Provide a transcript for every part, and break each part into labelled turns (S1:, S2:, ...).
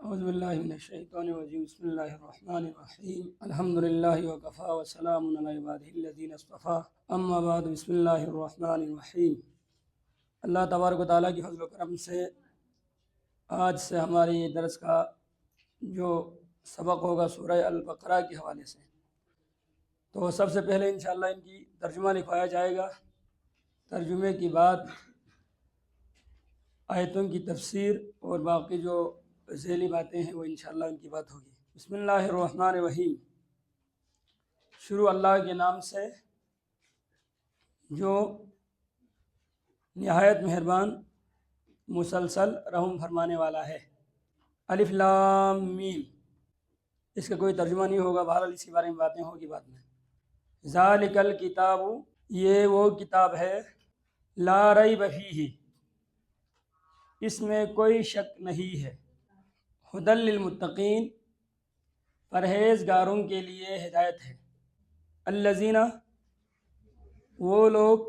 S1: اعوذ باللہ من الشیطان الرجیم بسم اللہ الرحمن الرحیم الحمد للہ وکفی وسلام علی عبادہ الذین اصطفی اما بعد بسم اللہ الرحمن الرحیم۔ اللہ تبارک و تعالیٰ کی فضل و کرم سے آج سے ہماری درس کا جو سبق ہوگا سورہ البقرہ کے حوالے سے، تو سب سے پہلے انشاءاللہ ان کی ترجمہ لکھوایا جائے گا۔ ترجمے کی بعد آیتوں کی تفسیر اور باقی جو ذیلی باتیں ہیں وہ انشاءاللہ ان کی بات ہوگی۔ بسم اللہ الرحمن الرحیم، شروع اللہ کے نام سے جو نہایت مہربان مسلسل رحم فرمانے والا ہے۔ الف لام میم، اس کا کوئی ترجمہ نہیں ہوگا، بہرحال اس کے بارے میں باتیں ہوگی بعد میں۔ ذالک الکتاب، یہ وہ کتاب ہے، لا ریب فیہ، اس میں کوئی شک نہیں ہے، ھدی للمتقین، پرہیزگاروں کے لیے ہدایت ہے، الذین، وہ لوگ،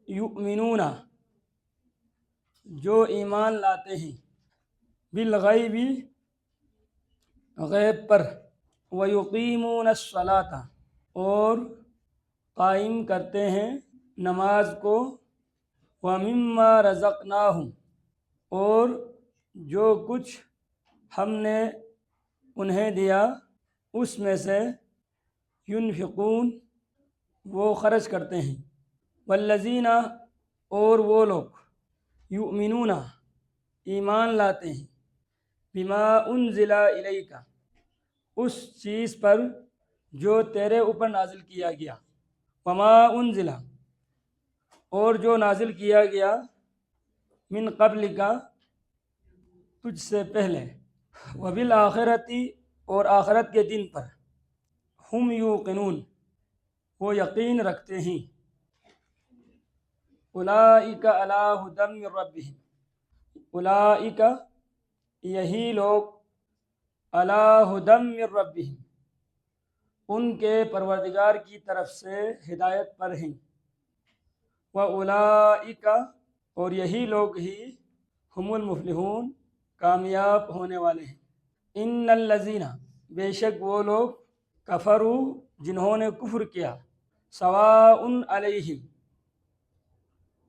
S1: یؤمنون، جو ایمان لاتے ہیں، بالغیب، غیب پر، ویقیمون الصلاۃ، اور قائم کرتے ہیں نماز کو، ومما رزقناہم، اور جو کچھ ہم نے انہیں دیا اس میں سے، ینفقون، وہ خرچ کرتے ہیں، والذین، اور وہ لوگ، یؤمنون، ایمان لاتے ہیں، بما انزل الیک، اس چیز پر جو تیرے اوپر نازل کیا گیا، وما انزل، اور جو نازل کیا گیا، من قبل کا، تجھ سے پہلے، وبالآخرۃ، اور آخرت کے دن پر، ہم یوقنون، وہ یقین رکھتے ہیں، اولئک علی ھدی من ربہم، اولئک، یہی لوگ، علی ھدی من ربہم، ان کے پروردگار کی طرف سے ہدایت پر ہیں، واولئک، اور یہی لوگ ہی، ہم المفلحون، کامیاب ہونے والے ہیں۔ ان الذین، بے شک وہ لوگ، کفروا، جنہوں نے کفر کیا، سواء علیہم،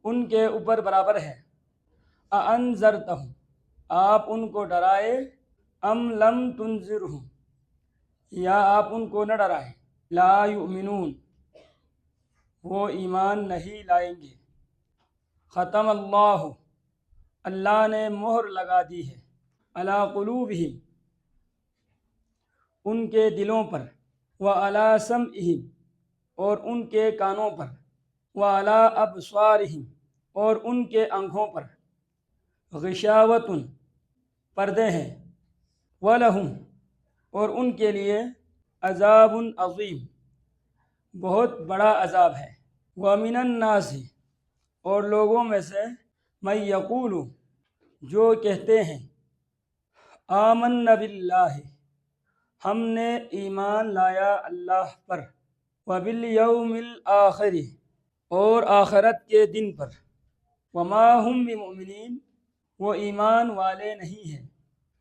S1: ان کے اوپر برابر ہے، اانذرتہم، آپ ان کو ڈرائے، ام لم تنذرہم، یا آپ ان کو نہ ڈرائیں، لا یؤمنون، وہ ایمان نہیں لائیں گے۔ ختم اللہ، اللہ نے مہر لگا دی ہے، علی قلوبہم، ان کے دلوں پر، وعلی سمعہم، اور ان کے کانوں پر، وعلی ابصارہم، اور ان کے آنکھوں پر، غشاوۃ، پردے ہیں، ولہم، اور ان کے لیے، عذاب عظیم، بہت بڑا عذاب ہے۔ ومن الناس، اور لوگوں میں سے، من یقول، جو کہتے ہیں، آمنا باللہ، ہم نے ایمان لایا اللہ پر، وبالیوم الآخر، اور آخرت کے دن پر، وما ہم بمؤمنین، وہ ایمان والے نہیں ہیں،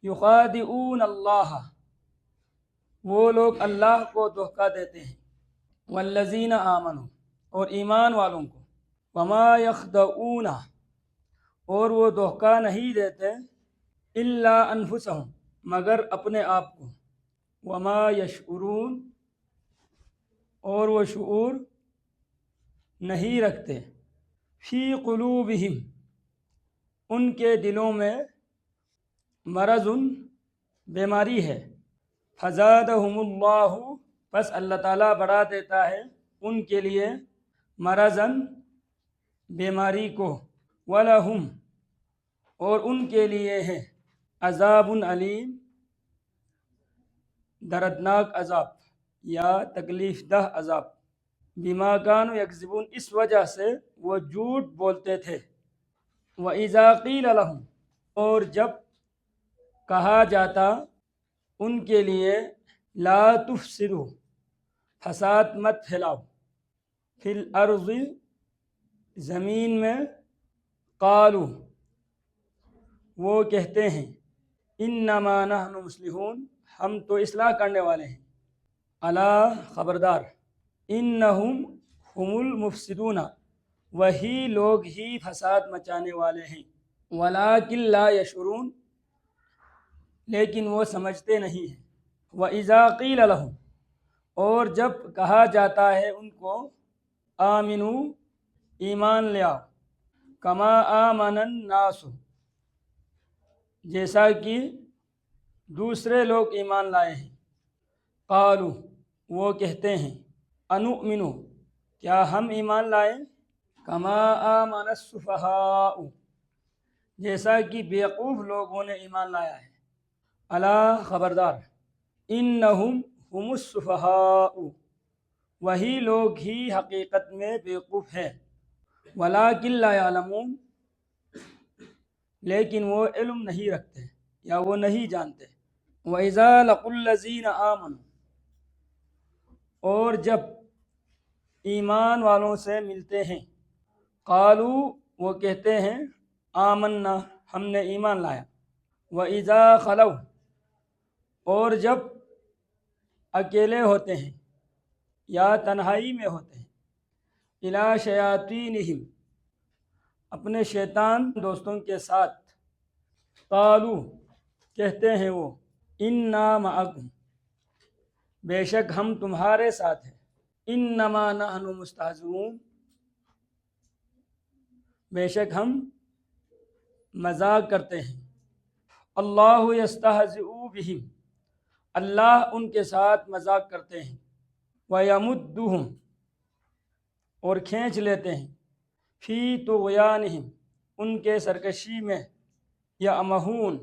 S1: یخادعون اللہ، وہ لوگ اللہ کو دھوکہ دیتے ہیں، والذین آمنوا، اور ایمان والوں کو، وما یخدعون، اور وہ دھوکہ نہیں دیتے، الا انفسہم، مگر اپنے آپ کو، وما یشعرون، اور وہ شعور نہیں رکھتے، فی قلوبہم، ان کے دلوں میں، مرض، بیماری ہے، فزادہم اللہ، پس اللہ تعالیٰ بڑھا دیتا ہے ان کے لیے، مرضاً، بیماری کو، ولہم، اور ان کے لیے ہے، عذاب علیم، دردناک عذاب یا تکلیف دہ عذاب، بما کانوا یکذبون، اس وجہ سے وہ جھوٹ بولتے تھے، وَإِذَا قِيلَ لَهُمْ، اور جب کہا جاتا ان کے لیے، لا تفسدوا، فساد مت پھیلاؤ، فی الارض، زمین میں، قالوا، وہ کہتے ہیں، انما نحن مصلحون، ہم تو اصلاح کرنے والے ہیں، الا خبردار، انہم ہم المفسدون، وہی لوگ ہی فساد مچانے والے ہیں، ولکن لا یشعرون، لیکن وہ سمجھتے نہیں ہیں، وَإِذَا قِيلَ لَهُمْ، اور جب کہا جاتا ہے ان کو، آمنو، ایمان لے آؤ، کما آمن الناس، جیسا کہ دوسرے لوگ ایمان لائے ہیں، قالو، وہ کہتے ہیں، انؤمنو، کیا ہم ایمان لائیں، کما آمن السفہاء، جیسا کہ بیوقوف لوگوں نے ایمان لایا ہے، الا خبردار، انہم ہم السفہاء، وہی لوگ ہی حقیقت میں بیوقوف ہیں، ولکن لا یعلمون، لیکن وہ علم نہیں رکھتے یا وہ نہیں جانتے، وَإِذَا لَقُوا الَّذِينَ آمَنُوا، اور جب ایمان والوں سے ملتے ہیں، قالوا، وہ کہتے ہیں، آمنا، ہم نے ایمان لایا، وَإِذَا خَلَوْا، اور جب اکیلے ہوتے ہیں یا تنہائی میں ہوتے ہیں، اِلَىٰ شَيَاطِینِہِمْ، اپنے شیطان دوستوں کے ساتھ، قالوا، کہتے ہیں وہ، اِنَّا مَعَکُمْ، بے شک ہم تمہارے ساتھ ہیں، اِنَّمَا نَحْنُ مُسْتَہْزِئُونَ، بے شک ہم مذاق کرتے ہیں، اللہ یستہزئ بہم، اللہ ان کے ساتھ مذاق کرتے ہیں، وَیَمُدُّہُمْ، اور کھینچ لیتے ہیں، فی طغیانہم، ان کے سرکشی میں، یعمہون،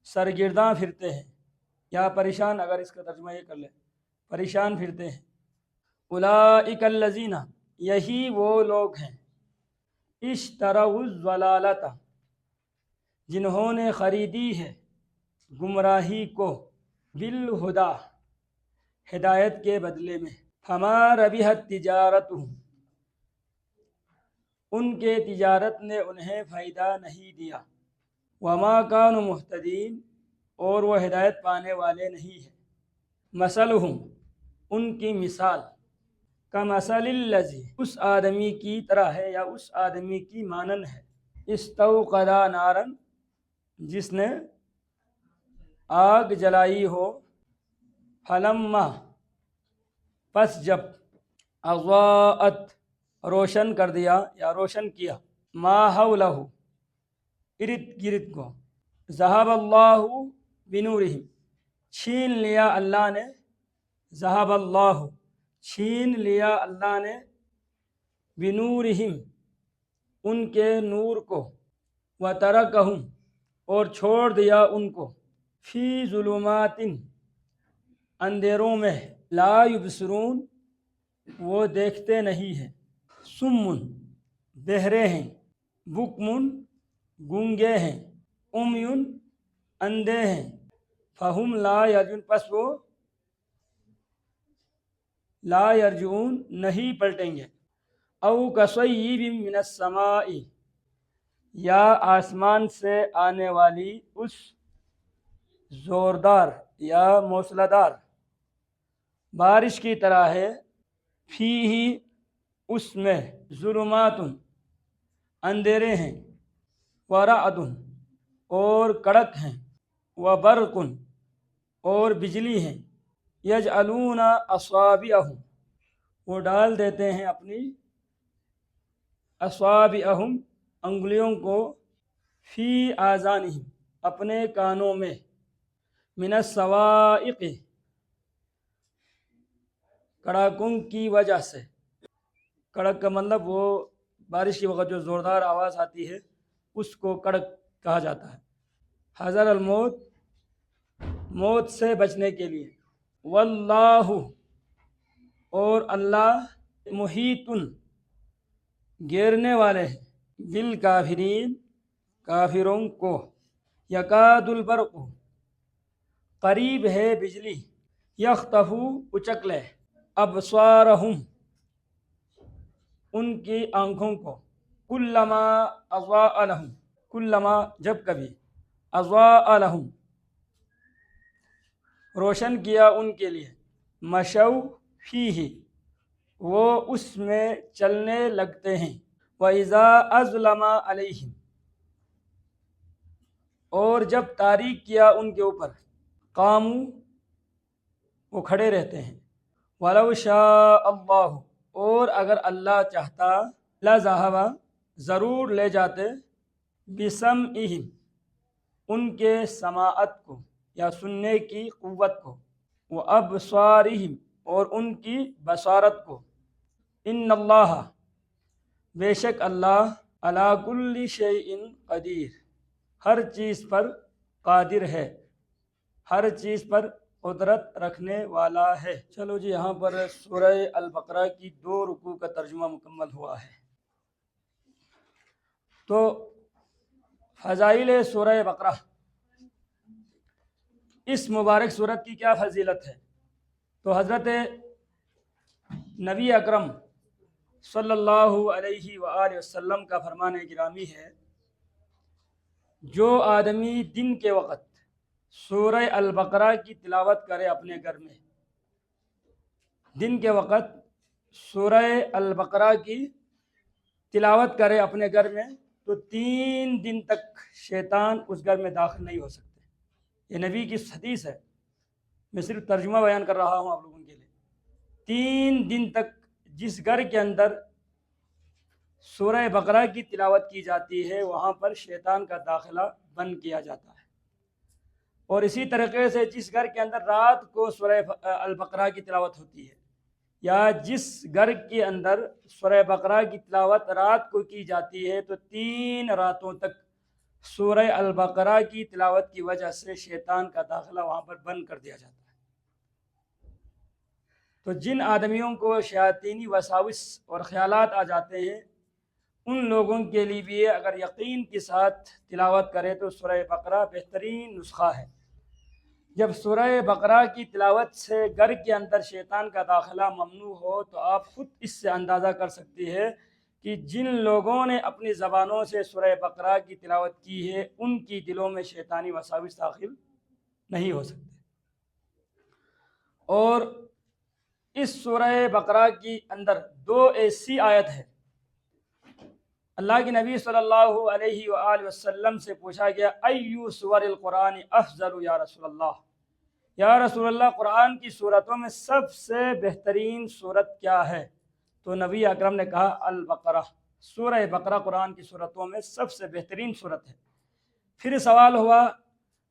S1: سرگرداں پھرتے ہیں، یا پریشان، اگر اس کا ترجمہ یہ کر لیں، پریشان پھرتے ہیں، اولئک الذین، یہی وہ لوگ ہیں، اشتروا الضلالۃ، جنہوں نے خریدی ہے گمراہی کو، بالہدی، ہدایت کے بدلے میں، فما ربحت تجارتہم، ان کے تجارت نے انہیں فائدہ نہیں دیا، وما کانوا مہتدین، اور وہ ہدایت پانے والے نہیں ہیں، مثلہم، ان کی مثال، کمثل الذی، اس آدمی کی طرح ہے یا اس آدمی کی مانند ہے، استوقد نارا، جس نے آگ جلائی ہو، فلما، پس جب، اضاءت، روشن کر دیا یا روشن کیا، ما حولہ، ارد گرد کو، ذہب اللہ بنورہم، چھین لیا اللہ نے، ذہب اللہ، چھین لیا اللہ نے، بنورہم، ان کے نور کو، وترکہم، اور چھوڑ دیا ان کو، فی ظلمات، اندھیروں میں، لا یبصرون، وہ دیکھتے نہیں ہیں، صم، بہرے ہیں، بکم، گونگے ہیں، عمی، اندھے ہیں، فہم لا یرجعون، پس وہ لا یرجعون، نہیں پلٹیں گے، او کصیب من السماء، یا آسمان سے آنے والی اس زوردار یا موسلادھار بارش کی طرح ہے، فیہ، اس میں، ظلمات، اندھیرے ہیں، ورعد، اور کڑک ہیں، وبرق، اور بجلی ہیں، یجعلون اصابعہم، وہ ڈال دیتے ہیں اپنی اصابعہم، انگلیوں کو، فی آذانہم، اپنے کانوں میں، من الصواعق، کڑاکوں کی وجہ سے، کڑک کا مطلب وہ بارش کے وقت جو زوردار آواز آتی ہے اس کو کڑک کہا جاتا ہے، حذر الموت، موت سے بچنے کے لیے، واللہ، اور اللہ، محیط، گھیرنے والے ہیں، بالکافرین، کافروں کو، یکاد البرق، قریب ہے بجلی، یخطف، اچک لے، ابصارہم، ان کی آنکھوں کو، کلما اضاء لہم، کلما، جب کبھی، اضاء لہم روشن کیا ان کے لیے، مشو فیہ وہ اس میں چلنے لگتے ہیں، وَإِذَا أَظْلَمَ عَلَيْهِمْ اور جب تاریک کیا ان کے اوپر، قاموا وہ کھڑے رہتے ہیں، وَلَوْ شَاءَ اللَّهُ اور اگر اللہ چاہتا، لَذَهَبَ ضرور لے جاتے، بِسَمْعِهِمْ ان کے سماعت کو یا سننے کی قوت کو، وَأَبْصَارِهِمْ اور ان کی بصارت کو، ان اللہ بے شک اللہ علی کل شیء قدیر ہر چیز پر قادر ہے، ہر چیز پر قدرت رکھنے والا ہے۔ چلو جی، یہاں پر سورہ البقرہ کی 2 رکوع کا ترجمہ مکمل ہوا ہے۔ تو فضائل سورہ بقرہ، اس مبارک سورت کی کیا فضیلت ہے؟ تو حضرت نبی اکرم صلی اللہ علیہ وآلہ وسلم کا فرمان گرامی ہے، جو آدمی دن کے وقت سورہ البقرہ کی تلاوت کرے اپنے گھر میں، دن کے وقت سورہ البقرہ کی تلاوت کرے اپنے گھر میں، تو 3 دن تک شیطان اس گھر میں داخل نہیں ہو سکتے۔ یہ نبی کی حدیث ہے، میں صرف ترجمہ بیان کر رہا ہوں آپ لوگوں کے لیے۔ 3 دن تک جس گھر کے اندر سورہ بقرہ کی تلاوت کی جاتی ہے، وہاں پر شیطان کا داخلہ بند کیا جاتا ہے۔ اور اسی طریقے سے جس گھر کے اندر رات کو سورہ البقرہ کی تلاوت ہوتی ہے، یا جس گھر کے اندر سورہ بقرہ کی تلاوت رات کو کی جاتی ہے، تو 3 راتوں تک سورہ البقرہ کی تلاوت کی وجہ سے شیطان کا داخلہ وہاں پر بند کر دیا جاتا ہے۔ تو جن آدمیوں کو شیاطینی وساوس اور خیالات آ جاتے ہیں، ان لوگوں کے لیے بھی اگر یقین کے ساتھ تلاوت کرے تو سورہ بقرہ بہترین نسخہ ہے۔ جب سورہ بقرہ کی تلاوت سے گھر کے اندر شیطان کا داخلہ ممنوع ہو، تو آپ خود اس سے اندازہ کر سکتے ہیں کہ جن لوگوں نے اپنی زبانوں سے سورہ بقرہ کی تلاوت کی ہے، ان کی دلوں میں شیطانی وساوس داخل نہیں ہو سکتے۔ اور اس سورہ بقرہ کی اندر 2 ایسی آیت ہے، اللہ کے نبی صلی اللہ علیہ وآلہ وسلم سے پوچھا گیا، ایو سور القرآن افضل یا رسول اللہ، یا رسول اللہ قرآن کی سورتوں میں سب سے بہترین سورت کیا ہے؟ تو نبی اکرم نے کہا البقرہ، سورہ بقرہ قرآن کی سورتوں میں سب سے بہترین سورت ہے۔ پھر سوال ہوا،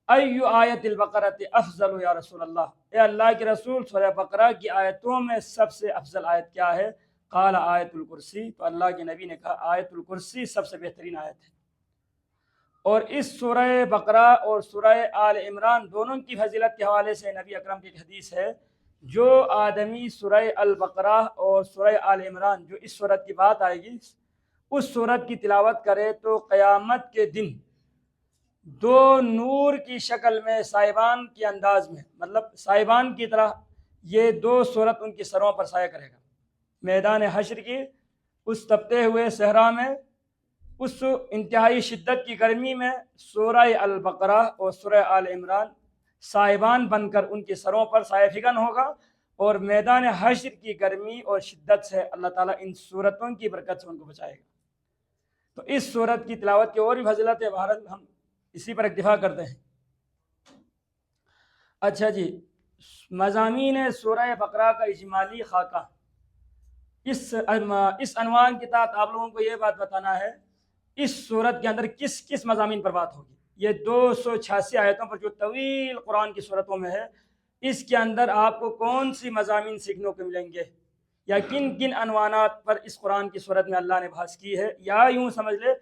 S1: ایو آیت البقرۃ افضل یا رسول اللہ، اے اللہ کے رسول سورہ بقرہ کی آیتوں میں سب سے افضل آیت کیا ہے؟ قال آیت الکرسی، تو اللہ کے نبی نے کہا آیت الکرسی سب سے بہترین آیت ہے۔ اور اس سورہ بقرہ اور سورہ آل عمران دونوں کی فضیلت کے حوالے سے نبی اکرم کی حدیث ہے، جو آدمی سورہ البقرہ اور سورہ آل عمران، جو اس سورت کی بات آئے گی، اس سورت کی تلاوت کرے تو قیامت کے دن 2 نور کی شکل میں سائبان کے انداز میں، مطلب سائبان کی طرح یہ 2 سورت ان کی سروں پر سایہ کرے گا۔ میدان حشر کی اس تپتے ہوئے صحرا میں، اس انتہائی شدت کی گرمی میں، سورہ البقرہ اور سورہ آل عمران سائبان بن کر ان کے سروں پر سایہ فگن ہوگا، اور میدان حشر کی گرمی اور شدت سے اللہ تعالیٰ ان سورتوں کی برکت سے ان کو بچائے گا۔ تو اس سورت کی تلاوت کی اور بھی فضیلت ہے، بہرحال ہم اسی پر اکتفا کرتے ہیں۔ اچھا جی، مضامین سورہ بقرہ کا اجمالی خاکہ، اس عنوان کے تحت آپ لوگوں کو یہ بات بتانا ہے، اس سورت کے اندر کس کس مضامین پر بات ہوگی۔ یہ 286 آیتوں پر جو طویل قرآن کی سورتوں میں ہے، اس کے اندر آپ کو کون سی مضامین سیکھنے کو ملیں گے، یا کن کن عنوانات پر اس قرآن کی سورت میں اللہ نے بحث کی ہے، یا یوں سمجھ لے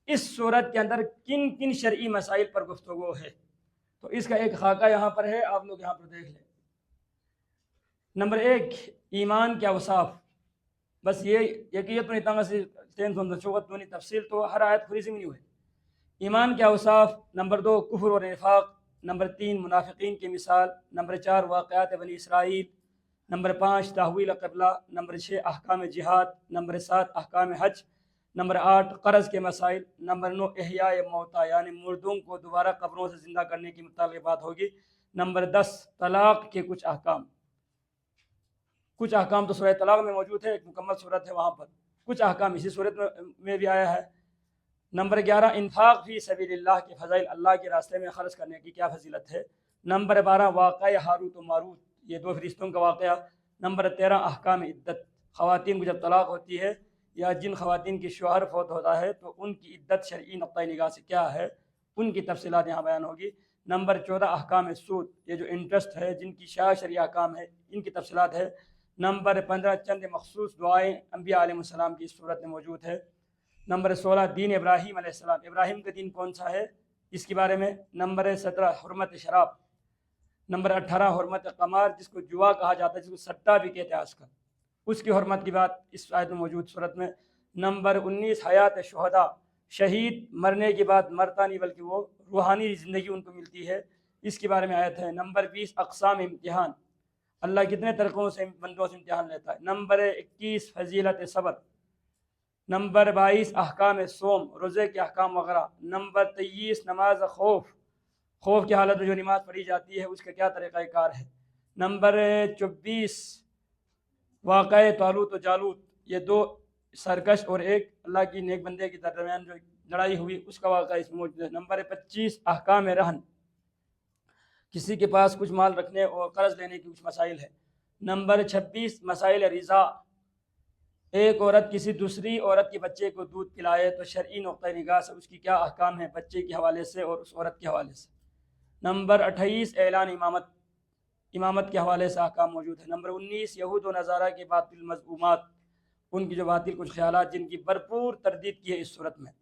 S1: اس سورت کے اندر کن کن شرعی مسائل پر گفتگو ہے۔ تو اس کا ایک خاکہ یہاں پر ہے، آپ لوگ یہاں پر دیکھ لیں۔ نمبر 1، ایمان کے اوصاف۔ بس یہ تو نہیں تنگا سے تین سن چوغت نہیں، تفصیل تو ہر آیت خریسی میں نہیں ہوئے۔ ایمان کے اوصاف۔ نمبر 2، کفر اور نفاق۔ نمبر 3، منافقین کی مثال۔ نمبر 4، واقعات بنی اسرائیل۔ نمبر 5، تحویل قبلہ۔ نمبر 6، احکام جہاد۔ نمبر 7، احکام حج۔ نمبر 8 قرض کے مسائل، نمبر 9 احیاء موتا یعنی مردوں کو دوبارہ قبروں سے زندہ کرنے کی متعلق بات ہوگی، نمبر 10 طلاق کے کچھ احکام تو سورہ طلاق میں موجود ہے، ایک مکمل صورت ہے، وہاں پر کچھ احکام اسی صورت میں بھی آیا ہے۔ نمبر 11 انفاق فی سبیل اللہ کے فضائل، اللہ کے راستے میں خرچ کرنے کی کیا فضیلت ہے۔ نمبر 12 واقعہ ہاروت و ماروت، یہ دو فرشتوں کا واقعہ۔ نمبر 13 احکام عدت، خواتین کو جب طلاق ہوتی ہے یا جن خواتین کی شوہر فوت ہوتا ہے تو ان کی عدت شرعی نقطۂ نگاہ سے کیا ہے، ان کی تفصیلات یہاں بیان ہوگی۔ نمبر 14 احکام سود، یہ جو انٹرسٹ ہے جن کی شرعی احکام ہے ان کی تفصیلات ہے۔ نمبر 15 چند مخصوص دعائیں انبیاء علیہ السلام کی اس صورت میں موجود ہے۔ نمبر 16 دین ابراہیم علیہ السلام، ابراہیم کا دین کون سا ہے اس کے بارے میں۔ نمبر 17 حرمت شراب۔ نمبر 18 حرمت قمار، جس کو جوا کہا جاتا ہے، جس کو سٹا بھی کہتے ہیں آج کل، اس کی حرمت کی بات اس آیت میں موجود صورت میں۔ نمبر 19 حیات شہداء، شہید مرنے کے بعد مرتا نہیں بلکہ وہ روحانی زندگی ان کو ملتی ہے، اس کے بارے میں آیت ہے۔ نمبر 20 اقسام امتحان، اللہ کتنے طریقوں سے بندوں سے امتحان لیتا ہے۔ نمبر 21 فضیلت صبر۔ نمبر 22 احکام صوم، روزے کے احکام وغیرہ۔ نمبر 23 نماز خوف کی حالت میں جو نماز پڑھی جاتی ہے اس کا کیا طریقہ کار ہے۔ نمبر 24 واقعہ طالوت و جالوت، یہ دو سرکش اور ایک اللہ کی نیک بندے کے درمیان جو لڑائی ہوئی اس کا واقعہ اس میں موجود ہے۔ نمبر 25 احکام رہن، کسی کے پاس کچھ مال رکھنے اور قرض لینے کی کچھ مسائل ہے۔ نمبر 26 مسائل رضا، ایک عورت کسی دوسری عورت کے بچے کو دودھ پلائے تو شرعی نقطۂ نگاہ سے اس کی کیا احکام ہیں بچے کے حوالے سے اور اس عورت کے حوالے سے۔ نمبر 28 اعلان امامت کے حوالے سے احکام موجود ہے۔ نمبر 19 یہود و نصارہ کے باطل مذمومات، ان کی جو باطل کچھ خیالات جن کی بھرپور تردید کی ہے اس صورت میں۔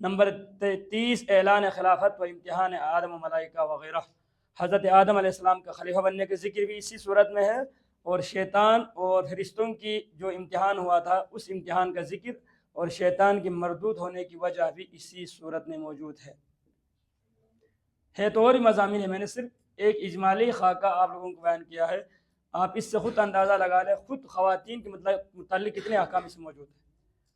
S1: نمبر 30 اعلان خلافت و امتحان آدم و ملائکہ وغیرہ، حضرت آدم علیہ السلام کا خلیفہ بننے کا ذکر بھی اسی صورت میں ہے، اور شیطان اور فرشتوں کی جو امتحان ہوا تھا اس امتحان کا ذکر اور شیطان کی مردود ہونے کی وجہ بھی اسی صورت میں موجود ہے تو اور بھی مضامین ہے، میں نے صرف ایک اجمالی خاکہ آپ لوگوں کو بیان کیا ہے، آپ اس سے خود اندازہ لگا لیں خود خواتین کے متعلق کتنے احکام اس میں موجود ہیں،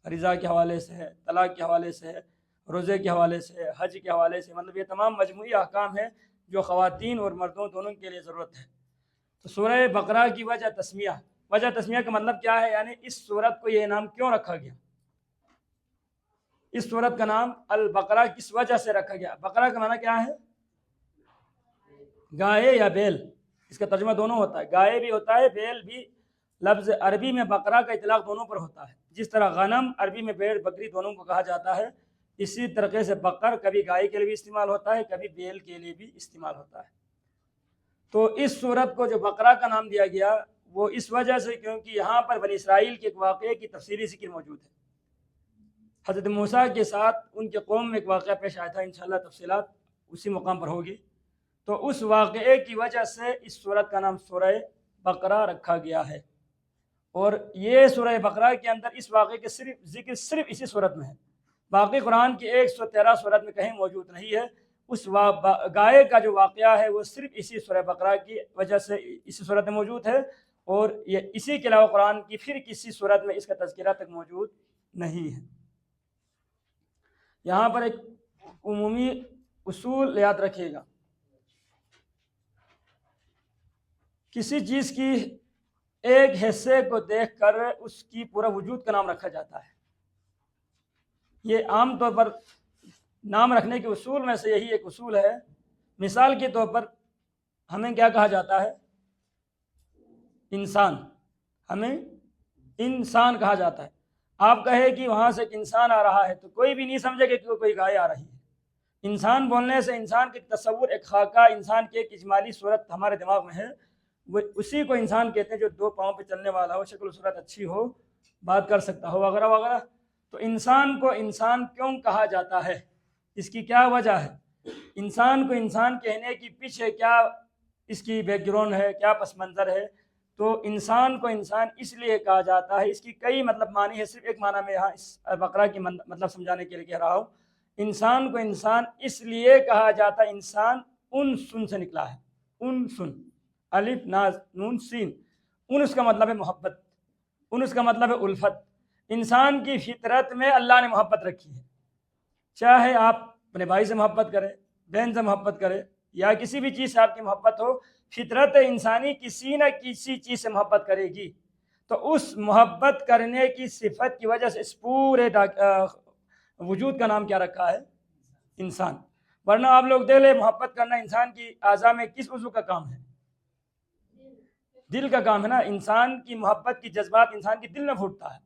S1: رضا کے حوالے سے ہے، طلاق کے حوالے سے ہے، روزے کے حوالے سے ہے، حج کے حوالے سے، مطلب یہ تمام مجموعی احکام ہیں جو خواتین اور مردوں دونوں کے لیے ضرورت ہے۔ تو سورہ بقرہ کی وجہ تسمیہ کا مطلب کیا ہے، یعنی اس سورت کو یہ نام کیوں رکھا گیا، اس سورت کا نام البقرہ کس وجہ سے رکھا گیا۔ بقرہ کا معنی کیا ہے، گائے یا بیل، اس کا ترجمہ دونوں ہوتا ہے، گائے بھی ہوتا ہے بیل بھی۔ لفظ عربی میں بقرہ کا اطلاق دونوں پر ہوتا ہے، جس طرح غنم عربی میں بھیڑ بکری دونوں کو کہا جاتا ہے، اسی طریقے سے بقر کبھی گائے کے لیے بھی استعمال ہوتا ہے کبھی بیل کے لیے بھی استعمال ہوتا ہے۔ تو اس سورت کو جو بقرہ کا نام دیا گیا وہ اس وجہ سے کیونکہ یہاں پر بنی اسرائیل کے ایک واقعے کی تفصیلی ذکر موجود ہے، حضرت موسیٰ کے ساتھ ان کے قوم میں ایک واقعہ پیش آیا تھا، انشاءاللہ تفصیلات اسی مقام پر ہوگی۔ تو اس واقعے کی وجہ سے اس سورت کا نام سورہ بقرہ رکھا گیا ہے، اور یہ سورہ بقرہ کے اندر اس واقعے کے ذکر صرف اسی سورت میں ہے، باقی قرآن کی 113 سورت میں کہیں موجود نہیں ہے۔ اس گائے کا جو واقعہ ہے وہ صرف اسی سورہ بقرہ کی وجہ سے اسی سورت میں موجود ہے، اور یہ اسی کے علاوہ قرآن کی پھر کسی سورت میں اس کا تذکرہ تک موجود نہیں ہے۔ یہاں پر ایک عمومی اصول یاد رکھیے گا، کسی چیز کی ایک حصے کو دیکھ کر اس کی پورا وجود کا نام رکھا جاتا ہے، یہ عام طور پر نام رکھنے کے اصول میں سے یہی ایک اصول ہے۔ مثال کے طور پر ہمیں کیا کہا جاتا ہے، انسان، ہمیں انسان کہا جاتا ہے۔ آپ کہے کہ وہاں سے ایک انسان آ رہا ہے تو کوئی بھی نہیں سمجھے کہ کوئی گائے آ رہی ہے۔ انسان بولنے سے انسان کے تصور، ایک خاکہ انسان کی ایک اجمالی صورت ہمارے دماغ میں ہے، وہ اسی کو انسان کہتے ہیں جو دو پاؤں پہ چلنے والا ہو، شکل و صورت اچھی ہو، بات کر سکتا ہو وغیرہ وغیرہ۔ تو انسان کو انسان کیوں کہا جاتا ہے، اس کی کیا وجہ ہے، انسان کو انسان کہنے کی پیچھے کیا اس کی بیک گراؤنڈ ہے، کیا پس منظر ہے۔ تو انسان کو انسان اس لیے کہا جاتا ہے، اس کی کئی معنی ہے، صرف ایک معنی میں یہاں اس بقرہ کی مطلب سمجھانے کے لیے کہہ رہا ہوں۔ انسان کو انسان اس لیے کہا جاتا ہے، انسان ان سن سے نکلا ہے، ان سن، الف نون سین، انس کا مطلب ہے محبت، انس کا مطلب ہے الفت، انسان کی فطرت میں اللہ نے محبت رکھی ہے، چاہے آپ اپنے بھائی سے محبت کرے، بہن سے محبت کرے، یا کسی بھی چیز سے آپ کی محبت ہو، فطرت انسانی کسی نہ کسی چیز سے محبت کرے گی۔ تو اس محبت کرنے کی صفت کی وجہ سے اس پورے وجود کا نام کیا رکھا ہے؟ انسان۔ ورنہ آپ لوگ دیکھ لیں، محبت کرنا انسان کی اعضاء میں کس عضو کا کام ہے؟ دل کا کام ہے نا۔ انسان کی محبت کی جذبات انسان کی دل میں پھوٹتا ہے۔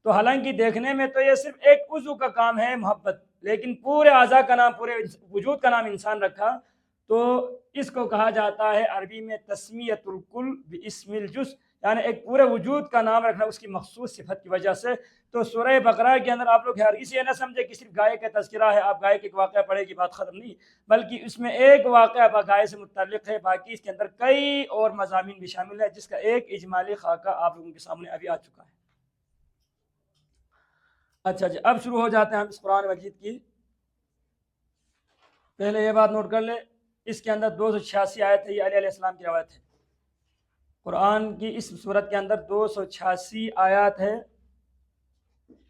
S1: تو حالانکہ دیکھنے میں تو یہ صرف ایک عضو کا کام ہے محبت، لیکن پورے اعضاء کا نام، پورے وجود کا نام انسان رکھا، تو اس کو کہا جاتا ہے عربی میں تسمیۃ الکل باسم الجزء، یعنی ایک پورے وجود کا نام رکھنا اس کی مخصوص صفت کی وجہ سے۔ تو سورہ بقرہ کے اندر آپ لوگ ہرگز یہ نہ سمجھے کہ صرف گائے کا تذکرہ ہے، آپ گائے کے ایک واقعہ پڑھے گی بات ختم، نہیں، بلکہ اس میں ایک واقعہ گائے سے متعلق ہے، باقی اس کے اندر کئی اور مضامین بھی شامل ہے، جس کا ایک اجمالی خاکہ آپ لوگوں کے سامنے ابھی آ چکا ہے۔ اچھا جی، اب شروع ہو جاتے ہیں ہم اس قرآن مجید کی۔ پہلے یہ بات نوٹ کر لیں، اس کے اندر 286 آیت ہے، یہ علیہ السلام کی روایت ہے۔ قرآن کی اس صورت کے اندر 286 آیات ہے۔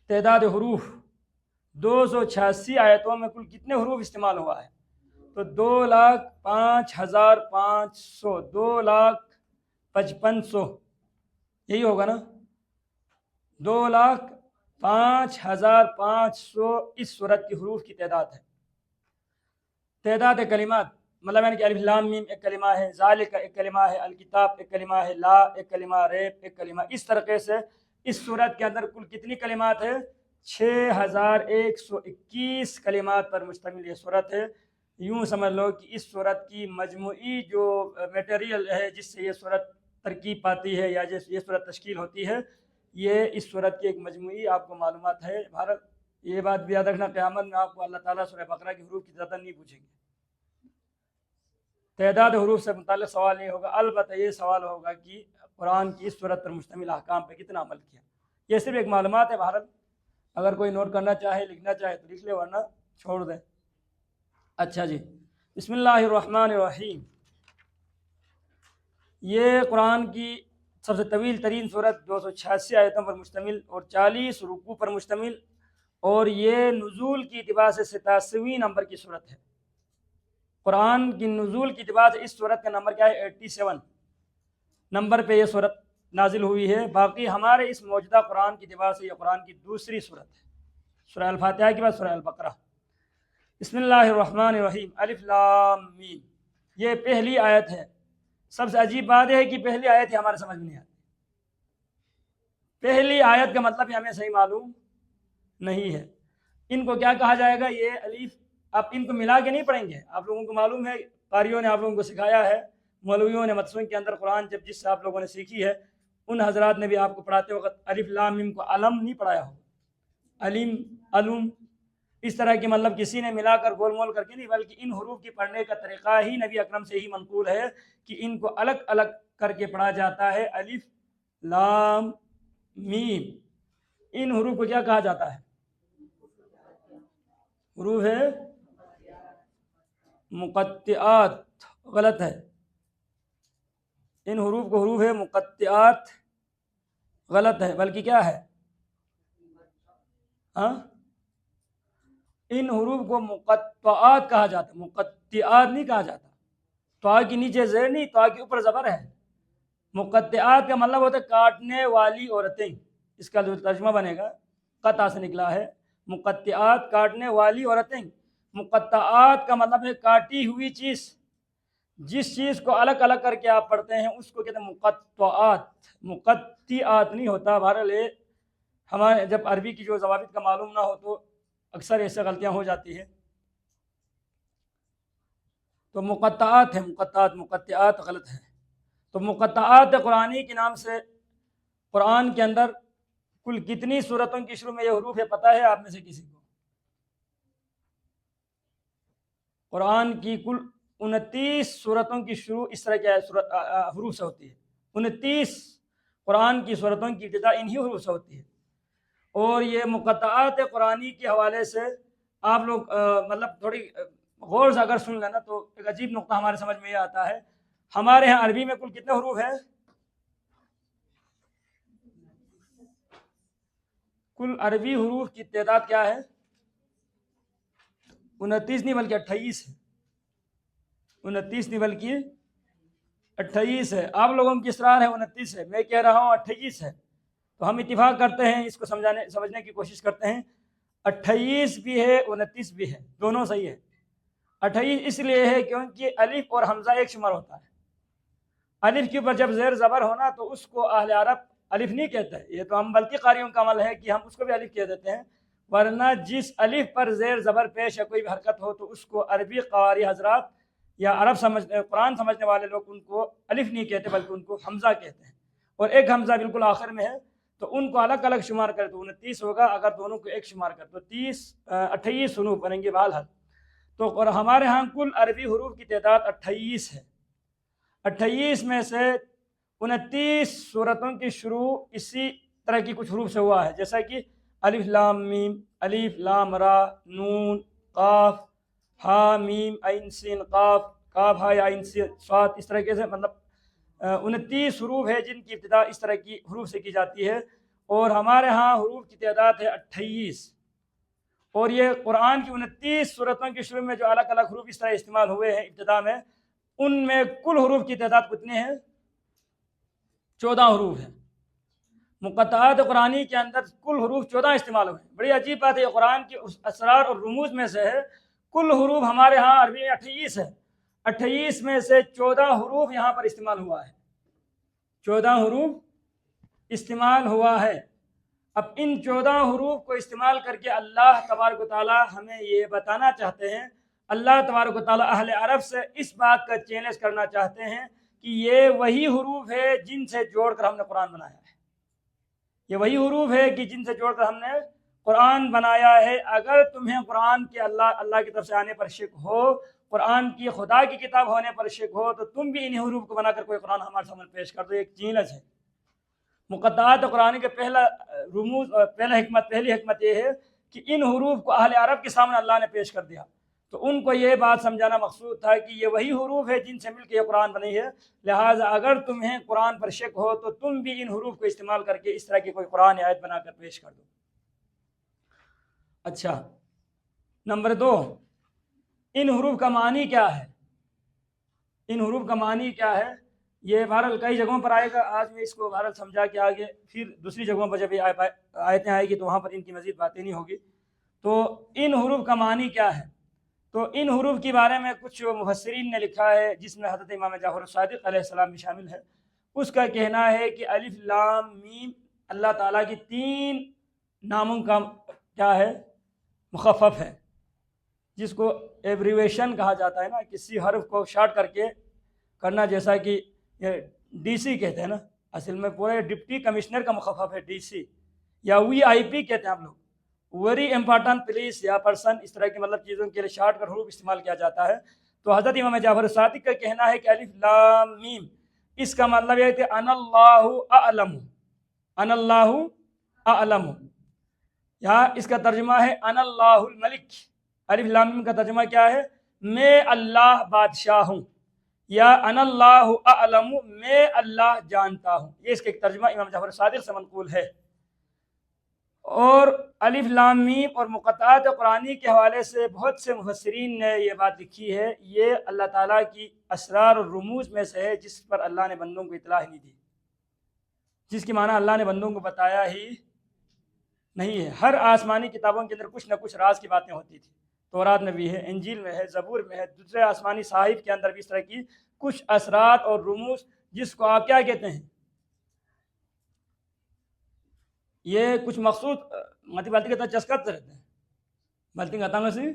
S1: تعداد حروف 286 آیتوں میں کل کتنے حروف استعمال ہوا ہے؟ تو 2,05,500، 2,55,000، یہی ہوگا نا؟ 2,05,500 اس صورت کی حروف کی تعداد ہے۔ تعداد کلمات مطلب یعنی کہ الف لام میم ایک کلمہ ہے، ذالک ایک کلمہ ہے، الکتاب ایک کلمہ ہے، لا ایک کلمہ، ریب ایک کلمہ۔ اس طریقے سے اس صورت کے اندر کل کتنی کلمات ہے؟ 6,121 کلمات پر مشتمل یہ صورت ہے۔ یوں سمجھ لو کہ اس صورت کی مجموعی جو میٹیریل ہے جس سے یہ صورت ترکیب پاتی ہے یا جس یہ صورت تشکیل ہوتی ہے، یہ اس صورت کی ایک مجموعی آپ کو معلومات ہے۔ بھارت یہ بات بھی یاد رکھنا، قیامت میں آپ کو اللہ تعالیٰ سورہ بقرہ کی حروف کی تعداد نہیں پوچھیں گے، تعداد حروف سے متعلق سوال نہیں ہوگا، البتہ یہ سوال ہوگا کہ قرآن کی اس صورت پر مشتمل احکام پہ کتنا عمل کیا۔ یہ صرف ایک معلومات ہے، بھارت اگر کوئی نوٹ کرنا چاہے، لکھنا چاہے تو لکھ لے، ورنہ چھوڑ دیں۔ اچھا جی، بسم اللہ الرحمن الرحیم۔ یہ قرآن کی سب سے طویل ترین صورت 286 آیتوں پر مشتمل اور 40 رکوع پر مشتمل، اور یہ نزول کی اعتبار سے 87ویں نمبر کی صورت ہے۔ قرآن کی نزول کی اعتبار سے اس صورت کا نمبر کیا ہے؟ 87 نمبر پہ یہ صورت نازل ہوئی ہے۔ باقی ہمارے اس موجودہ قرآن کی اعتبار سے یہ قرآن کی دوسری صورت ہے، سورہ الفاتحہ کے بعد سورہ البقرہ۔ بسم اللہ الرحمن الرحیم، الف لام میم، یہ پہلی آیت ہے۔ سب سے عجیب بات ہے کہ پہلی آیت ہی ہمارے سمجھ میں نہیں آتی۔ پہلی آیت کا مطلب ہمیں صحیح معلوم نہیں ہے۔ ان کو کیا کہا جائے گا؟ یہ الف، آپ ان کو ملا کے نہیں پڑھیں گے، آپ لوگوں کو معلوم ہے، قاریوں نے آپ لوگوں کو سکھایا ہے، مولویوں نے مدرسوں کے اندر قرآن جس سے آپ لوگوں نے سیکھی ہے، ان حضرات نے بھی آپ کو پڑھاتے وقت الف لام میم کو علم نہیں پڑھایا ہو، علم، علم، اس طرح کی مطلب کسی نے ملا کر گول مول کر کے نہیں، بلکہ ان حروف کی پڑھنے کا طریقہ ہی نبی اکرم سے ہی منقول ہے کہ ان کو الگ الگ کر کے پڑھا جاتا ہے۔ الف لام میم، ان حروف کو کیا کہا جاتا ہے؟ حروف ہے مقطعات، غلط ہے، ان حروف کو حروف ہے مقطعات غلط ہے، بلکہ کیا ہے؟ ہاں، ان حروف کو مقطعات کہا جاتا ہے، مقطعات نہیں کہا جاتا۔ تو کے نیچے زیر نہیں، تو کے اوپر زبر ہے۔ مقطعات کا مطلب ہوتا ہے کاٹنے والی عورتیں، اس کا جو ترجمہ بنے گا قطع سے نکلا ہے، مقطعات کاٹنے والی عورتیں۔ مقطعات کا مطلب ہے کاٹی ہوئی چیز، جس چیز کو الگ الگ کر کے آپ پڑھتے ہیں اس کو کہتے ہیں مقطعات، مقطعات نہیں ہوتا۔ بہرحال ہمارے جب عربی کی جو ضوابط کا معلوم نہ ہو تو اکثر ایسے غلطیاں ہو جاتی ہیں۔ تو مقطعات ہے، مقطعات، مقطعات غلط ہے۔ تو مقطعات قرآنی کے نام سے قرآن کے اندر کل کتنی صورتوں کی شروع میں یہ حروف ہے پتہ ہے آپ میں سے کسی کو؟ قرآن کی کل 29 صورتوں کی شروع اس طرح کے حروف سے ہوتی ہے۔ 29 قرآن کی صورتوں کی ابتدا انہی حروف سے ہوتی ہے۔ اور یہ مقطعات قرآنی کے حوالے سے آپ لوگ مطلب تھوڑی غور سے اگر سن لینا تو ایک عجیب نقطہ ہمارے سمجھ میں یہ آتا ہے۔ ہمارے ہاں عربی میں کل کتنے حروف ہیں؟ کل عربی حروف کی تعداد کیا ہے؟ 29 نہیں بلکہ 28 ہے. 29 نہیں بلکہ 28 ہے. آپ لوگوں کی اصرار ہے 29 ہے, میں کہہ رہا ہوں 28 ہے. تو ہم اتفاق کرتے ہیں, اس کو سمجھنے کی کوشش کرتے ہیں. 28 بھی ہے 29 بھی ہے, دونوں صحیح ہے. 28 اس لیے ہے کیونکہ الف اور حمزہ ایک شمار ہوتا ہے. الف کے اوپر جب زیر زبر ہونا تو اس کو اہل عرب الف نہیں کہتا ہے. یہ تو ہم بلتی قاریوں کا عمل ہے کہ ہم اس کو بھی الف کہہ دیتے ہیں, ورنہ جس الف پر زیر زبر پیش یا کوئی بھی حرکت ہو تو اس کو عربی قاری حضرات یا قرآن سمجھنے والے لوگ ان کو الف نہیں کہتے بلکہ ان کو حمزہ کہتے ہیں. اور ایک حمزہ بالکل آخر میں ہے تو ان کو الگ الگ شمار کرے تو 29 ہوگا. اگر دونوں کو ایک شمار کر تو 28 حروف بنیں گے بہرحال. تو اور ہمارے ہاں کل عربی حروف کی تعداد 28 ہے. 28 میں سے 29 صورتوں کی شروع اسی طرح کی کچھ حروف سے ہوا ہے, جیسا کہ الف لام میم, الف لام را, نون, قاف, ہا میم عین سین قاف, کاف ہا یا عین سین صاد. اس طریقے سے مطلب 29 حروف ہے جن کی ابتدا اس طرح کی حروف سے کی جاتی ہے. اور ہمارے ہاں حروف کی تعداد ہے 28. اور یہ قرآن کی 29 صورتوں کے شروع میں جو الگ الگ حروف اس طرح استعمال ہوئے ہیں ابتدا میں, ان میں کل حروف کی تعداد کتنے ہیں؟ 14 حروف ہیں. مقطعات قرآنی کے اندر کل حروف 14 استعمال ہوئے ہیں. بڑی عجیب بات ہے, یہ قرآن کے اسرار اور رموز میں سے ہے. کل حروف ہمارے ہاں عربی میں 28 ہے. 28 میں سے 14 حروف یہاں پر استعمال ہوا ہے. 14 حروف استعمال ہوا ہے. اب ان 14 حروف کو استعمال کر کے اللہ تبارک و تعالی ہمیں یہ بتانا چاہتے ہیں, اللہ تبارک و تعالی اہل عرب سے اس بات کا چیلنج کرنا چاہتے ہیں کہ یہ وہی حروف ہے جن سے جوڑ کر ہم نے قرآن بنایا ہے. یہ وہی حروف ہے کہ جن سے جوڑ کر ہم نے قرآن بنایا ہے. اگر تمہیں قرآن کے اللہ کی طرف سے آنے پر شک ہو, قرآن کی خدا کی کتاب ہونے پر شک ہو, تو تم بھی انہی حروف کو بنا کر کوئی قرآن ہمارے سامنے پیش کر دو. ایک چیلنج ہے. مقطعات قرآن کے پہلی حکمت یہ ہے کہ ان حروف کو اہل عرب کے سامنے اللہ نے پیش کر دیا. تو ان کو یہ بات سمجھانا مقصود تھا کہ یہ وہی حروف ہے جن سے مل کے یہ قرآن بنی ہے. لہٰذا اگر تمہیں قرآن پر شک ہو تو تم بھی ان حروف کو استعمال کر کے اس طرح کی کوئی قرآن آیت بنا کر پیش کر دو. اچھا, نمبر 2, ان حروف کا معنی کیا ہے؟ ان حروف کا معنی کیا ہے یہ بہرحال کئی جگہوں پر آئے گا. آج میں اس کو بہرحال سمجھا کے آگے پھر دوسری جگہوں پر جب یہ آیتیں آئے گی تو وہاں پر ان کی مزید باتیں نہیں ہوگی. تو ان حروف کا معنی کیا ہے؟ تو ان حروف کے بارے میں کچھ مفسرین نے لکھا ہے, جس میں حضرت امام جعفر الصادق علیہ السلام بھی شامل ہے. اس کا کہنا ہے کہ الف لام میم اللہ تعالیٰ کی 3 ناموں کا کیا ہے؟ مخفف ہے, جس کو ایبریویشن کہا جاتا ہے نا, کسی حرف کو شارٹ کر کے کرنا, جیسا کہ ڈی سی کہتے ہیں نا, اصل میں پورے ڈپٹی کمشنر کا مخفف ہے ڈی سی, یا وی آئی پی کہتے ہیں آپ لوگ, ویری امپورٹنٹ پلیس یا پرسن. اس طرح کی مطلب چیزوں کے لیے شارٹ کر حروف استعمال کیا جاتا ہے. تو حضرت امام جعفر صادق کا کہنا ہے کہ الف لام میم اس کا مطلب یہ ہے کہ ان اللہ اعلم, ان اللہ اعلم, یا اس کا ترجمہ ہے ان اللہ الملک. الف لام میم کا ترجمہ کیا ہے؟ میں اللہ بادشاہ ہوں, یا ان اللہ اعلم میں اللہ جانتا ہوں. یہ اس کا ایک ترجمہ امام جعفر صادق سے منقول ہے. اور الف لام میم اور مقطعات قرآنی کے حوالے سے بہت سے مفسرین نے یہ بات لکھی ہے, یہ اللہ تعالیٰ کی اسرار اور رموز میں سے ہے جس پر اللہ نے بندوں کو اطلاع ہی نہیں دی, جس کی معنی اللہ نے بندوں کو بتایا ہی نہیں ہے. ہر آسمانی کتابوں کے اندر کچھ نہ کچھ راز کی باتیں ہوتی تھی. تورات میں بھی ہے, انجیل میں ہے, زبور میں ہے, دوسرے آسمانی صحائف کے اندر بھی اس طرح کی کچھ اسرار اور رموز, جس کو آپ کیا کہتے ہیں, یہ کچھ مخصوص متی بالتی کے تحت چسکت رہتے ہیں, بالتی کا تنگ سے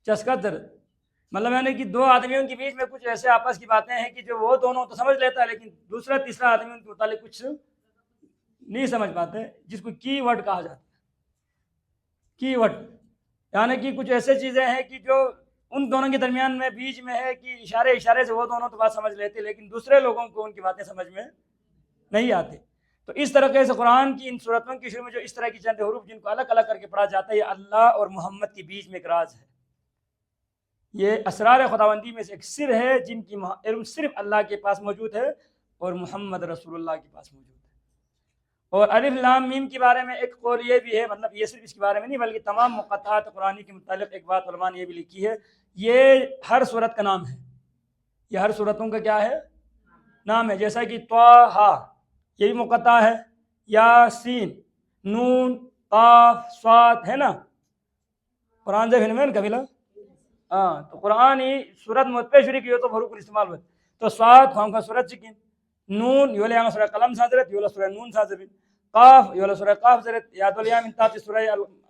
S1: چسکت رہتے, مطلب یعنی کہ 2 آدمیوں کے بیچ میں کچھ ایسے آپس کی باتیں ہیں کہ جو وہ دونوں تو سمجھ لیتا ہے لیکن دوسرا تیسرا آدمی ان کے متعلق کچھ نہیں سمجھ پاتے, جس کو کی ورڈ کہا جاتا ہے. کی ورڈ یعنی کہ کچھ ایسے چیزیں ہیں کہ جو ان دونوں کے درمیان میں بیچ میں ہے کہ اشارے سے وہ دونوں تو بات سمجھ لیتے لیکن دوسرے لوگوں کو ان کی باتیں سمجھ میں نہیں آتی. تو اس طرح سے قرآن کی ان صورتوں کی شروع میں جو اس طرح کی چند حروف جن کو الگ الگ کر کے پڑھا جاتا ہے, یہ اللہ اور محمد کے بیچ میں ایک راز ہے. یہ اسرار خداوندی میں سے ایک سر ہے جن کی علم صرف اللہ کے پاس موجود ہے اور محمد رسول اللہ کے پاس موجود ہے. اور الف لام میم کے بارے میں ایک قول یہ بھی ہے، مطلب یہ صرف اس کے بارے میں نہیں بلکہ تمام مقطعات قرآنی کے متعلق ایک بات علماء نے یہ بھی لکھی ہے، یہ ہر صورت کا نام ہے، یہ ہر صورتوں کا کیا ہے نام ہے. جیسا کہ طٰہٰ یہ بھی مقطع ہے، یاسین، نون، قاف، صاد ہے نا، قرآن سے فنمین کبیلا ہاں. تو قرآن ہی صورت متپے شروع کی ہو تو حروف استعمال ہوئے. تو صاد ہم کا صورت چکن، نون یولا یہاں سورہ قلم سازرت یولا سورہ نون سازرت، قاف یولا سورہ قاف زرت یاد الیا من تحت سورہ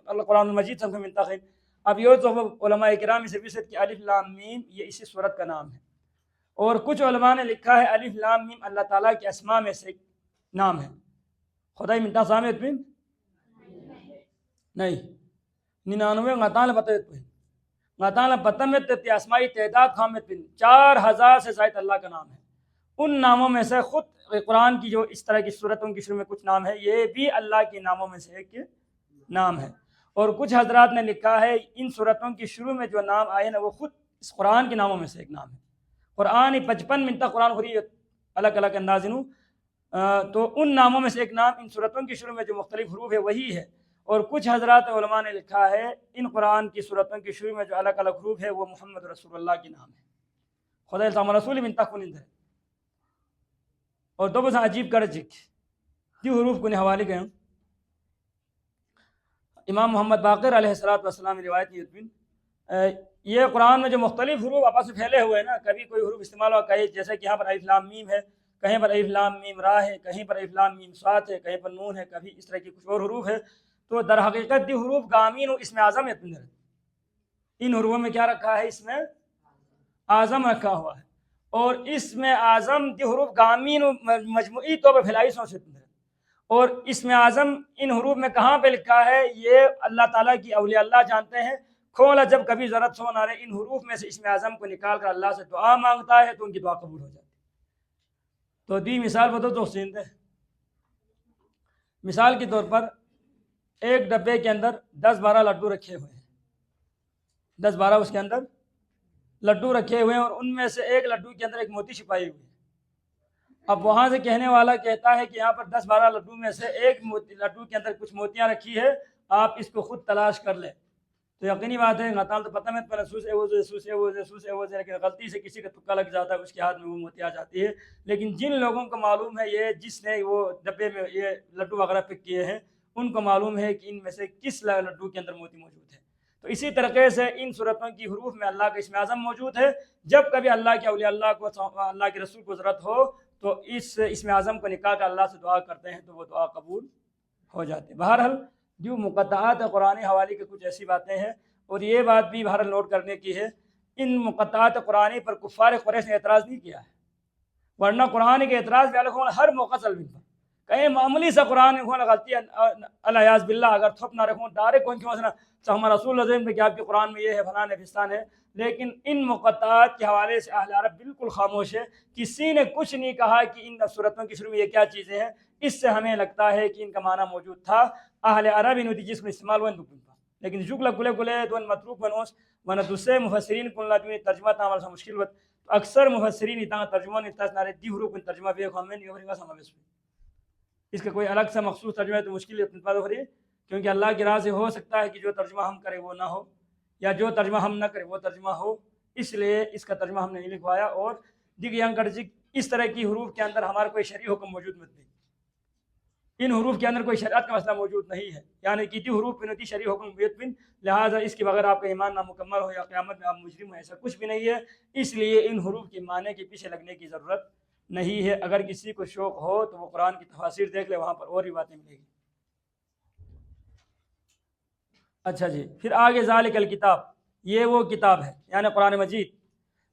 S1: القرآن المجید سب من تحت. اب یہ تو علماء کرام سے بھی کہ الف لام میم یہ اسی صورت کا نام ہے. اور کچھ علماء نے لکھا ہے الف لام میم اللہ تعالیٰ کے اسماء میں سے نام ہے. خدای منتا سامت بن نہیں 99 غطان بتایت بن غطان پتمت تی اسمائی تعداد خامت بن 4000 سے زائد اللہ کا نام ہے. ان ناموں میں سے خود قرآن کی جو اس طرح کی صورتوں کی شروع میں کچھ نام ہے یہ بھی اللہ کے ناموں میں سے ایک نام ہے. اور کچھ حضرات نے لکھا ہے ان صورتوں کی شروع میں جو نام آئے نا وہ خود اس قرآن کے ناموں میں سے ایک نام ہے. قرآن 55 منتا قرآن خری الگ الگ انداز تو ان ناموں میں سے ایک نام ان صورتوں کی شروع میں جو مختلف حروف ہے وہی ہے. اور کچھ حضرات علماء نے لکھا ہے ان قرآن کی صورتوں کی شروع میں جو الگ الگ حروف ہے وہ محمد رسول اللہ کے نام ہے. خدا تعالیٰ رسول منتا خون ہے. اور دو بس عجیب کرجک دی حروف کو حوالے گئے امام محمد باقر علیہ السلام روایت کی یہ قرآن میں جو مختلف حروف آپس میں پھیلے ہوئے ہیں نا، کبھی کوئی حروف استعمال ہوا کہیں جیسے کہ یہاں پر الف لام میم ہے، کہیں پر الف لام میم را ہے، کہیں پر الف لام میم صاد ہے، کہیں پر نون ہے، کبھی اس طرح کی کچھ اور حروف ہے. تو در حقیقت دی حروف گامین و اسم اعظم ہے. ان حروفوں میں کیا رکھا ہے؟ اس میں اعظم رکھا ہوا ہے. اور اس میں اعظم دی حروف گامین مجموعی طور پر پھیلائی سو سے. اور اس میں اعظم ان حروف میں کہاں پہ لکھا ہے یہ اللہ تعالیٰ کی اولیاء اللہ جانتے ہیں. کھولا جب کبھی ضرورت سو نہ رہے ان حروف میں سے اس میں اعظم کو نکال کر اللہ سے دعا مانگتا ہے تو ان کی دعا قبول ہو جاتی ہے. تو دی مثال بتو تو حسین دے. مثال کے طور پر ایک ڈبے کے اندر 10-12 لڈو رکھے ہوئے ہیں، 10-12 اس کے اندر لڈو رکھے ہوئے ہیں اور ان میں سے ایک لڈو کے اندر ایک موتی چھپائی ہوئی ہے. اب وہاں سے کہنے والا کہتا ہے کہ یہاں پر 10-12 لڈو میں سے ایک لڈو کے اندر کچھ موتیاں رکھی ہے، آپ اس کو خود تلاش کر لیں. تو یقینی بات ہے غطال تو پتہ میں لیکن غلطی سے کسی کا تکا لگ جاتا ہے اس کے ہاتھ میں وہ موتی آ جاتی ہے. لیکن جن لوگوں کو معلوم ہے یہ جس نے وہ ڈبے میں یہ لڈو وغیرہ پک کیے ہیں ان کو معلوم ہے کہ ان میں سے کس لڈو کے اندر موتی موجود ہے. تو اسی طریقے سے ان صورتوں کی حروف میں اللہ کا اسم اعظم موجود ہے. جب کبھی اللہ کے اولیاء اللہ کو اللہ کے رسول کو ضرورت ہو تو اس اسم اعظم کو نکال کر اللہ سے دعا کرتے ہیں تو وہ دعا قبول ہو جاتے ہیں. بہرحال جو مقطعات قرآنی حوالے کی کچھ ایسی باتیں ہیں اور یہ بات بھی بہرحال نوٹ کرنے کی ہے ان مقطعات قرآنی پر کفار قریش نے اعتراض نہیں کیا ہے، ورنہ قرآن کے اعتراض بھی الگ ہوں ہر موقع سلم پر کہیں معمولی سا قرآن غلطی الیاذ باللہ اگر تھپ نہ رکھوں ڈائریکٹ کون کیوں تو ہمارا رسول اللہ میں کہ آپ کے قرآن میں یہ ہے فلاں ہے فستان ہے. لیکن ان مقطعات کے حوالے سے اہل عرب بالکل خاموش ہے، کسی نے کچھ نہیں کہا کہ ان صورتوں کی شروع میں یہ کیا چیزیں ہیں. اس سے ہمیں لگتا ہے کہ ان کا معنی موجود تھا. اہل عرب ان جس کو استعمال ہوئے لیکن جگل گلے گلے دون متروک بنوس ورنہ دوسرے مفسرین کو اللہ تعالی ترجمہ تھا ہمارا مشکل وقت اکثر مفسرین اتنا ترجمہ نہیں تھا نہ دی حروف ترجمہ بھی ہمیں نہیں ہوگا سمجھ اس کا کوئی الگ سا مخصوص ترجمہ ہے تو مشکل ہو رہی ہے کیونکہ اللہ کی راہ سے ہو سکتا ہے کہ جو ترجمہ ہم کریں وہ نہ ہو یا جو ترجمہ ہم نہ کریں وہ ترجمہ ہو. اس لیے اس کا ترجمہ ہم نے نہیں لکھوایا. اور اس طرح کی حروف کے اندر ہمارا کوئی شرعی حکم موجود نہیں. ان حروف کے اندر کوئی شریعت کا مسئلہ موجود نہیں ہے، یعنی کہ حروف بنتی شرعی حکم بن لہٰذا اس کے بغیر آپ کا ایمان نامکمل ہو یا قیامت میں آپ مجرم ہو ایسا کچھ بھی نہیں ہے. اس لیے ان حروف کے معنی کے پیچھے لگنے کی ضرورت نہیں ہے. اگر کسی کو شوق ہو تو وہ قرآن کی تفاسیر دیکھ لے، وہاں پر اور بھی باتیں ملے گی. اچھا جی، پھر آگے ذالک الکتاب یہ وہ کتاب ہے یعنی قرآن مجید.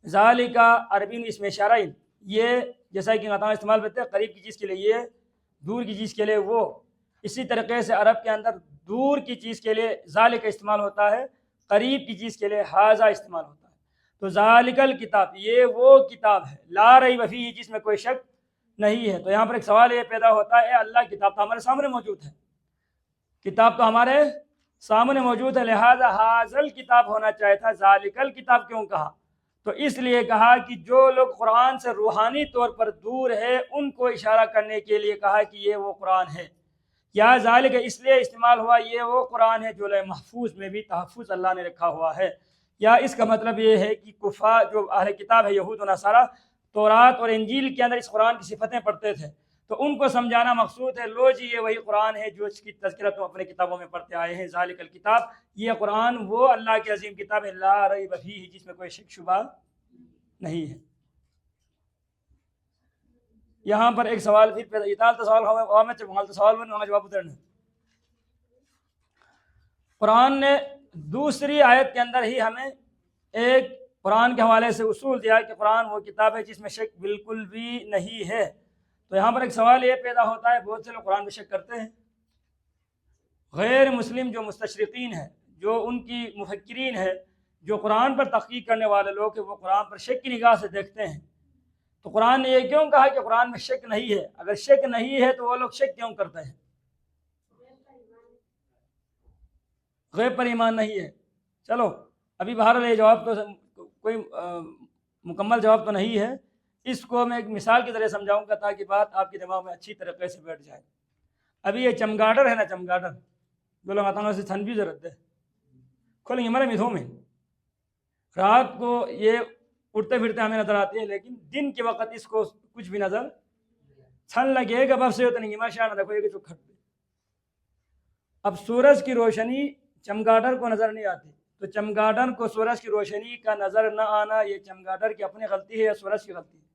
S1: ذالک عربی میں اس میں اشارہ یہ جیسا کہ غطا استعمال کرتے ہیں قریب کی چیز کے لیے یہ، دور کی چیز کے لیے وہ. اسی طریقے سے عرب کے اندر دور کی چیز کے لیے ذالک استعمال ہوتا ہے، قریب کی چیز کے لیے ھذا استعمال ہوتا ہے. تو ذالک الکتاب یہ وہ کتاب ہے لا ریب فیہ جس میں کوئی شک نہیں ہے. تو یہاں پر ایک سوال یہ پیدا ہوتا ہے اللہ کتاب تو ہمارے سامنے موجود ہے، کتاب تو ہمارے سامنے موجود ہے لہذا ھذا الکتاب ہونا چاہیے تھا. ذالک الکتاب کیوں کہا؟ تو اس لیے کہا کہ جو لوگ قرآن سے روحانی طور پر دور ہے ان کو اشارہ کرنے کے لیے کہا کہ یہ وہ قرآن ہے. یا ذالک اس لیے استعمال ہوا یہ وہ قرآن ہے جو لوح محفوظ میں بھی تحفظ اللہ نے رکھا ہوا ہے، یا اس کا مطلب یہ ہے کہ کفار جو اہل کتاب ہے یہود و نصارہ تورات اور انجیل کے اندر اس قرآن کی صفتیں پڑھتے تھے، تو ان کو سمجھانا مقصود ہے لو جی یہ وہی قرآن ہے جو اس کی تذکرہ تم اپنے کتابوں میں پڑھتے آئے ہیں، ذالک الکتاب، یہ قرآن وہ اللہ کی عظیم کتاب ہے، لا ریب فیہ، جس میں کوئی شک شبہ نہیں ہے۔ یہاں پر ایک سوال پھر پیدا اطالت سوال ہوا میں چمغالت سوال میں وہاں جواب اترنے۔ قرآن نے دوسری آیت کے اندر ہی ہمیں ایک قرآن کے حوالے سے اصول دیا کہ قرآن وہ کتاب ہے جس میں شک بالکل بھی نہیں ہے۔ تو یہاں پر ایک سوال یہ پیدا ہوتا ہے، بہت سے لوگ قرآن میں شک کرتے ہیں، غیر مسلم جو مستشرقین ہیں، جو ان کی مفکرین ہیں، جو قرآن پر تحقیق کرنے والے لوگ ہیں، وہ قرآن پر شک کی نگاہ سے دیکھتے ہیں۔ تو قرآن نے یہ کیوں کہا کہ قرآن میں شک نہیں ہے؟ اگر شک نہیں ہے تو وہ لوگ شک کیوں کرتے ہیں؟ غیب پر ایمان نہیں ہے۔ چلو ابھی بہرحال یہ جواب تو کوئی مکمل جواب تو نہیں ہے، اس کو میں ایک مثال کی طرح سمجھاؤں گا تاکہ بات آپ کے دماغ میں اچھی طریقے سے بیٹھ جائے۔ ابھی یہ چمگاڈر ہے نا، چمگاڈر دو لوگ آتا سے چھن بھی ضرورت ہے کھولیں گے ہمارے میتھوں میں، رات کو یہ اٹھتے پھرتے ہمیں نظر آتی ہے، لیکن دن کے وقت اس کو کچھ بھی نظر چھن لگے گا بب سے ہوتا نہیں، ماشاء اللہ دیکھو یہ چکھٹ پہ۔ اب سورج کی روشنی چمگاڈر کو نظر نہیں آتی، تو چمگاڈر کو سورج کی روشنی کا نظر نہ آنا یہ چمگاڈر کی اپنی غلطی ہے یا سورج کی غلطی ہے؟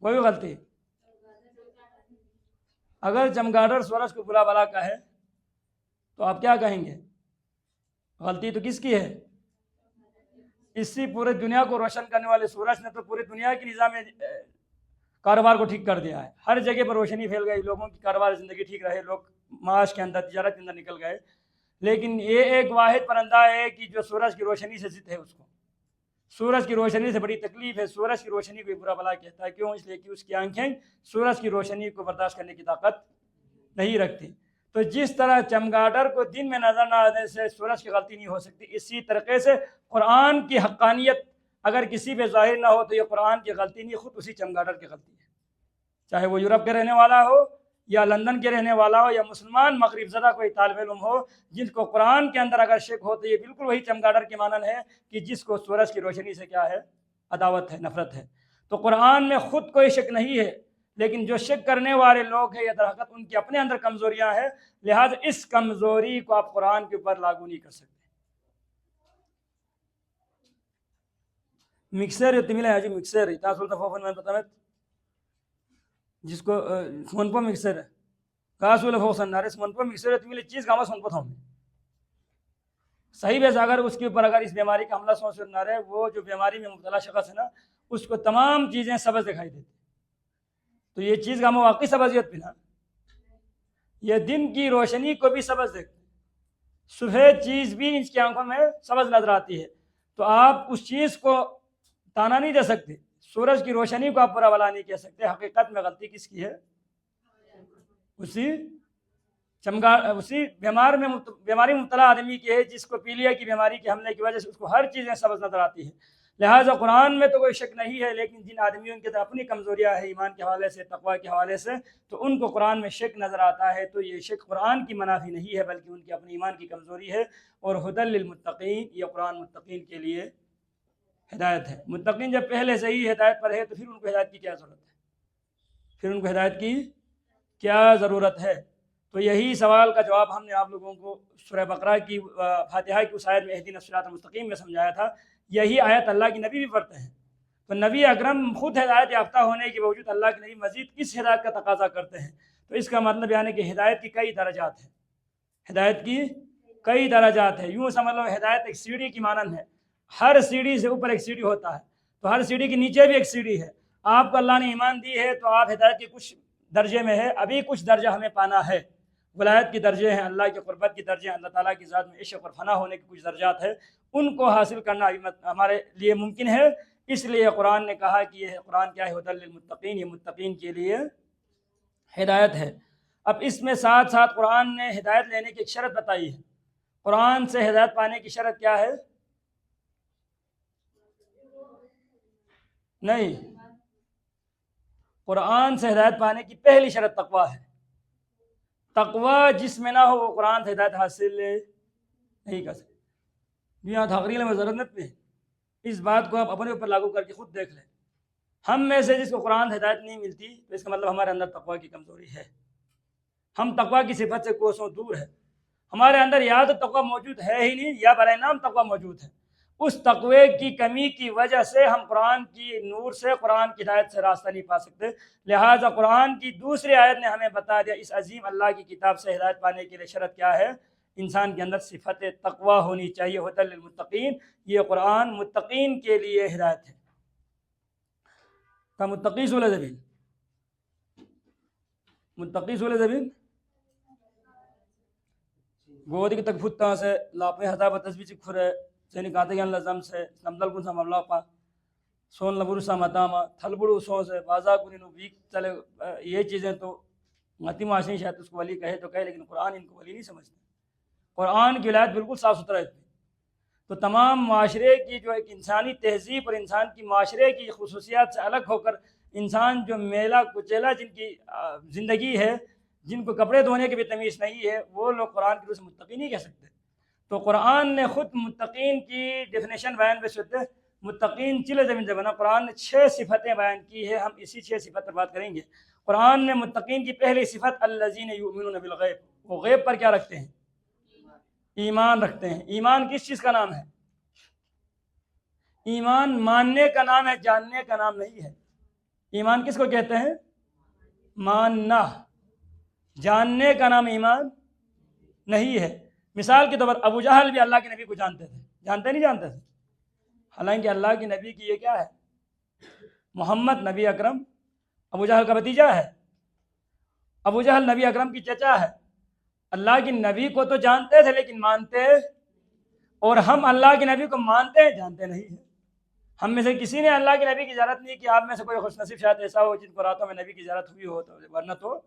S1: کوئی بھی غلطی ہے۔ اگر چمگاڈر سورج کو بلا بلا کا ہے تو آپ کیا کہیں گے؟ غلطی تو کس کی ہے؟ اسی پورے دنیا کو روشن کرنے والے سورج نے تو پوری دنیا کی نظام کاروبار کو ٹھیک کر دیا ہے، ہر جگہ پر روشنی پھیل گئی، لوگوں کی کاروبار زندگی ٹھیک رہے، لوگ معاش کے اندر تجارت کے اندر نکل گئے، لیکن یہ ایک واحد پرندہ ہے کہ جو سورج کی روشنی سے ضد ہے، اس کو سورج کی روشنی سے بڑی تکلیف ہے، سورج کی روشنی کو برا بلا کہتا ہے، کیوں؟ اس لیے کہ اس کی آنکھیں سورج کی روشنی کو برداشت کرنے کی طاقت نہیں رکھتی۔ تو جس طرح چمگاڈر کو دن میں نظر نہ آنے سے سورج کی غلطی نہیں ہو سکتی، اسی طریقے سے قرآن کی حقانیت اگر کسی پہ ظاہر نہ ہو تو یہ قرآن کی غلطی نہیں، خود اسی چمگاڈر کی غلطی ہے، چاہے وہ یورپ کے رہنے والا ہو یا لندن کے رہنے والا ہو یا مسلمان مغرب زدہ کوئی طالب علم ہو، جن کو قرآن کے اندر اگر شک ہو تو یہ بالکل وہی چمگاڈر کی مانند ہے کہ جس کو سورج کی روشنی سے کیا ہے؟ عداوت ہے، نفرت ہے۔ تو قرآن میں خود کوئی شک نہیں ہے، لیکن جو شک کرنے والے لوگ ہیں یا در حقیقت ان کے اپنے اندر کمزوریاں ہیں، لہٰذا اس کمزوری کو آپ قرآن کے اوپر لاگو نہیں کر سکتے۔ مکسر تمہیں ہے جی، مکسر اتنا سولتا فوفن میں پتہ جس کو سونپو مکسر ہے کہا سولے فوسن نارے سونپو مکسر ہے تمہیں چیز کہاں سونپو تھا ہمیں صحیح بیس اگر اس کے اوپر اگر اس بیماری کا حملہ سوچ نہ رہے، وہ جو بیماری میں مبتلا شخص ہے نا، اس کو تمام چیزیں سبز دکھائی دیتی، تو یہ چیز کا ہم واقعی سبزیت بھی نا، یہ دن کی روشنی کو بھی سبز دیکھتے، سفید چیز بھی اس کی آنکھوں میں سبز نظر آتی ہے، تو آپ اس چیز کو تانا نہیں دے سکتے، سورج کی روشنی کو آپ برا بلا نہیں کہہ سکتے۔ حقیقت میں غلطی کس کی ہے؟ اسی بیماری مبتلا آدمی کی ہے جس کو پیلیا کی بیماری کے حملے کی وجہ سے اس کو ہر چیزیں سبز نظر آتی ہے۔ لہٰذا قرآن میں تو کوئی شک نہیں ہے، لیکن جن آدمیوں کے اپنی کمزوریاں ہیں ایمان کے حوالے سے، تقوی کے حوالے سے، تو ان کو قرآن میں شک نظر آتا ہے، تو یہ شک قرآن کی منافی نہیں ہے بلکہ ان کی اپنی ایمان کی کمزوری ہے۔ اور ہدی للمتقین، یہ قرآن متقین کے لیے ہدایت ہے۔ متقین جب پہلے سے ہی ہدایت پر ہے تو پھر ان کو ہدایت کی کیا ضرورت ہے؟ پھر ان کو ہدایت کی کیا ضرورت ہے؟ تو یہی سوال کا جواب ہم نے آپ لوگوں کو سورہ بقرہ کی فاتحہ کی اس آیت میں اہدنا الصراط المستقیم میں سمجھایا تھا۔ یہی آیت اللہ کی نبی بھی پڑھتے ہیں، تو نبی اکرم خود ہدایت یافتہ ہونے کے باوجود اللہ کے نبی مزید کس ہدایت کا تقاضا کرتے ہیں؟ تو اس کا مطلب یعنی کہ ہدایت کی کئی درجات ہیں، ہدایت کی کئی درجات ہیں۔ یوں سمجھ لو ہدایت ایک سیڑھی کی مانند ہے، ہر سیڑھی سے اوپر ایک سیڑھی ہوتا ہے، تو ہر سیڑھی کے نیچے بھی ایک سیڑھی ہے۔ آپ کو اللہ نے ایمان دی ہے تو آپ ہدایت کے کچھ درجے میں ہے، ابھی کچھ درجہ ہمیں پانا ہے، ولایت کی درجے ہیں، اللہ کی قربت کی درجے ہیں، اللہ تعالیٰ کی ذات میں عشق اور فنا ہونے کے کچھ درجات ہیں، ان کو حاصل کرنا ہمارے لیے ممکن ہے۔ اس لیے قرآن نے کہا کہ یہ قرآن کیا ہے؟ ہدی للمتقین، یہ متقین کے لیے ہدایت ہے۔ اب اس میں ساتھ ساتھ قرآن نے ہدایت لینے کی ایک شرط بتائی ہے۔ قرآن سے ہدایت پانے کی شرط کیا ہے؟ نہیں، قرآن سے ہدایت پانے کی پہلی شرط تقویٰ ہے. تقویٰ جس میں نہ ہو وہ قرآن سے ہدایت حاصل نہیں کر سکتے. یہاں تقریر میں ضرورت پہ اس بات کو آپ اپنے اوپر لاگو کر کے خود دیکھ لیں. ہم میں سے جس کو قرآن سے ہدایت نہیں ملتی تو اس کا مطلب ہمارے اندر تقویٰ کی کمزوری ہے. ہم تقویٰ کی صفت سے کوسوں دور ہے. ہمارے اندر یا تو تقویٰ موجود ہے ہی نہیں یا برائے نام تقویٰ موجود ہے. اس تقوی کی کمی کی وجہ سے ہم قرآن کی نور سے قرآن کی ہدایت سے راستہ نہیں پا سکتے. لہٰذا قرآن کی دوسری آیت نے ہمیں بتا دیا اس عظیم اللہ کی کتاب سے ہدایت پانے کے لیے شرط کیا ہے. انسان کے اندر صفت تقوی ہونی چاہیے. ھدی للمتقین، یہ قرآن متقین کے لیے ہدایت ہے. متقی سولہ زبین متقی سولہ زبین گودی کی تک پھتا سے لاپے حضاب تسبیح سے کھرے سینی کاتے گیان لزم سے نمدل کن سا مملا پا سون لبرو سا متاما تھلبڑو سو سے بازا کنینو ویک چلے. یہ چیزیں تو متی معاشرین شاید اس کو ولی کہے تو کہے، لیکن قرآن ان کو ولی نہیں سمجھتے. قرآن کی ولایت بالکل صاف ستھرا ہے. تو تمام معاشرے کی جو ایک انسانی تہذیب اور انسان کی معاشرے کی خصوصیات سے الگ ہو کر انسان جو میلا کچیلا جن کی زندگی ہے، جن کو کپڑے دھونے کی بھی تمیز نہیں ہے، وہ لوگ قرآن کی روح سے متقی نہیں کہہ سکتے. تو قرآن نے خود متقین کی ڈیفینیشن بیان پہ سکتے. متقین چلے زمین زبانہ قرآن نے 6 صفتیں بیان کی ہے. ہم اسی 6 صفت پر بات کریں گے. قرآن نے متقین کی پہلی صفت الذین یؤمنون بالغیب، وہ غیب پر کیا رکھتے ہیں؟ ایمان رکھتے ہیں. ایمان کس چیز کا نام ہے؟ ایمان ماننے کا نام ہے، جاننے کا نام نہیں ہے. ایمان کس کو کہتے ہیں؟ ماننا. جاننے کا نام ایمان نہیں ہے. مثال کے طور پر ابو جہل بھی اللہ کے نبی کو جانتے تھے. جانتے نہیں جانتے تھے؟ حالانکہ اللہ کے نبی کی یہ کیا ہے؟ محمد نبی اکرم ابو جہل کا بھتیجا ہے. ابو جہل نبی اکرم کی چچا ہے. اللہ کے نبی کو تو جانتے تھے لیکن مانتے، اور ہم اللہ کے نبی کو مانتے ہیں جانتے نہیں ہیں. ہم میں سے کسی نے اللہ کے نبی کی زیارت نہیں کی. آپ میں سے کوئی خوش نصیب شاید ایسا ہو جن کو راتوں میں نبی کی زیارت ہوئی ہو، تو ورنہ تو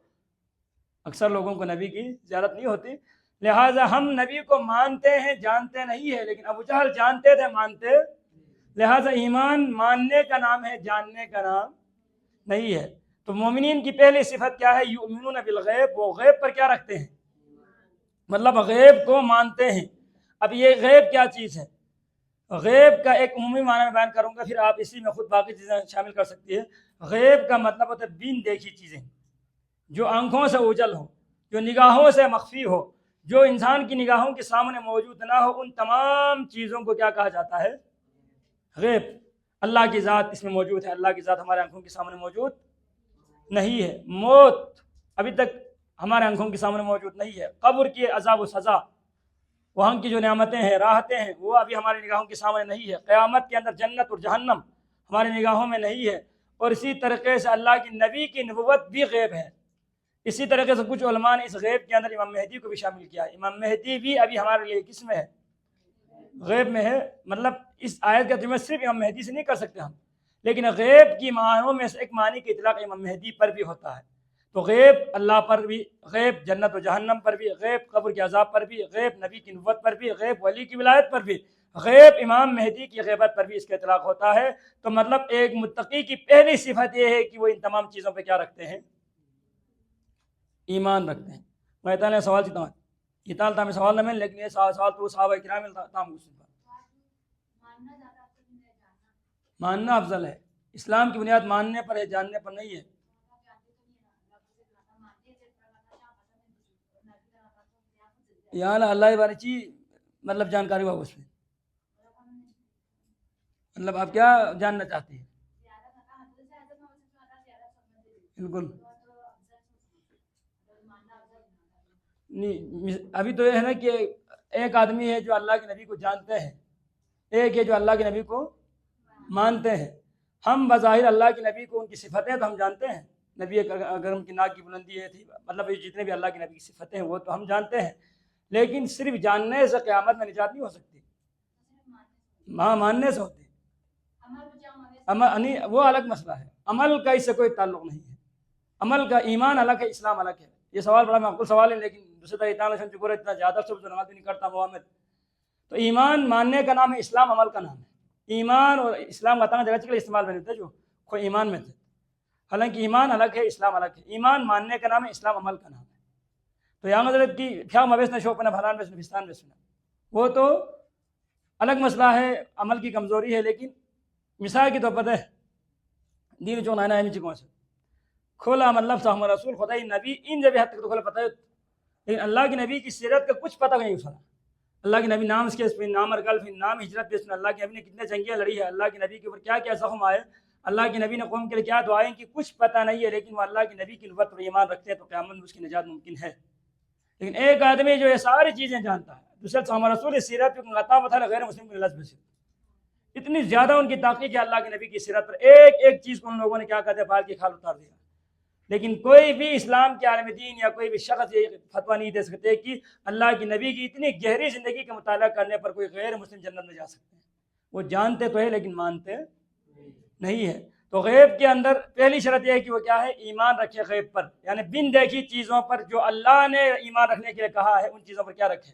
S1: اکثر لوگوں کو نبی کی زیارت نہیں ہوتی. لہٰذا ہم نبی کو مانتے ہیں جانتے نہیں ہے، لیکن ابو جہل جانتے تھے مانتے. لہٰذا ایمان ماننے کا نام ہے، جاننے کا نام نہیں ہے. تو مومنین کی پہلی صفت کیا ہے؟ یؤمنون بالغیب، وہ غیب پر کیا رکھتے ہیں؟ مطلب غیب کو مانتے ہیں. اب یہ غیب کیا چیز ہے؟ غیب کا ایک عمومی معنی میں بیان کروں گا، پھر آپ اسی میں خود باقی چیزیں شامل کر سکتی ہے. غیب کا مطلب ہوتا ہے بین دیکھی چیزیں، جو آنکھوں سے اوجھل ہو، جو نگاہوں سے مخفی ہو، جو انسان کی نگاہوں کے سامنے موجود نہ ہو. ان تمام چیزوں کو کیا کہا جاتا ہے؟ غیب. اللہ کی ذات اس میں موجود ہے. اللہ کی ذات ہمارے آنکھوں کے سامنے موجود نہیں ہے. موت ابھی تک ہمارے آنکھوں کے سامنے موجود نہیں ہے. قبر کی عذاب و سزا، وہاں کی جو نعمتیں ہیں، راحتیں ہیں، وہ ابھی ہماری نگاہوں کے سامنے نہیں ہے. قیامت کے اندر جنت اور جہنم ہماری نگاہوں میں نہیں ہے. اور اسی طریقے سے اللہ کی نبی کی نبوت بھی غیب ہے. اسی طریقے سے کچھ علماء نے اس غیب کے اندر امام مہدی کو بھی شامل کیا. امام مہدی بھی ابھی ہمارے لیے کس میں ہے؟ غیب میں ہے. مطلب اس آیت کا ترجمہ صرف امام مہدی سے نہیں کر سکتے ہم، لیکن غیب کی معنوں میں سے ایک معنی کی اطلاق امام مہدی پر بھی ہوتا ہے. تو غیب اللہ پر بھی، غیب جنت و جہنم پر بھی، غیب قبر کے عذاب پر بھی، غیب نبی کی نبوت پر بھی، غیب ولی کی ولایت پر بھی، غیب امام مہدی کی غیبت پر بھی اس کا اطلاق ہوتا ہے. تو مطلب ایک متقی کی پہلی صفت یہ ہے کہ وہ ان تمام چیزوں پہ کیا رکھتے ہیں؟ ایمان رکھتے ہیں. میں تعالیٰ سوال چیتا ہوں یہ تعالیٰ میں سوال نہ مل، لیکن یہ سوال تو صحابہ کرام ماننا افضل ہے. اسلام کی بنیاد ماننے پر ہے، جاننے پر نہیں ہے. یہاں اللہ بارے چی مطلب جانکاری ہوا اس میں، مطلب آپ کیا جاننا چاہتے ہیں؟ بالکل نہیں. ابھی تو یہ ہے نا کہ ایک آدمی ہے جو اللہ کے نبی کو جانتے ہیں، ایک ہے جو اللہ کے نبی کو مانتے ہیں. ہم بظاہر اللہ کے نبی کو ان کی صفتیں تو ہم جانتے ہیں. نبی اکرم کی ناک کی بلندی ہے تھی، مطلب جتنے بھی اللہ کے نبی کی صفتیں ہیں وہ تو ہم جانتے ہیں. لیکن صرف جاننے سے قیامت میں نجات نہیں ہو سکتی. ماننے سے ہوتی عمل وہ الگ مسئلہ ہے. عمل کا اس سے کوئی تعلق نہیں ہے. عمل کا ایمان الگ ہے، اسلام الگ ہے. یہ سوال بڑا معقول سوال ہے، لیکن دوسرے طرح اتنا زیادہ سب جو نماز نہیں کرتا محمد. تو ایمان ماننے کا نام ہے، اسلام عمل کا نام ہے. ایمان اور اسلام کا جگہ چکے استعمال میں نہیں تھے جو کوئی ایمان میں تھے. حالانکہ ایمان الگ ہے، اسلام الگ ہے. ایمان ماننے کا نام ہے، اسلام عمل کا نام ہے. تو یہاں حضرت کی کیا مویس نے شوپنا بھران میں فستان میں سنا، وہ تو الگ مسئلہ ہے، عمل کی کمزوری ہے. لیکن مثال کے طور پر دین جو نانا ہے کون سے کھولا مطلب صاحب رسول خدائی نبی ان جب حد تک تو کھولا پتہ ہے، لیکن اللہ کے نبی کی سیرت کا کچھ پتہ نہیں سنا. اللہ کے نبی نام اس کے پھر نام ارکل پھر نام ہجرت پہ سنا. اللہ کے نبی نے کتنے جنگیاں لڑی ہے، اللہ کے نبی کے اوپر کیا کیا زخم آئے، اللہ کے نبی نے قوم کے لیے کیا دعائیں کی، کچھ پتہ نہیں ہے. لیکن وہ اللہ کے نبی کی نبوت پر ایمان رکھتے ہیں تو قیامت میں اس کی نجات ممکن ہے. لیکن ایک آدمی جو یہ ساری چیزیں جانتا ہے، دوسرے صاحب رسول سیرت غیر مسلم کی لفظ سے اتنی زیادہ ان کی تحقیق ہے اللہ کے نبی کی سیرت پر، ایک ایک چیز کو ان لوگوں نے کیا کہتے ہیں بال کی کھال اتار دیا. لیکن کوئی بھی اسلام کے عالم دین یا کوئی بھی شخص یہ فتویٰ نہیں دے سکتے کہ اللہ کی نبی کی اتنی گہری زندگی کا مطالعہ کرنے پر کوئی غیر مسلم جنت میں جا سکتے ہیں. وہ جانتے تو ہے لیکن مانتے نہیں ہے. تو غیب کے اندر پہلی شرط یہ ہے کہ وہ کیا ہے، ایمان رکھے غیب پر، یعنی بن دیکھی چیزوں پر جو اللہ نے ایمان رکھنے کے لیے کہا ہے ان چیزوں پر کیا رکھے،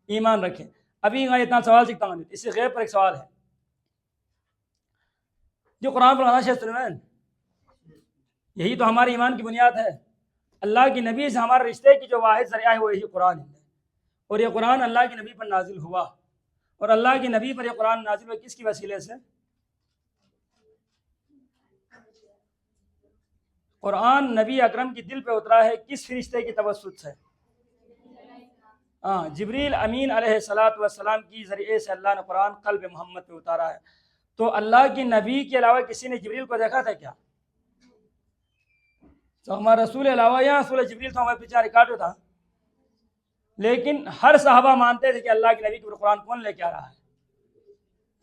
S1: ایمان رکھے. ابھی میں اتنا سوال سیکھتا ہوں، اس سے غیب پر ایک سوال ہے جو قرآن پر سنیں، یہی تو ہمارے ایمان کی بنیاد ہے. اللہ کی نبی سے ہمارے رشتے کی جو واحد ذریعہ ہے وہ یہی قرآن ہے، اور یہ قرآن اللہ کی نبی پر نازل ہوا. اور اللہ کی نبی پر یہ قرآن نازل ہوا کس کی وسیلے سے؟ قرآن نبی اکرم کی دل پہ اترا ہے کس فرشتے کی توسط سے؟ جبریل امین علیہ السلام کی ذریعے سے اللہ نے قرآن قلب محمد پہ اتارا ہے. تو اللہ کی نبی کے علاوہ کسی نے جبریل کو دیکھا تھا کیا؟ تو ہمارا رسول علاوہ یا رسول جبریل تو ہمارے پیچھے ریکارڈ تھا، لیکن ہر صحابہ مانتے تھے کہ اللہ کے نبی کے قرآن کون لے کے آ رہا ہے؟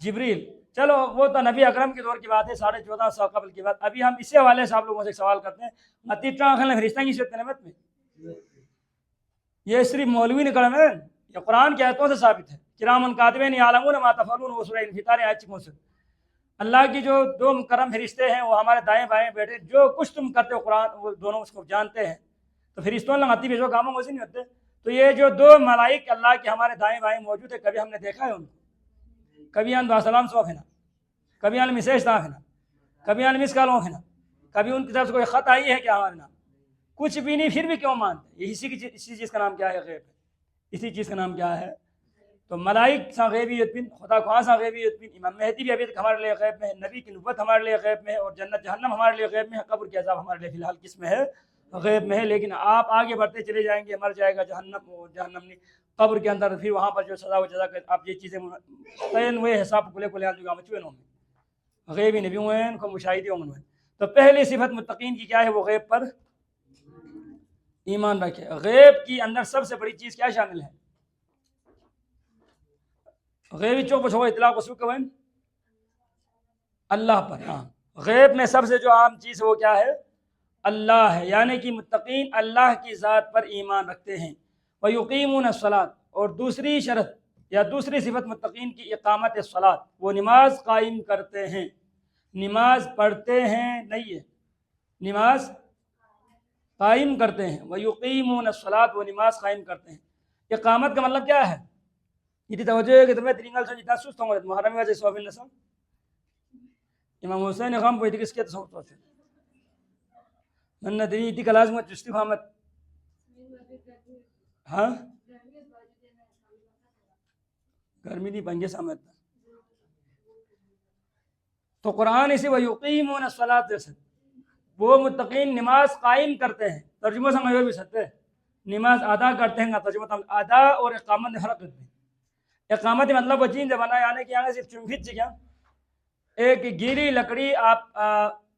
S1: جبریل. چلو وہ تو نبی اکرم کے دور کی بات ہے، 1450 قبل کی بات. ابھی ہم اسی حوالے سے آپ لوگوں سے سوال کرتے ہیں، فرشتہ کی صورت نعمت میں یہ صرف مولوی نے کہا ہے، یہ قرآن کی آیتوں سے ثابت ہے. کرامن کاتبین یعلمون ما تفعلون، وہ سورہ انفطار آیت چکوں سے اللہ کی جو دو مکرم فرشتے ہیں وہ ہمارے دائیں بائیں بیٹھے، جو کچھ تم کرتے ہو قرآن وہ دونوں اس کو جانتے ہیں. تو فرشتوں لگاتی بھی جو کاموں ویسے نہیں ہوتے. تو یہ جو دو ملائک اللہ کے ہمارے دائیں بائیں موجود ہے، کبھی ہم نے دیکھا ہے ان کو؟ کبھی ان باسلام صوف ہے نا، کبھی ان مسیج صاف ہے نا، کبھی ان مس کالوں ہے نا، کبھی ان کی طرف سے کوئی خط آئی ہے کیا ہمارے نام؟ کچھ بھی نہیں، پھر بھی کیوں مانتے؟ اسی چیز کا نام کیا ہے؟ غیب ہے. اسی چیز کا نام کیا ہے؟ تو ملائک سا غیبیت بن، خدا خواہ سا غیبیت بن، امام مہدی بھی ابھی تک ہمارے لیے غیب میں ہے، نبی کی نبوت ہمارے لیے غیب میں ہے، اور جنت جہنم ہمارے لیے غیب میں ہے، قبر کے عذاب ہمارے لیے فی الحال کس میں ہے؟ غیب میں ہے. لیکن آپ آگے بڑھتے چلے جائیں گے، مر جائے گا جہنم، اور جہنم نہیں قبر کے اندر، پھر وہاں پر جو سزا و جزا کر آپ یہ چیزیں ہوئے حساب کلے کلے غیبی نبی ہوئے ہیں، ان کو مشاہدے ہوئے ہیں. تو پہلی صفت متقین کی کیا ہے؟ وہ غیب پر ایمان رکھے. غیب کی اندر سب سے بڑی چیز کیا شامل ہے؟ غیبی چوک بچو اطلاق وسوق کوئن اللہ پر. غیب میں سب سے جو عام چیز ہے وہ کیا ہے؟ اللہ ہے. یعنی کہ متقین اللہ کی ذات پر ایمان رکھتے ہیں. وَيُقِيمُونَ الصَّلَاةَ، اور دوسری شرط یا دوسری صفت متقین کی اقامت الصلاۃ، وہ نماز قائم کرتے ہیں، نماز پڑھتے ہیں نہیں ہے، نماز قائم کرتے ہیں. وَيُقِيمُونَ الصَّلَاةَ، وہ نماز قائم کرتے ہیں. اقامت کا مطلب کیا ہے؟ یہ توجہ ہے کہ تمہیں ترینگل سے جتنا سست ہوں گے محرم وجہ صوفی نسل امام حسین خام کو کس کے تصور ہوتے من ندری تی کلازم جستی فامت. ہاں گرمی دی بنگے سامت. تو قرآن اسے وَيُقِيمُونَ الصَّلَاةَ جیسے وہ متقین نماز قائم کرتے ہیں. ترجمہ سمجھو بھی سکتے ہیں، نماز ادا کرتے ہیں. ترجمہ ادا اور اقامت میں فرق کرتے ہیں. اقامت مطلب وہ چیز بنا یعنی کہ یہاں صرف چنفت سے کیا ایک گیلی لکڑی آپ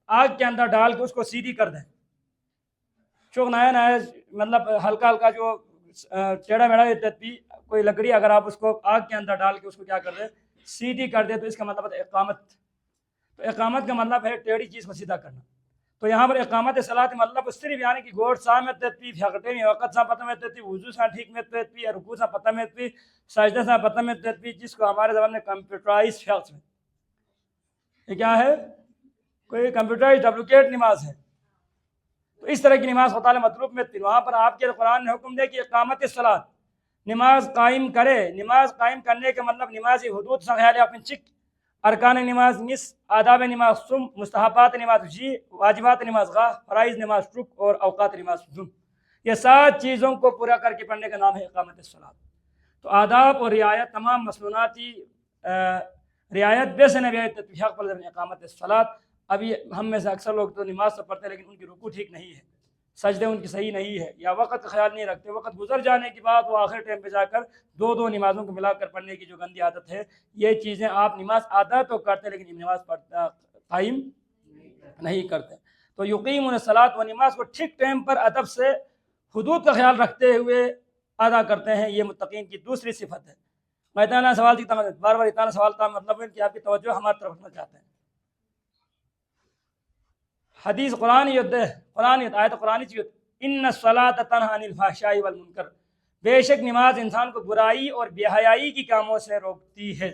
S1: آگ کے اندر ڈال کے اس کو سیدھی کر دیں. چوک نیا نیا مطلب ہلکا ہلکا جو ٹیڑھا میڑھا تدبی کوئی لکڑی اگر آپ اس کو آگ کے اندر ڈال کے اس کو کیا کر دیں سیدھی کر دیں تو اس کا مطلب ہے اقامت. تو اقامت کا مطلب ہے ٹیڑھی چیز کو سیدھا کرنا. تو یہاں پر اقامت صلاۃ مطلب صرف یعنی کہ گوڑ سا میں تدبی پھیکٹے میں وقت سا پتہ میں تدبی وضو سا ٹھیک میں تدبی رکوع سا پتہ میں تدبی سجدہ سا پتہ میں تدبی، جس کو ہمارے زبان میں کمپیوٹرائز فیکٹس میں یہ کیا ہے؟ کوئی کمپیوٹرائز ڈپلیکیٹ نماز ہے. تو اس طرح کی نماز خدا مطلوب میں تھی. وہاں پر آپ کے قرآن نے حکم دے کہ اقامت صلاۃ نماز قائم کرے. نماز قائم کرنے کا مطلب نماز حدود سے خیال ہے اپنے چک ارکان نماز نصف، آداب نماز سم، مستحبات نماز جی، واجبات نماز غا، فرائض نماز رک اور اوقات نماز ظم. یہ 7 چیزوں کو پورا کر کے پڑھنے کا نام ہے اقامت الصلاۃ. تو آداب اور رعایت تمام مسنوناتی رعایت بے سے نبی اتفاق پر اقامت الصلاۃ. ابھی ہم میں سے اکثر لوگ تو نماز تو پڑھتے ہیں لیکن ان کی رکوع ٹھیک نہیں ہے، سجدے ان کی صحیح نہیں ہے، یا وقت کا خیال نہیں رکھتے. وقت گزر جانے کے بعد وہ آخر ٹائم پہ جا کر 2 نمازوں کو ملا کر پڑھنے کی جو گندی عادت ہے، یہ چیزیں آپ نماز آدھا تو کرتے لیکن نماز قائم نہیں کرتے. تو یقیمون الصلاۃ، و نماز کو ٹھیک ٹائم پر ادب سے حدود کا خیال رکھتے ہوئے ادا کرتے ہیں. یہ متقین کی دوسری صفت ہے. میں اتنا سوال کی بار بار اتنا سوال کا مطلب ہے کہ آپ کی توجہ ہماری طرف رکھنا چاہتے ہیں. حدیث قرآن آیت قرآن ان الصلاۃ تنہی عن الفحشاء والمنکر، بے شک نماز انسان کو برائی اور بے حیائی کی کاموں سے روکتی ہے.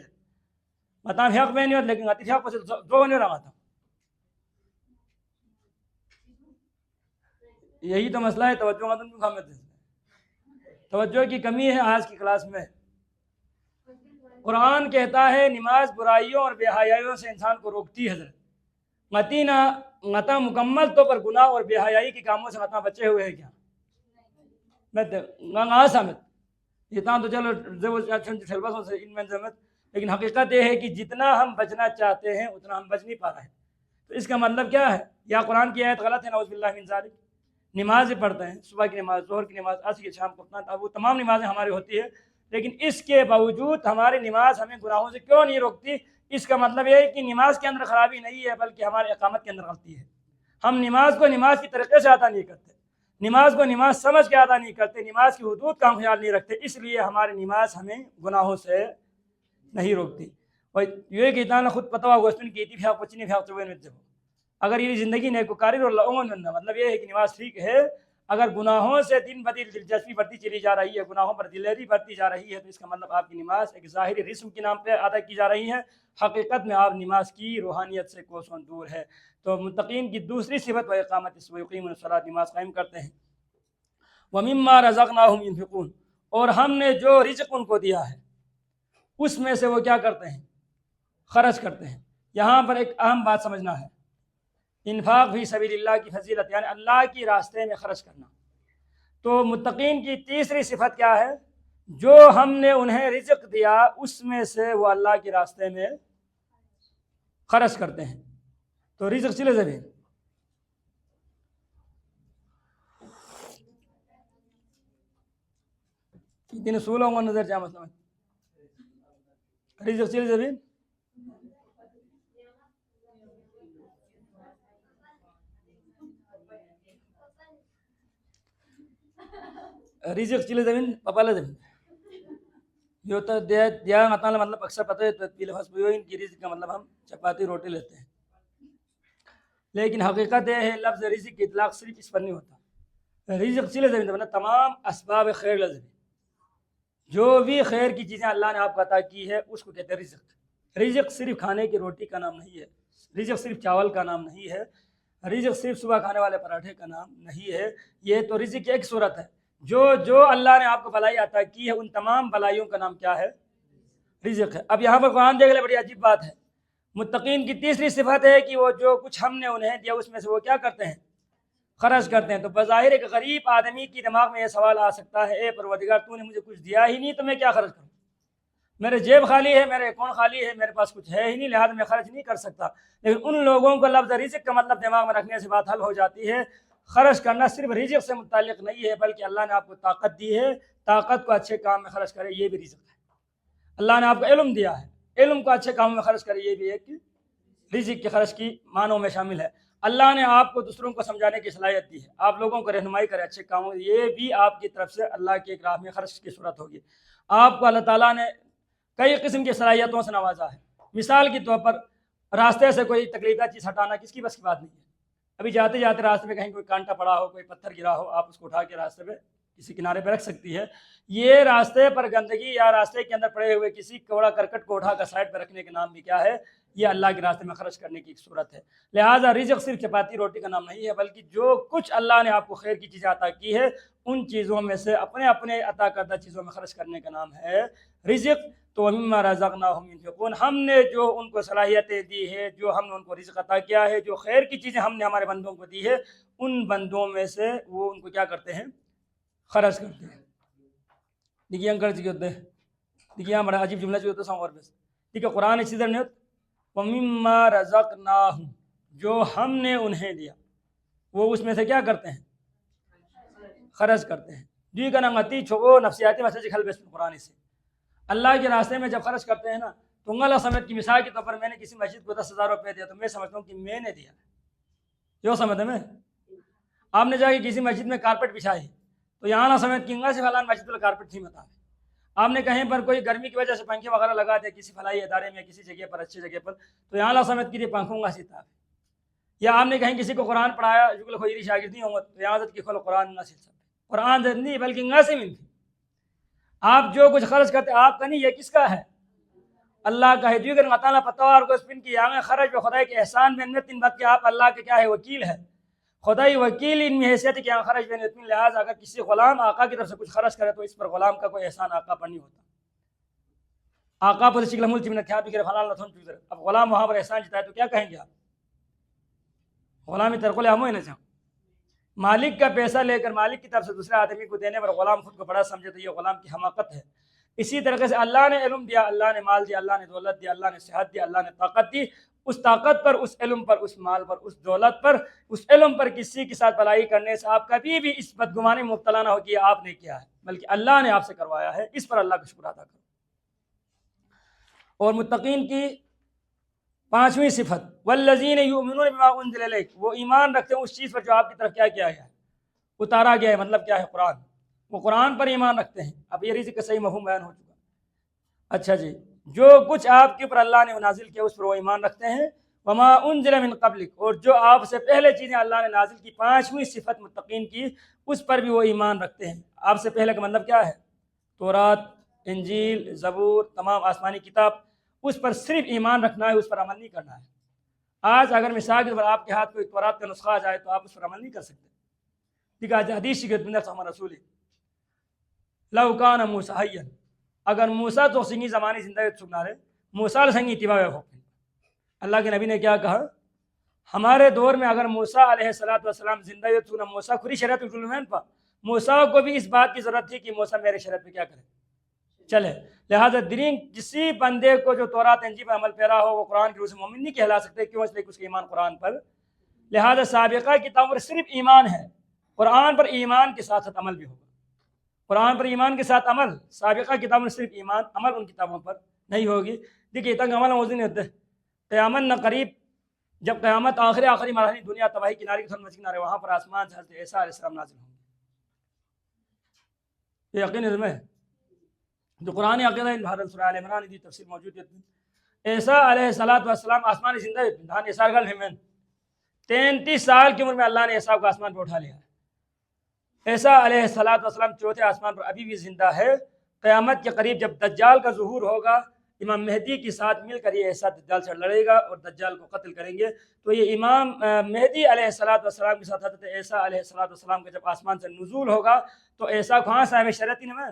S1: بتا حق میں نہیں ہوتا لیکن اتفاق سے دو نہیں رہا تھا. یہی تو مسئلہ ہے، توجہ کی کمی ہے آج کی کلاس میں. قرآن کہتا ہے نماز برائیوں اور بے حیائیوں سے انسان کو روکتی ہے. متا مکمل طور پر گناہ اور بے حیائی کے کاموں سے متا بچے ہوئے ہیں کیا؟ تو چلو لیکن حقیقت یہ ہے کہ جتنا ہم بچنا چاہتے ہیں اتنا ہم بچ نہیں پا رہے ہیں. تو اس کا مطلب کیا ہے؟ یا قرآن کی آیت غلط ہے، نعوذ باللہ من ذالک. نمازیں پڑھتے ہیں، صبح کی نماز، ظہر کی نماز، عصر کی، شام کو، وہ تمام نمازیں ہماری ہوتی ہے، لیکن اس کے باوجود ہماری نماز ہمیں گناہوں سے کیوں نہیں روکتی؟ اس کا مطلب یہ ہے کہ نماز کے اندر خرابی نہیں ہے بلکہ ہماری اقامت کے اندر غلطی ہے. ہم نماز کو نماز کی طریقے سے ادا نہیں کرتے، نماز کو نماز سمجھ کے ادا نہیں کرتے، نماز کی حدود کا ہم خیال نہیں رکھتے، اس لیے ہماری نماز ہمیں گناہوں سے نہیں روکتی. اور یہ کہ اتنا خود پتہ ہوگا اس کی اتفاق پچنی فاق چوبے میں جب اگر یہ زندگی نیکوکاری اور مطلب یہ ہے کہ نماز ٹھیک ہے، اگر گناہوں سے دن بدن دلچسپی بڑھتی چلی جا رہی ہے، گناہوں پر دلہری بڑھتی جا رہی ہے، تو اس کا مطلب آپ کی نماز ایک ظاہری رسم کے نام پہ ادا کی جا رہی ہے، حقیقت میں آپ نماز کی روحانیت سے کوسوں دور ہے. تو متقین کی دوسری صفت و اقامت اس یقیمون الصلاۃ، نماز قائم کرتے ہیں. وَمِمَّا رَزَقْنَاهُمْ يُنْفِقُونَ، اور ہم نے جو رزق ان کو دیا ہے اس میں سے وہ کیا کرتے ہیں؟ خرچ کرتے ہیں. یہاں پر ایک اہم بات سمجھنا ہے، انفاق فی سبیل اللہ کی فضیلت، یعنی اللہ کی راستے میں خرچ کرنا. تو متقین کی تیسری صفت کیا ہے؟ جو ہم نے انہیں رزق دیا اس میں سے وہ اللہ کے راستے میں خرچ کرتے ہیں. تو رزق چلے زمین تین اصولوں کو نظر جا مسئلہ رزق چلے زمین رزق چلے زمین پپالا زمین جو تو دیا مطلب اکثر پتہ ہے ان کی رزق کا مطلب ہم چپاتی روٹی لیتے ہیں، لیکن حقیقت یہ ہے لفظ رزق کی اطلاق صرف اس پر نہیں ہوتا. رزق چلے زمین مطلب تمام اسباب خیر لازم، جو بھی خیر کی چیزیں اللہ نے آپ کو عطا کی ہے اس کو کہتے ہیں رزق. رزق صرف کھانے کی روٹی کا نام نہیں ہے، رزق صرف چاول کا نام نہیں ہے، رزق صرف صبح کھانے والے پراٹھے کا نام نہیں ہے. یہ تو رزق کی ایک صورت ہے. جو اللہ نے آپ کو بلائی عطا کی ہے ان تمام بلائیوں کا نام کیا ہے؟ رزق ہے. اب یہاں پر قرآن دیکھ لیں، بڑی عجیب بات ہے. متقین کی تیسری صفت ہے کہ وہ جو کچھ ہم نے انہیں دیا اس میں سے وہ کیا کرتے ہیں؟ خرچ کرتے ہیں. تو بظاہر ایک غریب آدمی کی دماغ میں یہ سوال آ سکتا ہے، اے پروردگار تو نے مجھے کچھ دیا ہی نہیں تو میں کیا خرچ کروں؟ میرے جیب خالی ہے، میرے اکاؤنٹ خالی ہے، میرے پاس کچھ ہے ہی نہیں، لہٰذا میں خرچ نہیں کر سکتا. لیکن ان لوگوں کو لفظ رزق کا مطلب دماغ میں رکھنے سے بات حل ہو جاتی ہے. خرچ کرنا صرف رزق سے متعلق نہیں ہے بلکہ اللہ نے آپ کو طاقت دی ہے، طاقت کو اچھے کام میں خرچ کرے یہ بھی رزق ہے. اللہ نے آپ کو علم دیا ہے، علم کو اچھے کاموں میں خرچ کرے یہ بھی ایک رزق کے خرچ کی معنوں میں شامل ہے. اللہ نے آپ کو دوسروں کو سمجھانے کی صلاحیت دی ہے، آپ لوگوں کو رہنمائی کرے اچھے کاموں، یہ بھی آپ کی طرف سے اللہ کے راہ میں خرچ کی صورت ہوگی. آپ کو اللہ تعالیٰ نے کئی قسم کی صلاحیتوں سے نوازا ہے. مثال کے طور پر راستے سے کوئی تکلیفدہ چیز ہٹانا کس کی بس کی بات نہیں ہے. ابھی جاتے جاتے راستے میں کہیں کوئی کانٹا پڑا ہو، کوئی پتھر گرا ہو، آپ اس کو اٹھا کے راستے پہ کسی کنارے پہ رکھ سکتی ہے. یہ راستے پر گندگی یا راستے کے اندر پڑے ہوئے کسی کوڑا کرکٹ کو اٹھا کر سائڈ پہ رکھنے کے نام بھی کیا ہے؟ یہ اللہ کے راستے میں خرچ کرنے کی ایک صورت ہے۔ لہٰذا رزق صرف چپاتی روٹی کا نام نہیں ہے، بلکہ جو کچھ اللہ نے آپ کو خیر کی چیزیں عطا کی ہے ان چیزوں میں سے اپنے اپنے عطا کردہ چیزوں میں خرچ کرنے کا نام ہے رزق۔ تو وَمِمَّا رَزَقْنَاهُمْ يُنْفِقُونَ، ہم نے جو ان کو صلاحیتیں دی ہے، جو ہم نے ان کو رزق عطا کیا ہے، جو خیر کی چیزیں ہم نے ہمارے بندوں کو دی ہے، ان بندوں میں سے وہ ان کو کیا کرتے ہیں؟ خرچ کرتے ہیں۔ دیکھیے انکر جی ہوتے ہیں، دیکھیے یہاں بڑا عجیب جملہ جو ہوتا ہے اور بس ٹھیک ہے، قرآن اسی طرح نہیں ہوتا وَمِمَّا رَزَقْنَاهُمْ، جو ہم نے انہیں دیا وہ اس میں سے کیا کرتے ہیں؟ خرچ کرتے ہیں۔ جی کا نغتی چھوڑو نفسیاتی مسئلہ کھل بیس قرآن سے اللہ کے راستے میں جب خرچ کرتے ہیں نا تو انگلا سمیت کی مثال کے طور پر میں نے کسی مسجد کو 10,000 روپے دیا تو میں سمجھتا ہوں کہ میں نے دیا، جو سمجھتے میں آپ نے جا کے کسی مسجد میں کارپیٹ بچھائی تو یہاں نہ سمیت کہ انگا سے فلان مسجد میں کارپیٹ تھی بتا آپ نے کہیں پر کوئی گرمی کی وجہ سے پنکھے وغیرہ لگا دیا کسی فلاحی ادارے میں کسی جگہ پر اچھی جگہ پر تو یہاں لا سمیت کی پنکھوں کا سیتا ہے، یا آپ نے کہیں کسی کو قرآن پڑھایا جو کوئی شاگرد نہیں ہوں گا تو یہاں کی کھولو قرآن نہ سیکھ سکتے، قرآن نہیں بلکہ انگا سے ملتی۔ آپ جو کچھ خرچ کرتے آپ کا نہیں، یہ کس کا ہے؟ اللہ کا ہے۔ جو کہ مطالعہ پتوار کو سپن کی یہاں خرچ و خدای کے احسان میں ان بات کہ آپ اللہ کے کیا ہے؟ وکیل ہے، خدائی وکیل ان میں حیثیت کہ یہاں خرچ بین اتنی، لہٰذا اگر کسی غلام آقا کی طرف سے کچھ خرچ کرے تو اس پر غلام کا کوئی احسان آقا پر نہیں ہوتا۔ آقا پر شکل ملتی میں کیا بھی فلان نہ چوزر، اب غلام وہاں پر احسان جتائے تو کیا کہیں گے آپ؟ غلامی ترقل ہم نہ چاہوں، مالک کا پیسہ لے کر مالک کی طرف سے دوسرے آدمی کو دینے پر غلام خود کو بڑا سمجھے تو یہ غلام کی حماقت ہے۔ اسی طریقے سے اللہ نے علم دیا، اللہ نے مال دیا، اللہ نے دولت دیا، اللہ نے صحت دیا، اللہ نے طاقت دی، اس طاقت پر، اس علم پر، اس مال پر، اس دولت پر، اس علم پر کسی کے ساتھ بھلائی کرنے سے آپ کبھی بھی اس بدگمانی میں مبتلا نہ ہو کہ آپ نے کیا ہے، بلکہ اللہ نے آپ سے کروایا ہے، اس پر اللہ کا شکر ادا کرو۔ اور متقین کی 5ویں صفت والذین یؤمنون بما انزل الیک، وہ ایمان رکھتے ہیں اس چیز پر جو آپ کی طرف کیا کیا ہے؟ اتارا گیا ہے، مطلب کیا ہے؟ قرآن۔ وہ قرآن پر ایمان رکھتے ہیں۔ اب یہ رزق کا صحیح مفہوم بیان ہو چکا۔ اچھا جی، جو کچھ آپ کے اوپر اللہ نے نازل کیا اس پر وہ ایمان رکھتے ہیں۔ وما انزل من قبلک، اور جو آپ سے پہلے چیزیں اللہ نے نازل کی، 5ویں صفت متقین کی، اس پر بھی وہ ایمان رکھتے ہیں۔ آپ سے پہلے کا مطلب کیا ہے؟ تورات، انجیل، زبور، تمام آسمانی کتاب، اس پر صرف ایمان رکھنا ہے، اس پر عمل نہیں کرنا ہے۔ آج اگر مثال کے طور پر آپ کے ہاتھ کوئی تورات کا نسخہ آ جائے تو آپ اس پر عمل نہیں کر سکتے۔ ٹھیک ہے، حدیث کی ہمارا رسول لو کان موسیٰ حیا، اگر موسیٰ تو سنگی زمانے زندہ سکنا رہے موسیٰ سنگی اتباع ہو۔ اللہ کے نبی نے کیا کہا؟ ہمارے دور میں اگر موسیٰ علیہ السلام زندہ سکنا موسیٰ خری شریعت پا موسیٰ کو بھی اس بات کی ضرورت تھی کہ موسیٰ میرے شریعت پہ کیا کرے؟ چلے۔ لہٰذا درین کسی بندے کو جو تورات انجیل پر عمل پیرا ہو وہ قرآن کی روح سے مومن نہیں کہلا سکتے، کیوں؟ اس لیے اس کا ایمان قرآن پر۔ لہٰذا سابقہ کتابوں پر صرف ایمان ہے، قرآن پر ایمان کے ساتھ ساتھ عمل بھی ہوگا۔ قرآن پر ایمان کے ساتھ عمل، سابقہ کتابوں میں صرف ایمان، عمل ان کتابوں پر نہیں ہوگی۔ دیکھیے تنگ عمل موضوع نہیں ہوتے، قیامت نہ قریب، جب قیامت آخری مرحلے دنیا تباہی کنارے کی کنارے وہاں پر آسمان سے حضرت عیسیٰ علیہ السلام نازل ہوں گے۔ یہ یقین ہے جو قرآن عقیدہ حضرت سورہ آل عمران کی تفسیر موجود ہے۔ عیسیٰ علیہ السلام آسمان زندہ دھان عیسیٰ گل ہمیں 33 سال کی عمر میں اللہ نے عیسیٰ کو آسمان پہ اٹھا لیا ہے۔ عیسیٰ علیہ السلام چوتھے آسمان پر ابھی بھی زندہ ہے۔ قیامت کے قریب جب دجال کا ظہور ہوگا، امام مہدی کے ساتھ مل کر یہ عیسیٰ دجال سے لڑے گا اور دجال کو قتل کریں گے۔ تو یہ امام مہدی علیہ السلام کے ساتھ حضرت عیسیٰ علیہ السلام کا جب آسمان سے نزول ہوگا تو عیسیٰ کہاں صاحب شریعتی نمائیں،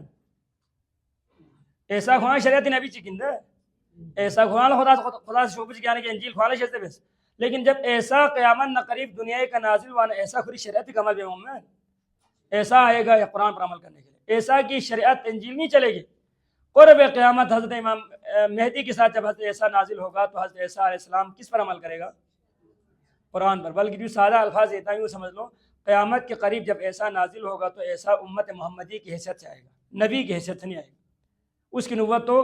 S1: ایسا خواہاں شریعت نبی چکندہ ایسا خواہاں خدا سے شعبہ چکانے کے انجیل خواہاں شہستے بس، لیکن جب ایسا قیامت نہ قریب دنیا کا نازل وانا ایسا خری شریعت کا عمل بے مومن ایسا آئے گا یا قرآن پر عمل کرنے کے لیے، ایسا کی شریعت انجیل نہیں چلے گی۔ قرب قیامت حضرت امام مہدی کے ساتھ جب حضرت عیسیٰ نازل ہوگا تو حضرت عیسیٰ علیہ السلام کس پر عمل کرے گا؟ قرآن پر۔ بلکہ جو سادہ الفاظ دیتا ہوں سمجھ لو، قیامت کے قریب جب عیسیٰ نازل ہوگا تو عیسیٰ امت محمدی کی حیثیت سے آئے گا، نبی کی حیثیت سے نہیں آئے گا۔ اس کی نبوت تو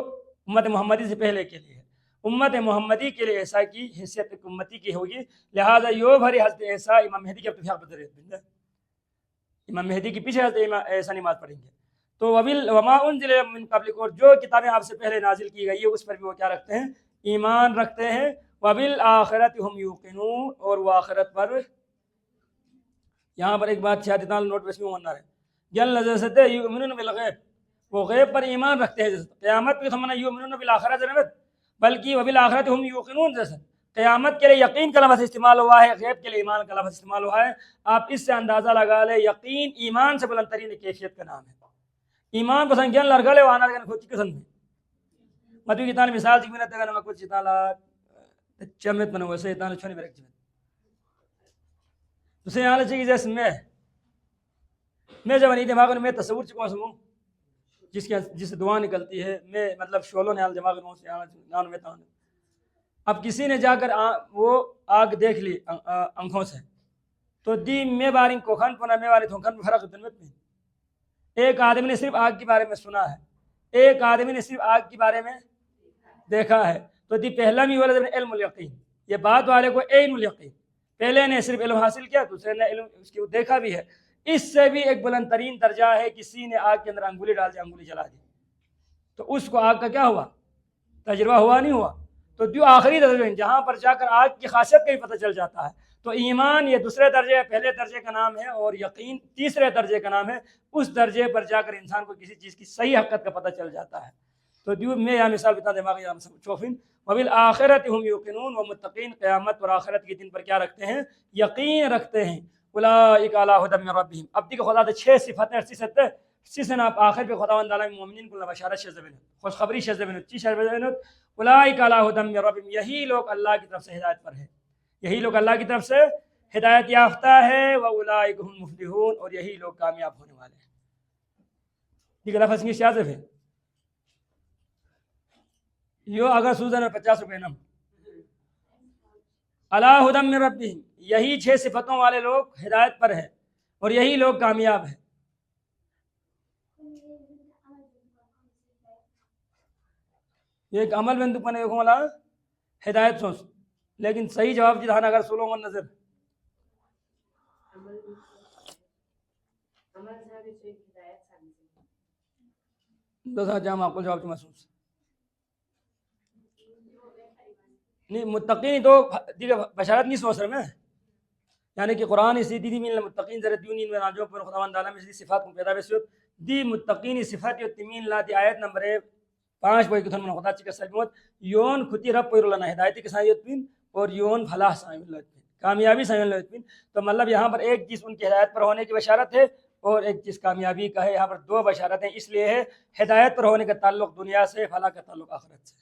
S1: امت محمدی سے پہلے کے لیے ہے، امت محمدی کے لیے عیسیٰ کی حیثیت امتی کی ہوگی۔ لہٰذا یو بھری حضرت عیسیٰ امام مہدی کی اتفاق بدر امام مہدی کی پیچھے حضرت عیسیٰ نماز پڑھیں گے۔ تو وما انزل من قبلک، اور جو کتابیں آپ سے پہلے نازل کی گئی ہے اس پر بھی وہ کیا رکھتے ہیں؟ ایمان رکھتے ہیں۔ وبالآخرۃ ہم یوقنون، اور وہ آخرت پر۔ یہاں پر ایک بات شاید نوٹ بس میں ہونا ہے، جل نظر یؤمنون بالغیب، وہ غیب پر ایمان رکھتے ہیں۔ قیامت کی سمنا یؤمنون بالآخرۃ جنت، بلکہ وبالآخرۃ ہم یوقنون جیسا قیامت کے لیے یقین کا لفظ استعمال ہوا ہے، غیب کے لیے ایمان کا لفظ استعمال ہوا ہے۔ آپ اس سے اندازہ لگا لیں یقین ایمان سے بلند ترین کیفیت کا نام ہے۔ ایمان پسند گیان لڑگلے وانا گن کھوچ قسم میں مدو کی تان مثال چھ منت گن مکو چتالا چمت من وسے تان چھونی برک چھ تو سے یہاں چھ جس میں جب نہیں دماغ میں تصور چکو سمو جس دعا نکلتی ہے، میں مطلب شولوں نے دماغ میں سے نان میں تان اب کسی نے جا کر وہ آگ دیکھ لی آنکھوں سے تو دی میں بارن کو کھن پنا میں بارن تھوکن فرق دنمت میں ایک آدمی نے صرف آگ کے بارے میں سنا ہے، ایک آدمی نے صرف آگ کے بارے میں دیکھا ہے، تو دی پہلا بھی والا علم الیقین، یہ بات والے کو علم الیقین، پہلے نے صرف علم حاصل کیا، دوسرے نے علم اس کی دیکھا بھی ہے۔ اس سے بھی ایک بلند ترین درجہ ہے کسی نے آگ کے اندر انگولی ڈال دی، انگولی جلا دی تو اس کو آگ کا کیا ہوا؟ تجربہ ہوا نہیں ہوا؟ تو جو آخری درجہ جہاں پر جا کر آگ کی خاصیت کا بھی پتہ چل جاتا ہے۔ تو ایمان یہ دوسرے درجے، پہلے درجے کا نام ہے، اور یقین تیسرے درجے کا نام ہے۔ اس درجے پر جا کر انسان کو کسی چیز کی صحیح حقیقت کا پتہ چل جاتا ہے۔ تو جو میں یہاں مثال بتا دماغی چوفن وبالآخرۃ ہم یوقنون، و متقین قیامت اور آخرت کے دن پر کیا رکھتے ہیں؟ یقین رکھتے ہیں۔ اولئک علی ھدی من ربہم، اب دیکھو خدا نے 6 صفتیں سیسن آپ آخر پہ خداوند تعالی مومنین کو بشارت شذبن خوشخبری شذبن چی شذبن اولئک علی ھدی من ربہم، یہی لوگ اللہ کی طرف سے ہدایت پر ہیں، یہی لوگ اللہ کی طرف سے ہدایت یافتہ ہے، واولئک هم المفلحون، اور یہی لوگ کامیاب ہونے والے ہیں۔ یہ لفظ کی شاذف ہے، یہ اگر سوزن 50 روپے نم علی ھدی من ربہم، یہی 6 صفتوں والے لوگ ہدایت پر ہیں اور یہی لوگ کامیاب ہیں۔ یہ ایک عمل بندو پنے دیکھو ملا ہدایت سوچ، لیکن صحیح جواب جی دہانا اگر سولو من نظر دوسرا جامع معقول جواب کی محسوس نہیں متقین تو دیگر بشارت نہیں سوچ رہے میں، یعنی کہ قرآن اسی دی من المتقین ذرا دیونین میں راجوں پر خداوند تعالی میں صفات کو پیدا بیسیت دی متقین صفات تمین لا دی آیت نمبر 5 کوئی کتن من خدا چکا سجمت یون کھتی رب پویر لنا ہدایتی کے سائیت پین اور یون فلاح سائیت پین کامیابی سائیت پین۔ تو مطلب یہاں پر ایک چیز ان کی ہدایت پر ہونے کی بشارت ہے اور ایک چیز کامیابی کا ہے، یہاں پر 2 بشارتیں اس لیے ہے، ہدایت پر ہونے کا تعلق دنیا سے، فلاح کا تعلق آخرت سے۔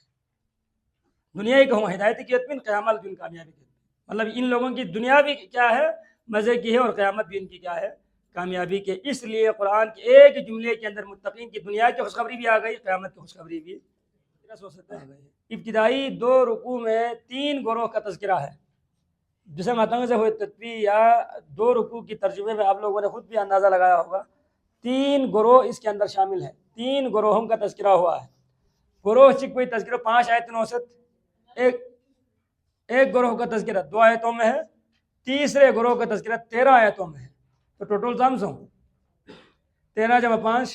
S1: دنیا ہی کہوں ہدایتی کی پین، قیامت بھی کامیابی کی، مطلب ان لوگوں کی دنیا بھی کیا ہے مزے کی ہے اور قیامت بھی ان کی کیا ہے کامیابی کے۔ اس لیے قرآن کے ایک جملے کے اندر متقین کی دنیا کی خوشخبری بھی آ گئی، قیامت کی خوشخبری بھی آ گئی۔ ابتدائی 2 رکوع میں 3 گروہ کا تذکرہ ہے، جسے ماتنگ سے ہوئے تطبیع یا 2 رکوع کی ترجمے میں آپ لوگوں نے خود بھی اندازہ لگایا ہوگا، 3 گروہ اس کے اندر شامل ہیں، 3 گروہوں کا تذکرہ ہوا ہے۔ گروہ چک کوئی تذکرہ 5 آیت نوست، ایک گروہ کا تذکرہ 2 آیتوں میں ہے، تیسرے گروہ کا تذکرہ 13 آیتوں میں ہے۔ تو ٹوٹل سمس ہوں 13 جمع 5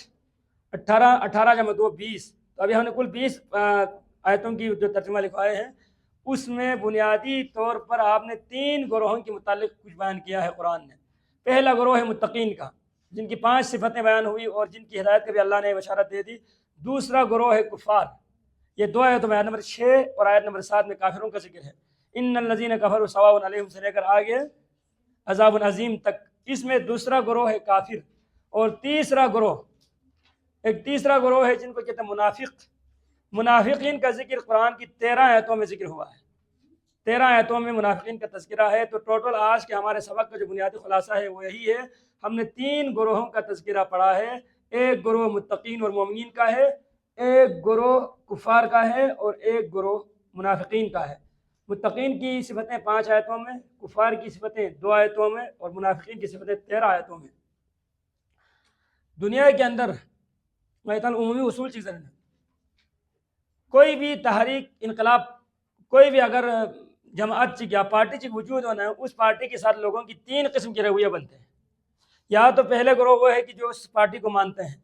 S1: 18، 18 جمع 2 20۔ تو ابھی ہم نے کل 20 آیتوں کی جو ترجمہ لکھوائے ہیں، اس میں بنیادی طور پر آپ نے 3 گروہوں کے متعلق کچھ بیان کیا ہے قرآن نے۔ پہلا گروہ ہے متقین کا، جن کی 5 صفتیں بیان ہوئی اور جن کی ہدایت کے بھی اللہ نے بشارت دے دی۔ دوسرا گروہ ہے کفار، یہ 2 آیتوں میں آیت نمبر 6 اور آیت نمبر 7 میں کافروں کا ذکر ہے، ان الذین کفروا سواء علیہم سے لے کر آگے عذاب عظیم تک۔ اس میں دوسرا گروہ ہے کافر، اور تیسرا گروہ ہے جن کو کہتے ہیں منافق۔ منافقین کا ذکر قرآن کی 13 آیتوں میں ذکر ہوا ہے، 13 آیتوں میں منافقین کا تذکرہ ہے۔ تو ٹوٹل آج کے ہمارے سبق کا جو بنیادی خلاصہ ہے وہ یہی ہے، ہم نے 3 گروہوں کا تذکرہ پڑھا ہے، ایک گروہ متقین اور مومنین کا ہے، ایک گروہ کفار کا ہے، اور ایک گروہ منافقین کا ہے۔ متقین کی صفتیں 5 آیتوں میں، کفار کی صفتیں 2 آیتوں میں، اور منافقین کی صفتیں 13 آیتوں میں۔ دنیا کے اندر عمومی اصول چیزیں ہیں، کوئی بھی تحریک انقلاب، کوئی بھی اگر جماعت چک یا پارٹی چک وجود ہونا ہے، اس پارٹی کے ساتھ لوگوں کی 3 قسم کے رویے بنتے ہیں۔ یا تو پہلے گروہ وہ ہے کہ جو اس پارٹی کو مانتے ہیں،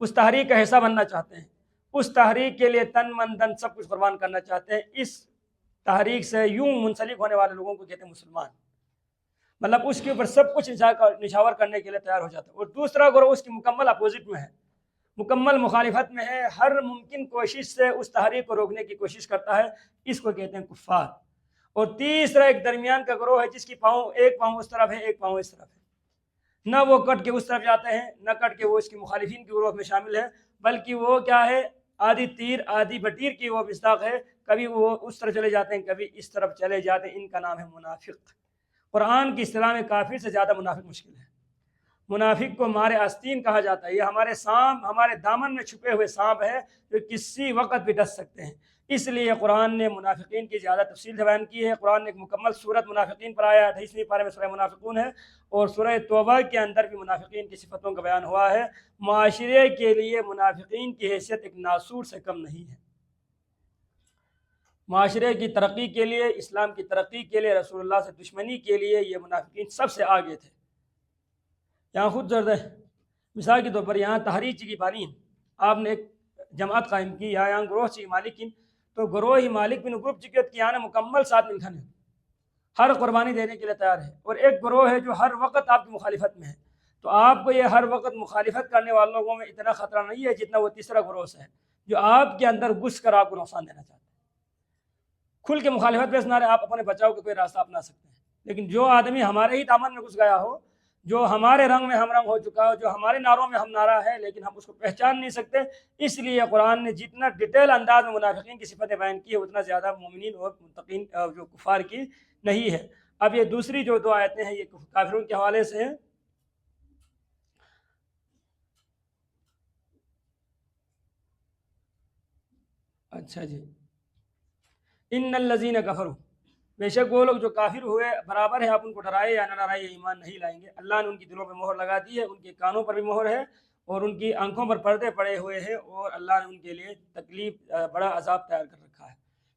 S1: اس تحریک کا حصہ بننا چاہتے ہیں، اس تحریک کے لیے تن من دن سب کچھ قربان کرنا چاہتے ہیں، اس تحریک سے یوں منسلک ہونے والے لوگوں کو کہتے ہیں مسلمان، مطلب اس کے اوپر سب کچھ نچھاور کرنے کے لیے تیار ہو جاتا ہے۔ اور دوسرا گروہ اس کی مکمل اپوزٹ میں ہے، مکمل مخالفت میں ہے، ہر ممکن کوشش سے اس تحریک کو روکنے کی کوشش کرتا ہے، اس کو کہتے ہیں کفار۔ اور تیسرا ایک درمیان کا گروہ ہے جس کی ایک پاؤں اس طرف ہے ایک پاؤں اس طرف ہے، نہ وہ کٹ کے اس طرف جاتے ہیں نہ کٹ کے وہ اس کے مخالفین کے گروہ میں شامل ہے، بلکہ وہ کیا ہے، آدھی تیر آدھی بٹیر کی وہ مصداق ہے، کبھی وہ اس طرف چلے جاتے ہیں کبھی اس طرف چلے جاتے ہیں، ان کا نام ہے منافق۔ قرآن کی اصطلاح میں کافر سے زیادہ منافق مشکل ہے۔ منافق کو مارے آستین کہا جاتا ہے، یہ ہمارے دامن میں چھپے ہوئے سانپ ہے جو کسی وقت بھی ڈس سکتے ہیں، اس لیے قرآن نے منافقین کی زیادہ تفصیل سے بیان کی ہے۔ قرآن نے ایک مکمل سورت منافقین پر آیا، 28ویں پارے میں سورہ منافقون ہے، اور سورہ توبہ کے اندر بھی منافقین کی صفتوں کا بیان ہوا ہے۔ معاشرے کے لیے منافقین کی حیثیت ایک ناسور سے کم نہیں ہے۔ معاشرے کی ترقی کے لیے، اسلام کی ترقی کے لیے، رسول اللہ سے دشمنی کے لیے یہ منافقین سب سے آگے تھے۔ یہاں خود زرد ہے، مثال کے طور پر یہاں تحریک کی بانی ہے، آپ نے ایک جماعت قائم کی، یہاں گروہ چی مالکین، تو گروہ مالک بن گروپ جکت کی یہاں مکمل ساتھ مل کھنے ہر قربانی دینے کے لیے تیار ہے، اور ایک گروہ ہے جو ہر وقت آپ کی مخالفت میں ہے، تو آپ کو یہ ہر وقت مخالفت کرنے والوں میں اتنا خطرہ نہیں ہے جتنا وہ تیسرا گروہ سے ہے جو آپ کے اندر گھس کر آپ کو نقصان دینا چاہتا ہے۔ کھل کے مخالفت پیش نہ رہے، آپ اپنے بچاؤ کے کوئی راستہ اپنا سکتے ہیں، لیکن جو آدمی ہمارے ہی دامن میں گھس گیا ہو، جو ہمارے رنگ میں ہم رنگ ہو چکا ہو، جو ہمارے نعروں میں ہم نعرہ ہے لیکن ہم اس کو پہچان نہیں سکتے، اس لیے قرآن نے جتنا ڈیٹیل انداز میں منافقین کی صفتیں بیان کی ہے اتنا زیادہ مومنین اور متقین جو کفار کی نہیں ہے۔ اب یہ دوسری جو دو آیتیں ہیں یہ کافروں کے حوالے سے ہیں۔ اچھا جی، ان الذین کفروا، بے شک وہ لوگ جو کافر ہوئے، برابر ہے آپ ان کو ڈرائے یا نہ ڈرائے یہ ایمان نہیں لائیں گے۔ اللہ نے ان کی دلوں پہ مہر لگا دی ہے، ان کے کانوں پر بھی مہر ہے اور ان کی آنکھوں پر پردے پڑے ہوئے ہیں، اور اللہ نے ان کے لیے تکلیف بڑا عذاب تیار کر رکھا ہے۔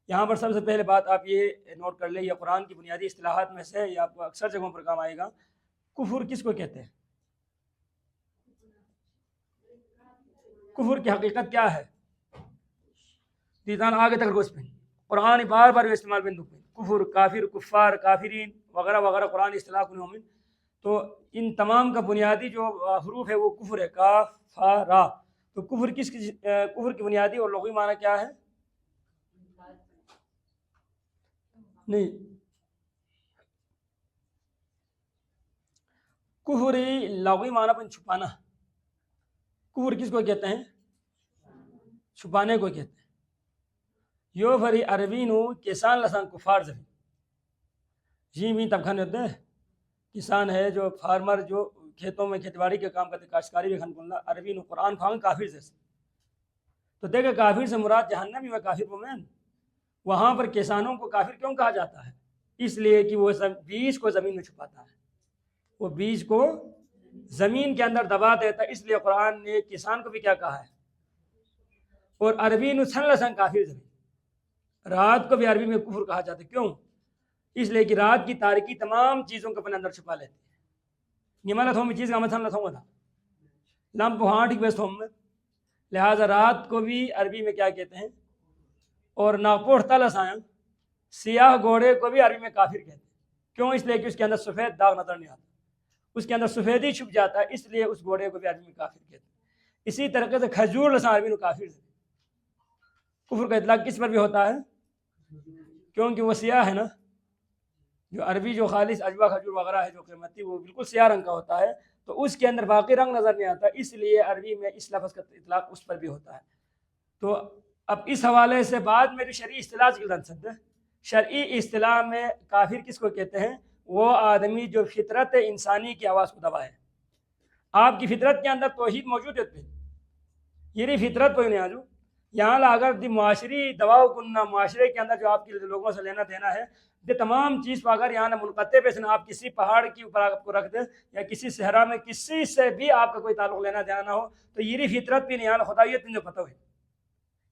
S1: یہاں پر سب سے پہلے بات آپ یہ نوٹ کر لیں، یہ قرآن کی بنیادی اصطلاحات میں سے، یہ آپ کو اکثر جگہوں پر کام آئے گا۔ کفر کس کو کہتے ہیں؟ کفر کی حقیقت کیا ہے؟ دیدان آگے تک گوش پہ قرآن بار بار استعمال بندو پہ کفر، کافر، کفار، کافرین وغیرہ وغیرہ قرآن اصطلاح کو مومن، تو ان تمام کا بنیادی جو حروف ہے وہ کفر ہے، کاف فا را۔ تو کفر کفر کی بنیادی اور لغوی معنی کیا ہے؟ نہیں، کفر لغوی معنی پر چھپانا۔ کفر کس کو کہتے ہیں؟ چھپانے کو کہتے ہیں۔ یو فری عربینو کسان لسان کفار زمین جی بھی تب کھانے ہوتے ہیں، کسان ہے جو فارمر جو کھیتوں میں کھیتی باڑی کے کام کرتے، کاشتکاری بھی کھان کنلا عربینو قرآن کھاؤں کافر سے، تو دیکھیں کافر سے مراد جہنمی و کافر مومن۔ وہاں پر کسانوں کو کافر کیوں کہا جاتا ہے؟ اس لیے کہ وہ بیج کو زمین میں چھپاتا ہے، وہ بیج کو زمین کے اندر دبا دیتا ہے، اس لیے قرآن نے کسان کو بھی کیا کہا ہے؟ اور عربینو سن لسان کافر زمین، رات کو بھی عربی میں کفر کہا جاتا ہے، کیوں؟ اس لیے کہ رات کی تاریکی تمام چیزوں کو اپنے اندر چھپا لیتی ہے۔ نمالت ہوں میں چیز کا مطلب نہ تھوں گا لمپ ہانٹ کی ہوں میں، لہٰذا رات کو بھی عربی میں کیا کہتے ہیں؟ اور ناپوڑ تلس آیا سیاہ گھوڑے کو بھی عربی میں کافر کہتے ہیں، کیوں؟ اس لیے کہ اس کے اندر سفید داغ نظر نہیں آتا، اس کے اندر سفیدی چھپ جاتا ہے، اس لیے اس گھوڑے کو بھی عربی میں کافر کہتے ہیں۔ اسی طریقے سے کھجور لسان عربی میں کافر ہے۔ کفر کا اطلاق کس پر بھی ہوتا ہے؟ کیونکہ وہ سیاہ ہے نا، جو عربی جو خالص اجوا کھجور وغیرہ ہے جو قیمتی وہ بالکل سیاہ رنگ کا ہوتا ہے، تو اس کے اندر باقی رنگ نظر نہیں آتا، اس لیے عربی میں اس لفظ کا اطلاق اس پر بھی ہوتا ہے۔ تو اب اس حوالے سے بعد میں جو شرعی اصطلاح ہے، شرعی اصطلاح میں کافر کس کو کہتے ہیں؟ وہ آدمی جو فطرت انسانی کی آواز کو دبائے۔ آپ کی فطرت کے اندر توحید موجود ہے، یہ فطرت کوئی نہیں آجو یہاں اگر معاشری دباؤ کننا، معاشرے کے اندر جو آپ کے لوگوں سے لینا دینا ہے، یہ تمام چیز کو اگر یہاں منقطع پہ سے آپ کسی پہاڑ کے اوپر آپ کو رکھ دیں یا کسی صحرا میں کسی سے بھی آپ کا کوئی تعلق لینا دینا نہ ہو، تو یہ فطرت بھی نہیں یہاں خدایت جو پتہ ہے،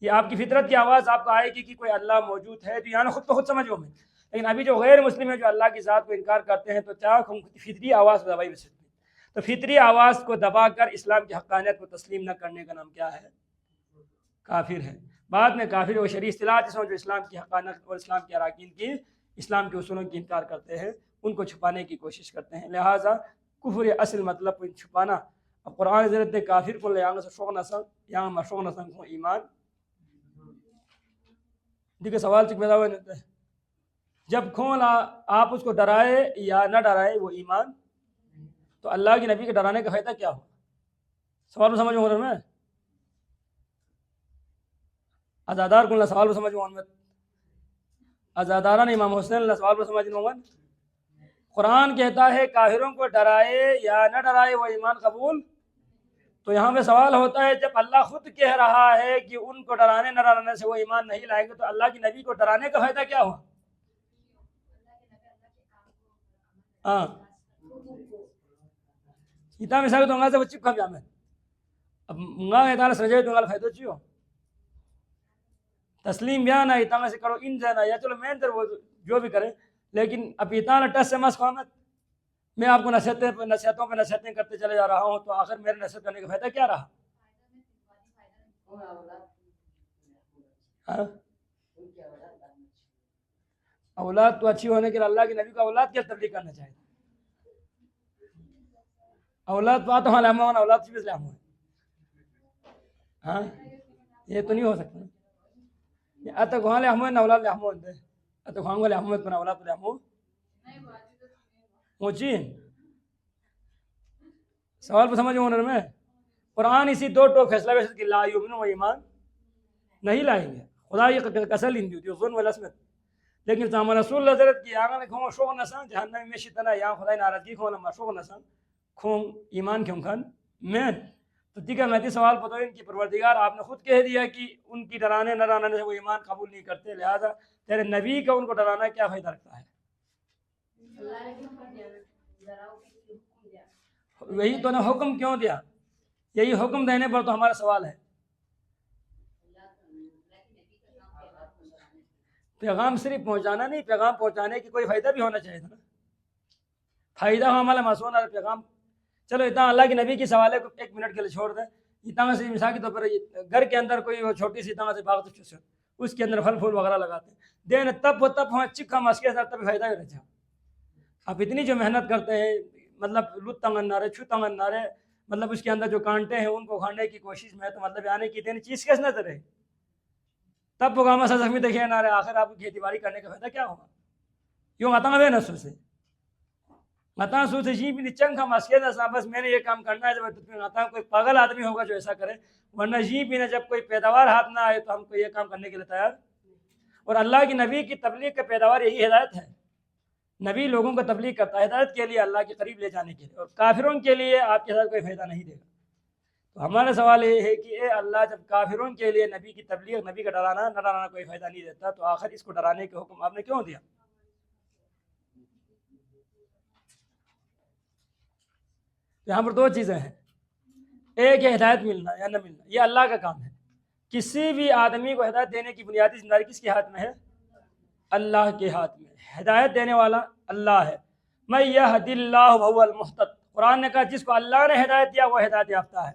S1: یہ آپ کی فطرت کی آواز آپ کو آئے گی کہ کوئی اللہ موجود ہے، تو یہاں خود تو خود سمجھو میں۔ لیکن ابھی جو غیر مسلم ہے جو اللہ کی ذات کو انکار کرتے ہیں، تو چاہ فطری آواز کو دبائی بسکتے ہیں، تو فطری آواز کو دبا کر اسلام کی حقانیت کو تسلیم نہ کرنے کا نام کیا ہے؟ کافر ہے۔ بعد میں کافر وہ شرعی اصطلاحات جو اسلام کی حقانیت اور اسلام کے اراکین کی، اسلام کے اصولوں کی انکار کرتے ہیں، ان کو چھپانے کی کوشش کرتے ہیں، لہٰذا کفر اصل مطلب چھپانا اب قرآن ضرورت کافر کو لے آنگا سے شوق نسل یہاں ما شوق نسل کو ایمان دیکھے سوال چک پیدا ہوئے نہیں جب کھول آپ اس کو ڈرائے یا نہ ڈرائے وہ ایمان تو اللہ کی نبی کے ڈرانے کا فائدہ کیا ہو؟ سوال سمجھ میں میں ازادار کو اللہ سوال سمجھ محمد ازاداران امام حسین اللہ سوال سمجھ محمد قرآن کہتا ہے کافروں کو ڈرائے یا نہ ڈرائے وہ ایمان قبول تو یہاں پہ سوال ہوتا ہے جب اللہ خود کہہ رہا ہے کہ ان کو ڈرانے نہ ڈرانے سے وہ ایمان نہیں لائیں گے تو اللہ کی نبی کو ڈرانے کا فائدہ کیا ہوا؟ ہاں اتنا مثال تو سے بچی کم جامع اب منگا ہے سجے تو فائدہ چیو تسلیم بیان ہے اتنا سے کرو ان جانا یا چلو میں وہ جو بھی کرے لیکن اب اتنا ٹس سے مس قامت میں آپ کو نصیحتوں پہ نصیحتیں کرتے چلے جا رہا ہوں تو آخر میرے نصیحت کرنے کا فائدہ کیا رہا؟ اولاد تو اچھی ہونے کے لیے اللہ کے نبی کو اولاد کیا تبلیغ کرنا چاہیے اولاد تو آتا ہوں اولاد سے بھی اسلام ہو ہاں یہ تو نہیں ہو سکتا اتک وہاں لے احمد نہ اولاد لے احمد اتک وہاں لے احمد پر اولاد لے احمد پہنچی سوال پر سمجھ ہونر میں قرآن اسی دو ٹوک فیصلہ ویسے کہ لا یؤمنون و ایمان نہیں لائیں گے خدا یہ قسل ہندی ہوتی ہے ظلم والعصمت لیکن سامان رسول اللہ حضرت کی آنگا نے کھوں شوق نسان جہنم میں شتنا یا خدای ناراضگی کھوں لما شوق نسان کھوں ایمان کیوں کھن میں تو دیکھا میں سوال پتہ ان کی پروردگار آپ نے خود کہہ دیا کہ ان کی ڈرانے نہ ڈرانے سے وہ ایمان قبول نہیں کرتے لہذا تیرے نبی کا ان کو ڈرانا کیا فائدہ رکھتا ہے؟ وہی تو نے حکم کیوں دیا یہی حکم دینے پر تو ہمارا سوال ہے پیغام صرف پہنچانا نہیں پیغام پہنچانے کی کوئی فائدہ بھی ہونا چاہیے تھا نا فائدہ ہو ہمارا معصوم پیغام چلو اتنا اللہ کے نبی کی سوالے کو ایک منٹ کے لیے چھوڑ دیں اتنا سے مثال کے طور پر گھر کے اندر کوئی چھوٹی سی اتنا سے باغ اس کے اندر پھل پھول وغیرہ لگاتے ہیں دین تب ہمیں چکا مسکے ساتھ تب فائدہ ہی رہتا آپ اتنی جو محنت کرتے ہیں مطلب لط تنگن نہ رہے چھو تنگن نہ رہے مطلب اس کے اندر جو کانٹے ہیں ان کو کھانے کی کوشش میں تو مطلب آنے کی دین چیز کیسے نہ رہے تب پگاما سا زخمی دیکھے نہ رہے آخر آپ کو کھیتی باڑی کرنے کا فائدہ کیا ہوگا یوں آتا ہے نسو سے متا سو سے جی بھی چنگ ہم مسکے نہ بس میں نے یہ کام کرنا ہے جب آتا کوئی پاگل آدمی ہوگا جو ایسا کرے ورنہ جی بھی جب کوئی پیداوار ہاتھ نہ آئے تو ہم کو یہ کام کرنے کے لیے تیار اور اللہ کی نبی کی تبلیغ کا پیداوار یہی ہدایت ہے نبی لوگوں کو تبلیغ کرتا ہے ہدایت کے لیے اللہ کے قریب لے جانے کے لیے اور کافروں کے لیے آپ کے ساتھ کوئی فائدہ نہیں دے گا تو ہمارا سوال یہ ہے کہ اے اللہ جب کافروں کے لیے نبی کی تبلیغ نبی کا ڈرانا نہ ڈرانا کوئی فائدہ نہیں دیتا تو آخر اس کو ڈرانے کا حکم آپ نے کیوں دیا؟ یہاں پر دو چیزیں ہیں ایک ہے ہدایت ملنا یا نہ ملنا یہ اللہ کا کام ہے کسی بھی آدمی کو ہدایت دینے کی بنیادی ذمہ داری کس کے ہاتھ میں ہے؟ اللہ کے ہاتھ میں ہدایت دینے والا اللہ ہے میں یہد اللہ وهو المہتد قرآن نے کہا جس کو اللہ نے ہدایت دیا وہ ہدایت یافتہ ہے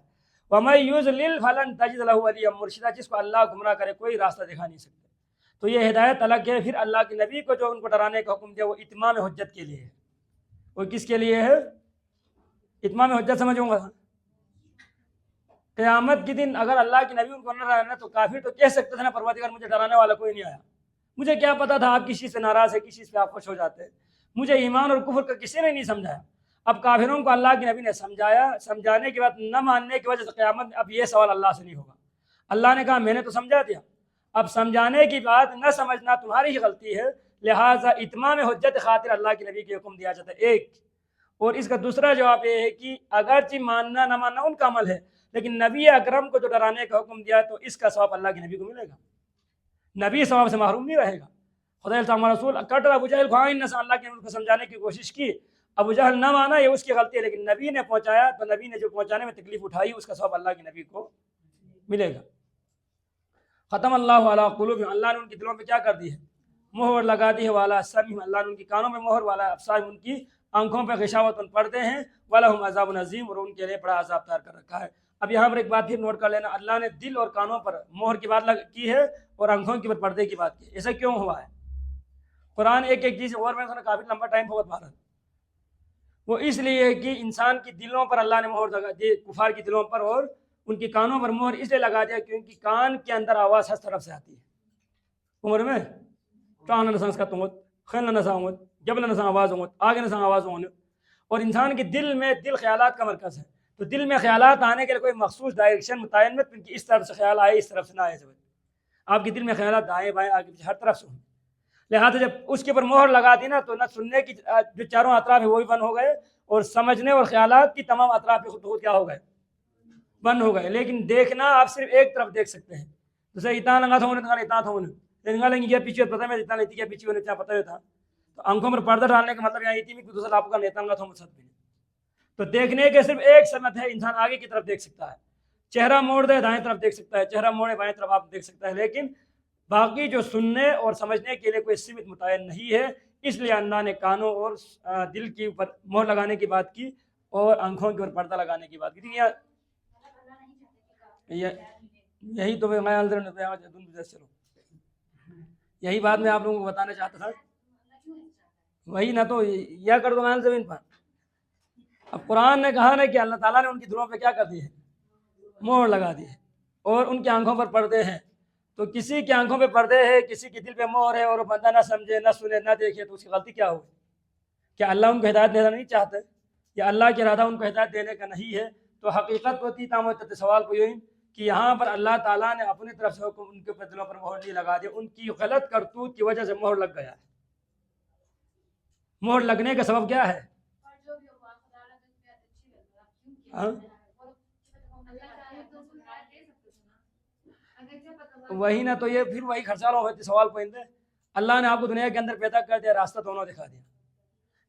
S1: وَمَن يُضْلِلْ فَلَن تَجِدَ لَهُ وَلِيًّا مُرْشِدًا جس کو اللہ گمراہ کرے کوئی راستہ دکھا نہیں سکتے تو یہ ہدایت الگ ہے پھر اللہ کے نبی کو جو ان کو ڈرانے کا حکم دیا وہ اتمام حجت کے لیے ہے وہ کس کے لیے ہے؟ اتمام حجت سمجھوں گا قیامت کے دن اگر اللہ کے نبی ان کو نہ ڈرانا تو کافر تو کہہ سکتے تھے نا پروردگار مجھے ڈرانے والا کوئی نہیں آیا مجھے کیا پتا تھا آپ کس چیز سے ناراض ہے کس چیز پہ آپ خوش ہو جاتے ہیں مجھے ایمان اور کفر کا کسی نے نہیں سمجھایا اب کافروں کو اللہ کے نبی نے سمجھایا سمجھانے کے بعد نہ ماننے کی وجہ سے قیامت اب یہ سوال اللہ سے نہیں ہوگا اللہ نے کہا میں نے تو سمجھا دیا اب سمجھانے کی بات نہ سمجھنا تمہاری ہی غلطی ہے لہٰذا اتمام حجت خاطر اللہ کے نبی کے حکم دیا جاتا ہے ایک اور اس کا دوسرا جواب یہ ہے کہ اگرچہ ماننا نہ ماننا ان کا عمل ہے لیکن نبی اکرم کو جو ڈرانے کا حکم دیا تو اس کا ثواب اللہ کے نبی کو ملے گا نبی ثواب سے محروم نہیں رہے گا خدا رسول کٹ ابو جہل کو اللہ کے نبی کو سمجھانے کی کوشش کی ابو جہل نہ مانا یہ اس کی غلطی ہے لیکن نبی نے پہنچایا تو نبی نے جو پہنچانے میں تکلیف اٹھائی اس کا ثواب اللہ کے نبی کو ملے گا ختم اللہ علی قلوبہم اللہ نے ان کی دلوں پہ کیا کر دی ہے مہر لگا دی ہے والا سمعہم اللہ نے ان کی کانوں میں مہر والا ابصارہم ان کی آنکھوں پہ غشاوت پردے ہیں ولہم عذاب عظیم اور ان کے لیے بڑا عذاب تیار کر رکھا ہے اب یہاں پر ایک بات پھر نوٹ کر لینا اللہ نے دل اور کانوں پر مہر کی بات کی ہے اور آنکھوں کی پر پردے کی بات کی ایسا کیوں ہوا ہے قرآن ایک ایک چیز اور میں کافی لمبا ٹائم بہت بھارت وہ اس لیے کہ انسان کی دلوں پر اللہ نے مہر لگا دی، کفار کی دلوں پر، اور ان کی کانوں پر مہر اس لیے لگا دیا کیونکہ کان کے اندر آواز ہر طرف سے آتی ہے. عمر میں ٹان نہ سنس کا تمت خن نہ سامت جبل نہ آواز ہوت آگے نہ آواز ہونے. اور انسان کے دل میں، دل خیالات کا مرکز ہے، تو دل میں خیالات آنے کے لیے کوئی مخصوص ڈائریکشن متعین مت کہ اس طرف سے خیال آئے اس طرف سے نہ آئے. آپ کے دل میں خیالات دائیں بائیں آگے پیچھے ہر طرف سے ہوں، لہٰذا جب اس کے اوپر مہر لگا دی نا تو نہ سننے کی جو چاروں اطراف ہے وہ بھی بند ہو گئے، اور سمجھنے اور خیالات کی تمام اطراف بھی خود کیا ہو گئے، بند ہو گئے. لیکن دیکھنا آپ صرف ایک طرف دیکھ سکتے ہیں. جیسے اتنا لگا تھا انہیں اتنا تھا انہیں لیکن یہ پیچھے پتہ میں اتنا لیتی ہے پیچھے انہیں اتنا پتہ تھا. تو آنکھوں پر پردہ ڈالنے کا مطلب یہاں یہ تھی کہ دوسرا آپ کا نیتا لگا تھا مسد بھی. تو دیکھنے کے صرف ایک سمت ہے، انسان آگے کی طرف دیکھ سکتا ہے، چہرہ موڑ دے دائیں طرف دیکھ سکتا ہے، چہرہ موڑے بائیں طرف آپ دیکھ سکتا ہے، لیکن باقی جو سننے اور سمجھنے کے لیے کوئی سمت متعین نہیں ہے. اس لیے اللہ نے کانوں اور دل کے اوپر مہر لگانے کی بات کی اور آنکھوں کے اوپر پردہ لگانے کی بات کی. یہی تو چلو یہی بات میں آپ لوگوں کو بتانا چاہتا تھا. وہی نہ تو یا کر دو محل زمین پر. اب قرآن نے کہا نا کہ اللہ تعالیٰ نے ان کی دلوں پہ کیا کر دی ہے، مہر لگا دی ہے، اور ان کی آنکھوں پر پردے ہیں. تو کسی کی آنکھوں پہ پردے ہے، کسی کے دل پہ مہر ہے، اور وہ بندہ نہ سمجھے نہ سنے نہ دیکھے، تو اس کی غلطی کیا ہوگی؟ کیا اللہ ان کو ہدایت دینا نہیں چاہتے، یا اللہ کی ارادہ ان کو ہدایت دینے کا نہیں ہے؟ تو حقیقت ہوتی تام سوال کو یوں کہ یہاں پر اللہ تعالیٰ نے اپنی طرف سے حکم ان کے اوپر دلوں پر مہر نہیں لگا دی، ان کی غلط کرتوت کی وجہ سے مہر لگ گیا ہے. مہر لگنے کا سبب کیا ہے؟ وہی نہ تو یہ پھر وہی خرچالوں ہوتے سوال پوائنٹ ہے. اللہ نے آپ کو دنیا کے اندر پیدا کر دیا، راستہ دونوں دکھا دیا،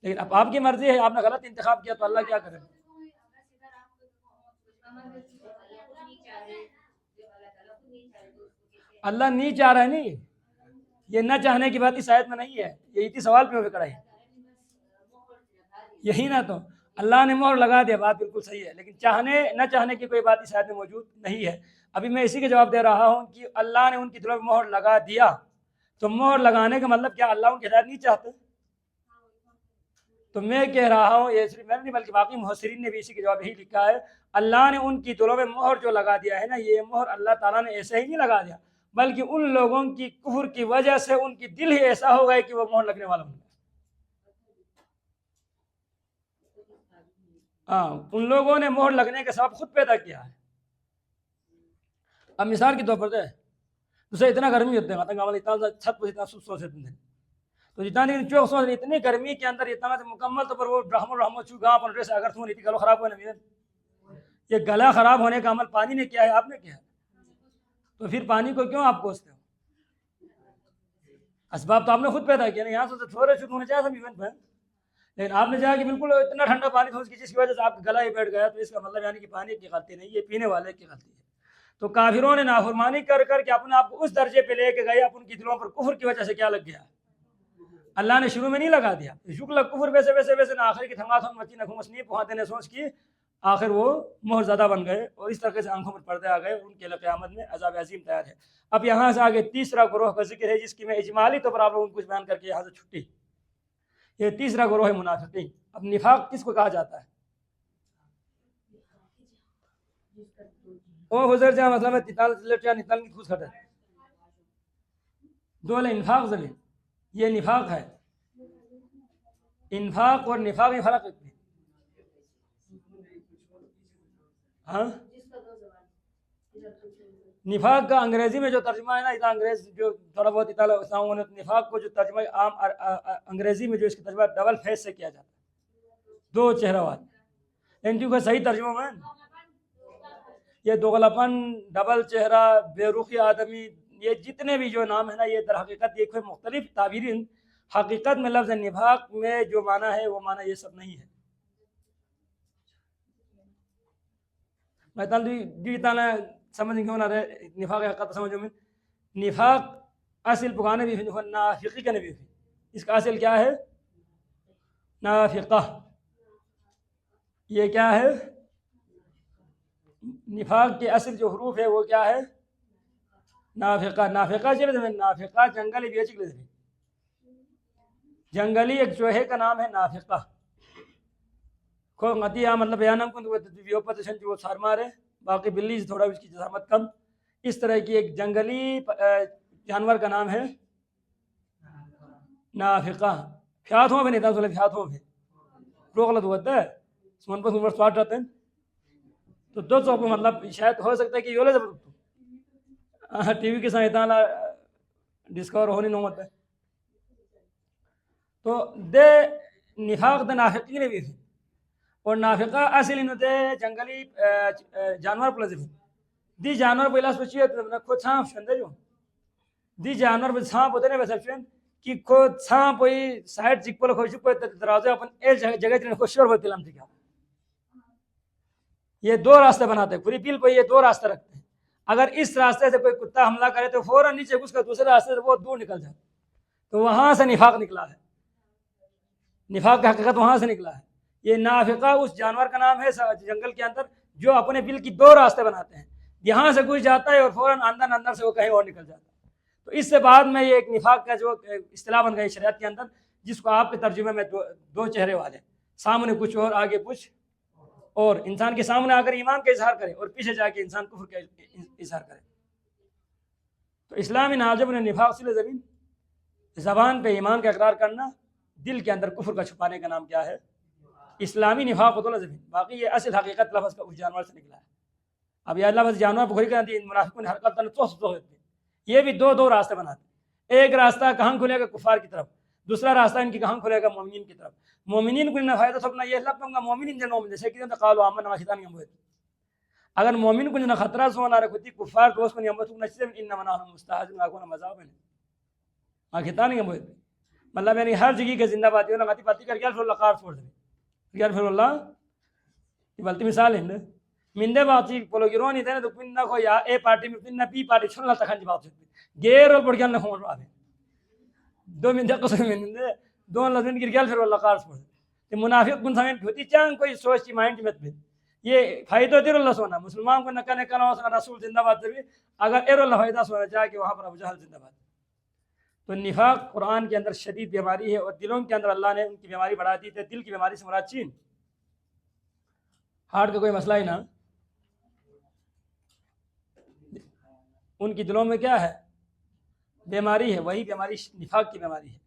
S1: لیکن اب آپ کی مرضی ہے، آپ نے غلط انتخاب کیا تو اللہ کیا کرے؟ اللہ نہیں چاہ رہا ہے، نہیں یہ نہ چاہنے کی بات اس آیت میں نہیں ہے، یہ اسی سوال پہ کڑا ہے. یہی نہ تو اللہ نے مہر لگا دیا، بات بالکل صحیح ہے، لیکن چاہنے نہ چاہنے کی کوئی بات اس آیت میں موجود نہیں ہے. ابھی میں اسی کے جواب دے رہا ہوں کہ اللہ نے ان کی دلوں میں مہر لگا دیا، تو مہر لگانے کا مطلب کیا اللہ ان کی ہدایت نہیں چاہتے؟ تو میں کہہ رہا ہوں، یہ صرف میں نہیں بلکہ باقی مفسرین نے بھی اسی کے جواب یہی لکھا ہے، اللہ نے ان کی دلوں میں مہر جو لگا دیا ہے نا، یہ مہر اللہ تعالیٰ نے ایسے ہی نہیں لگا دیا، بلکہ ان لوگوں کی کفر کی وجہ سے ان کی دل ہی ایسا ہو گئے کہ وہ مہر لگنے والا بن گیا. ان لوگوں نے مہر لگنے کا سبب خود پیدا کیا ہے. اب مثال کے طور پر دوسرے اتنا گرمی ہوتے ہیں، اتنا چھت پر اتنا سو سے تو جتنا دن چوک سو اتنی گرمی کے اندر اتنا مکمل طور پر وہ رحم چوگا پر ڈریس اگر تم گلو خراب ہونے یہ گلا خراب ہونے کا عمل پانی نے کیا ہے، آپ نے کیا ہے، تو پھر پانی کو کیوں آپ کوستے ہو؟ اسباب تو آپ نے خود پیدا کیا نا. یہاں سے تھوڑے شروع ہونے چاہے سب ایونٹ میں، لیکن آپ نے چاہا کہ بالکل اتنا ٹھنڈا پانی تھا اس کی جس کی وجہ سے آپ کا گلا ہی بیٹھ گیا، تو اس کا مطلب یعنی کہ پانی کی غلطی نہیں، یہ پینے والے کی غلطی ہے. تو کافروں نے نافرمانی کر کر کے اپنے آپ کو اس درجے پہ لے کے گئے، اب ان کی دلوں پر کفر کی وجہ سے کیا لگ گیا، اللہ نے شروع میں نہیں لگا دیا. شکل کفر ویسے ویسے ویسے نہ آخر کی تھنگا تھن مچی نہ نہیں پہنچتے نے سوچ کی آخر وہ مہر زدہ بن گئے، اور اس طرح سے آنکھوں پر پردے آ گئے، ان کے لیے قیامت میں عذاب عظیم تیار ہے. اب یہاں سے آگے تیسرا گروہ کا ذکر ہے، جس کی میں اجمالی طور پر آپ لوگوں کو کچھ بیان کر کے یہاں سے چھٹی. یہ تیسرا گروہ ہے منافقین. اب نفاق کس کو کہا جاتا ہے؟ او حضر جہاں مسئلہ میں نتال کی خوش کھٹا دولے انفاق زمین، یہ نفاق ہے. انفاق اور نفاق میں فرق ہے. ہاں نفاق کا انگریزی میں جو ترجمہ ہے نا، اتنا انگریز جو تھوڑا بہت اطلاع نفاق کو جو ترجمہ عام انگریزی میں جو اس کا ترجمہ ڈبل فیس سے کیا جاتا ہے، دو چہرہ واد. لیکن کیونکہ صحیح ترجمہ میں یہ دوغلاپن، ڈبل چہرہ، بے رخی آدمی، یہ جتنے بھی جو نام ہے نا، یہ در حقیقت یہ کوئی مختلف تعبیریں، حقیقت میں لفظ نفاق میں جو معنی ہے وہ معنی یہ سب نہیں ہے. میں سمجھ کیوں نہ رہے نفاق حقیقت سمجھو میں. نفاق اصل پکانے بھی نافقی کا نبی، اس کا اصل کیا ہے؟ نافقہ. یہ کیا ہے؟ نفاق کے اصل جو حروف ہے وہ کیا ہے؟ نافقہ. نافقہ نافقہ جنگلی بھی جنگلی ایک چوہے کا نام ہے نافقہ. کو غتیہ مطلب بیانم کو ویو پتشن جو سار مارے باقی بلی سے تھوڑا اس کی جسامت کم. اس طرح کی ایک جنگلی جانور کا نام ہے نافقہ. فیاتوں پہ نہیں تھا سولے فیاتوں پہ روک لت ہوتا ہے سمن پر سمر سواٹ رہتے ہیں تو دو چوک مطلب شاید ہو سکتا ہے کہ یہ ٹی وی کے ساتھ اتنا ڈسکور ہونی نہ ہوتا ہے. تو دے نفاق دے نافقی نے بھی اور نافقہ اصل انہوں دے جنگلی جانور پلزی بھی دی جانور پہ علاس پچھی ہے خود چھانپ شندے جو دی جانور پہ چھانپ ہوتے ہیں ویسا شند کہ خود چھانپ ہوئی سائٹ چک پلک ہوئی چک دروازے اپن ایک جگہ جنہیں خوشور ہوتی لام سکھا. یہ دو راستے بناتے ہیں پوری پیل پہ یہ دو راستے رکھتے ہیں. اگر اس راستے سے کوئی کتا حملہ کرے تو فوراً نیچے گھس کر دوسرے راستے سے وہ دور نکل جاتا. تو وہاں سے نفاق نکلا ہے. نفاق کا حقیقت وہاں سے نکلا ہے. یہ نافقہ اس جانور کا نام ہے جنگل کے اندر جو اپنے بل کی دو راستے بناتے ہیں. یہاں سے گھس جاتا ہے اور فوراً اندر سے وہ کہیں اور نکل جاتا ہے. تو اس سے بعد میں یہ ایک نفاق کا جو اصطلاح بن گئی شریعت کے اندر جس کو آپ کے ترجمے میں دو چہرے والے سامنے کچھ اور آگے کچھ اور انسان کے سامنے آ کر ایمان کا اظہار کرے اور پیچھے جا کے انسان کفر کا اظہار کرے. تو اسلامی ناظم نے نفاق سے زمین زبان پہ ایمان کا اقرار کرنا دل کے اندر کفر کا چھپانے کا نام کیا ہے اسلامی نفاق ہوتا زمین. باقی یہ اصل حقیقت لفظ کا اس جانور سے نکلا ہے. اب یہ لفظ جانور بخوری کرتی منافقوں نے حرکت یہ بھی دو راستے بناتے. ایک راستہ کہاں کھلے گا کفار کی طرف دوسرا راستہ ان کی کہاں کھلے گا مومنین کی طرف. مومنین کو نہ فائدہ سپنا یہ لب گا مومنین جنوں میں جیسے کہ قالوا آمنا خطان یہ ہوئے اگر مومن کو نہ خطرہ سونا رکھتی کفار دوست میں ہمت نہ چیز انما نحن مستهزئون اكون مذاب ہے خطان یہ ہوئے مطلب یعنی ہر جگہ کے زندہ بات ہے نہ غتی پاتی کر گیا پھر اللہ قار چھوڑ دے گیا پھر اللہ یہ بلتی مثال ہے مندے باتی پولو گیرونی تے تو پن نہ کو یا اے پارٹی میں پن نہ بی پارٹی چھلنا تکھن دی بات گیر اور پڑ گیا نہ ہون رہا ہے دو مندے قسم مندے دو لازم گر گیا پھر اللہ قار چھوڑ دے. منافق کن سمجھ ہوتی چان کوئی سوچ کی مائنڈ میں بھی یہ فائدہ دیر اللہ سونا مسلمان کو نہ کنے کنا رسول زندہ باد بھی اگر ایر اللہ فائدہ سونا جا کے وہاں پر ابو جہل زندہ باد. تو نفاق قرآن کے اندر شدید بیماری ہے اور دلوں کے اندر اللہ نے ان کی بیماری بڑھا دی. دل کی بیماری سے مراد چین ہارٹ کا کوئی مسئلہ ہی نہ ان کی دلوں میں کیا ہے بیماری ہے وہی بیماری نفاق کی بیماری ہے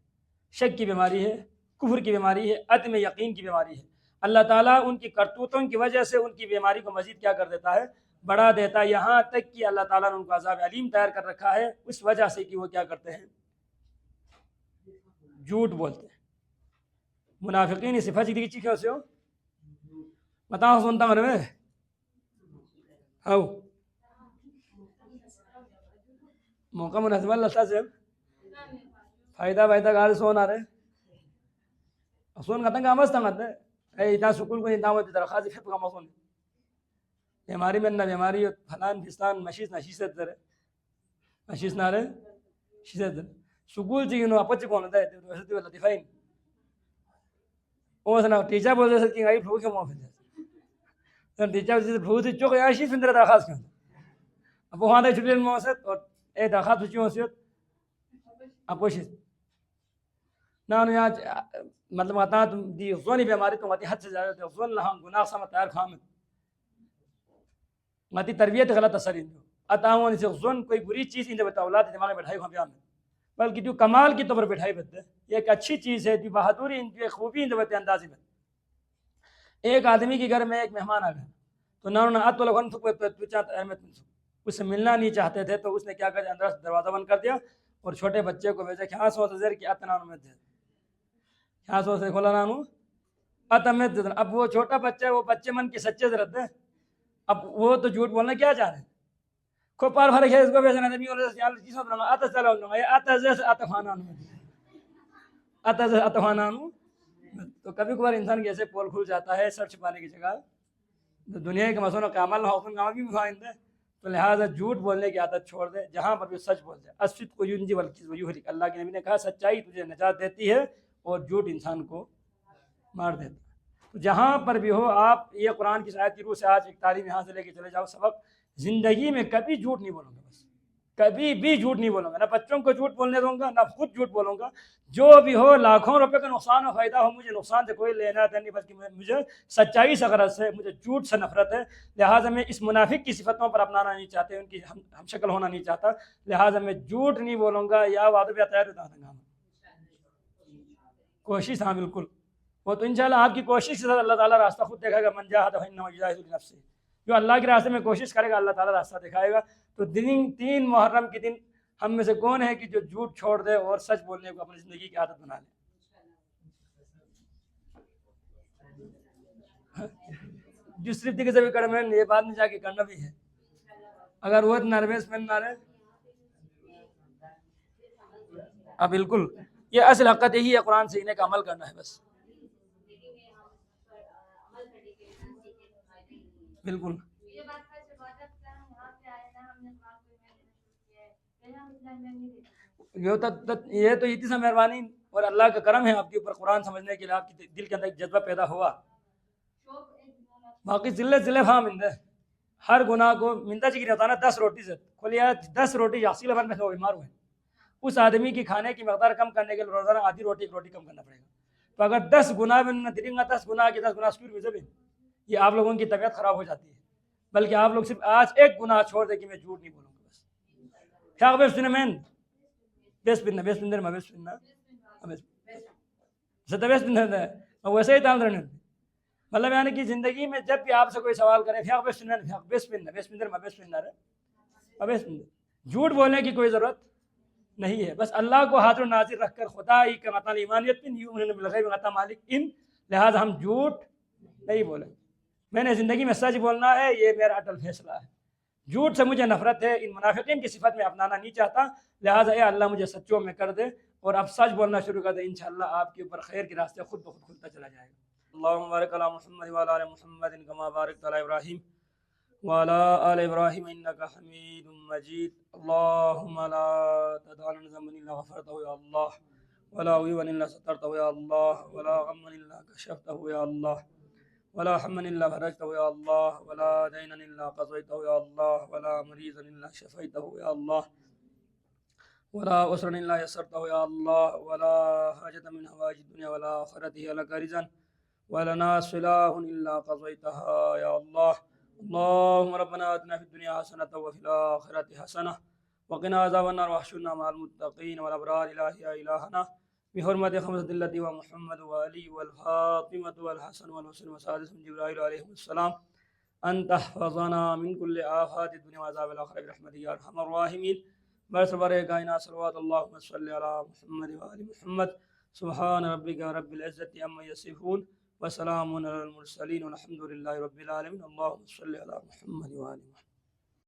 S1: شک کی بیماری ہے کفر کی بیماری ہے عدم یقین کی بیماری ہے. اللہ تعالیٰ ان کی کرتوتوں کی وجہ سے ان کی بیماری کو مزید کیا کر دیتا ہے بڑھا دیتا ہے. یہاں تک کہ اللہ تعالیٰ نے ان کو عذاب علیم تیار کر رکھا ہے اس وجہ سے کہ وہ کیا کرتے ہیں جھوٹ بولتے ہیں. منافقین صفت کی چیخ سے ہو بتاؤ سنتا مرے میں ہاؤ موقع مناسب اللہ سے فائدہ گار سون آ رہے سون کہتے ہیں کہ آماز تنگت ہے اے اتنا سکول کو اتنا ہوتی درخواست فیت کا مسون بیماری میں نہ بیماری فلان فستان مشیس نہ شیست در مشیس نہ رہے شیست در سکول چی انہوں اپچ کون ہوتا ہے تو ویسے تو لطیفائن وہ سنا ٹیچر بول رہے سکتے ہیں آئی پھو کے موفد ہے ٹیچر سے پھو سے چوک یا شیس اندر درخواست کیوں اب وہاں دے چھٹی موسط اور اے درخواست پچی موسیت اپوشیس نہ انہوں یہاں مطلب آتا تم دی افضونی بیماری تم آتی حد سے زیادہ افضون لہاں گناہ سامت تیار خامد آتی تربیت غلط اثر اندو اتاؤں اسے افضون کوئی بری چیز اندے بتا اولاد دماغ میں بٹھائی ہوں بیان میں بلکہ جو کمال کی طور پر بٹھائی بتے یہ ایک اچھی چیز ہے جو بہادری ان کی خوبی اندے بتے اندازی بتے. ایک آدمی کے گھر میں ایک مہمان آ گیا تو نہ انہوں نے آتو لگن اس سے ملنا نہیں چاہتے تھے تو اس نے کیا کر اندر دروازہ بند کر دیا اور چھوٹے بچے کو بھیجا کیا سو زیر کی اتنا میں دے کیا سو سے کھولا نانو اتمت دے. اب وہ چھوٹا بچہ وہ بچے من کے سچے ضرورت ہے اب وہ تو جھوٹ بولنا کیا چاہ رہے ہیں کو پار بھر کے اس کو بیچنا تھا چیزوں پر آتا چلا آتا جیسے اتفانانو تو کبھی کبھار انسان کی ایسے پول کھل جاتا ہے سر چھپانے کی جگہ دنیا کے مسئلہ کامل حوصل کام بھی مفائند ہے تو لہٰذا جھوٹ بولنے کی عادت چھوڑ دے جہاں پر بھی سچ بول دے. الصدق کو ینجی والکذب. اللہ کے نبی نے کہا سچائی تجھے نجات دیتی ہے اور جھوٹ انسان کو مار دیتا ہے. تو جہاں پر بھی ہو آپ یہ قرآن کی آیت کی روح سے آج ایک تعلیم یہاں سے لے کے چلے جاؤ سبق زندگی میں کبھی جھوٹ نہیں بولو گے بس کبھی بھی جھوٹ نہیں بولوں گا، نہ بچوں کو جھوٹ بولنے دوں گا، نہ خود جھوٹ بولوں گا. جو بھی ہو، لاکھوں روپے کا نقصان و فائدہ ہو، مجھے نقصان سے کوئی لینا دینا نہیں، بلکہ مجھے سچائی سے غرض ہے، مجھے جھوٹ سے نفرت ہے. لہٰذا میں اس منافق کی صفتوں پر اپنانا نہیں چاہتے، ان کی ہم شکل ہونا نہیں چاہتا. لہٰذا میں جھوٹ نہیں بولوں گا. یا وعدہ بھی تیار ہوتا ہے کوشش. ہاں بالکل، وہ تو انشاءاللہ آپ کی کوشش سے اللہ تعالیٰ راستہ خود دیکھے گا. من جاہد فإنما یجاہد لنفسہ، جو اللہ کے راستے میں کوشش کرے گا اللہ تعالیٰ راستہ دکھائے گا. تو 3 محرم کے دن ہم میں سے کون ہے کہ جو جھوٹ چھوڑ دے اور سچ بولنے کو اپنی زندگی کی عادت بنا لے؟ جس صرف کے بھی کڑے میں یہ بات نہیں جا کے کرنا بھی ہے. اگر وہ نروس میں نہ رہے. ہاں بالکل، یہ اصل حقیقت یہی ہے، قرآن سیکھنے کا عمل کرنا ہے بس. بالکل. یہ تو اتنی سا مہربانی اور اللہ کا کرم ہے آپ کے اوپر، قرآن سمجھنے کے لیے آپ کے دل کے اندر ایک جذبہ پیدا ہوا. باقی ذلے ہاں مندے ہر گناہ کو مندہ چکی رہتا نا. 10 روٹی سے کھولیا 10 روٹی یاسیل بن میں بیمار ہوئے، اس آدمی کی کھانے کی مقدار کم کرنے کے لیے روزانہ آدھی روٹی کم کرنا پڑے گا. تو اگر 10 گناہ میں دیں گا، 10 گناہ کے 10 گناہ سکور میں زبین، یہ آپ لوگوں کی طبیعت خراب ہو جاتی ہے. بلکہ آپ لوگ صرف آج ایک گناہ چھوڑ دیں کہ میں جھوٹ نہیں بولوں گا بس. کیا بیس پنہ مین بیس پنہ بیس پنہ ما بیس پنہ زدہ بیس پنہ ہے ویسے ہی تام رہنے. مطلب یعنی کہ زندگی میں جب بھی آپ سے کوئی سوال کرے فیاق بیس پنہ بیس پنہ بیس پنہ ما بیس پنہ بیس پنہ، جھوٹ بولنے کی کوئی ضرورت نہیں ہے. بس اللہ کو حاضر و ناظر رکھ کر خدا ہی کا مطلب ایمانیت پن یؤمنون بالغیب وغتا مالک ان، لہٰذا ہم جھوٹ نہیں بولیں. میں نے زندگی میں سچ بولنا ہے، یہ میرا اٹل فیصلہ ہے. جھوٹ سے مجھے نفرت ہے، ان منافقین کی صفت میں اپنانا نہیں چاہتا. لہٰذا اے اللہ مجھے سچوں میں کر دے اور اب سچ بولنا شروع کر دے. انشاءاللہ آپ کے اوپر خیر کے راستے خود بخود کھلتا چلا جائے گا. اللہم بارک علی محمد وعلی آل محمد کما بارکت علی ابراہیم وعلی آل ابراہیم انک حمید مجید. اللہم لا تدع لنا ذنبا الا غفرته یا اللہ، ولا عیبا الا سترته یا اللہ، ولا غما الا کشفته یا اللہ، ولا حما الا فرجته یا اللہ، ولا دینا الا قضیته یا اللہ، ولا مریضا الا شفیته یا اللہ، ولا اسرا الا یسرته یا اللہ، ولا حاجة من حوائج الدنیا والآخرة هي لك رضا ولنا صلاح الا قضیتها یا اللہ. اللهم ربنا آتنا في الدنيا حسنة وفي الآخرة حسنة وقنا عذاب النار واحشرنا مع المتقين والأبرار إلهي يا إلهنا بحرمة 5 التي ومحمد وعلي والفاطمة والحسن والحسين وسادسهم جبرائيل عليهم السلام أن تحفظنا من كل آفات الدنيا وعذاب الآخرة برحمتك يا أرحم الراحمين. برسبر كائنات صلوات اللهم صل على محمد وآل محمد. سبحان ربك رب العزة عما يصفون وسلام على المرسلين والحمد لله رب العالمين. اللهم صل على محمد وآل محمد.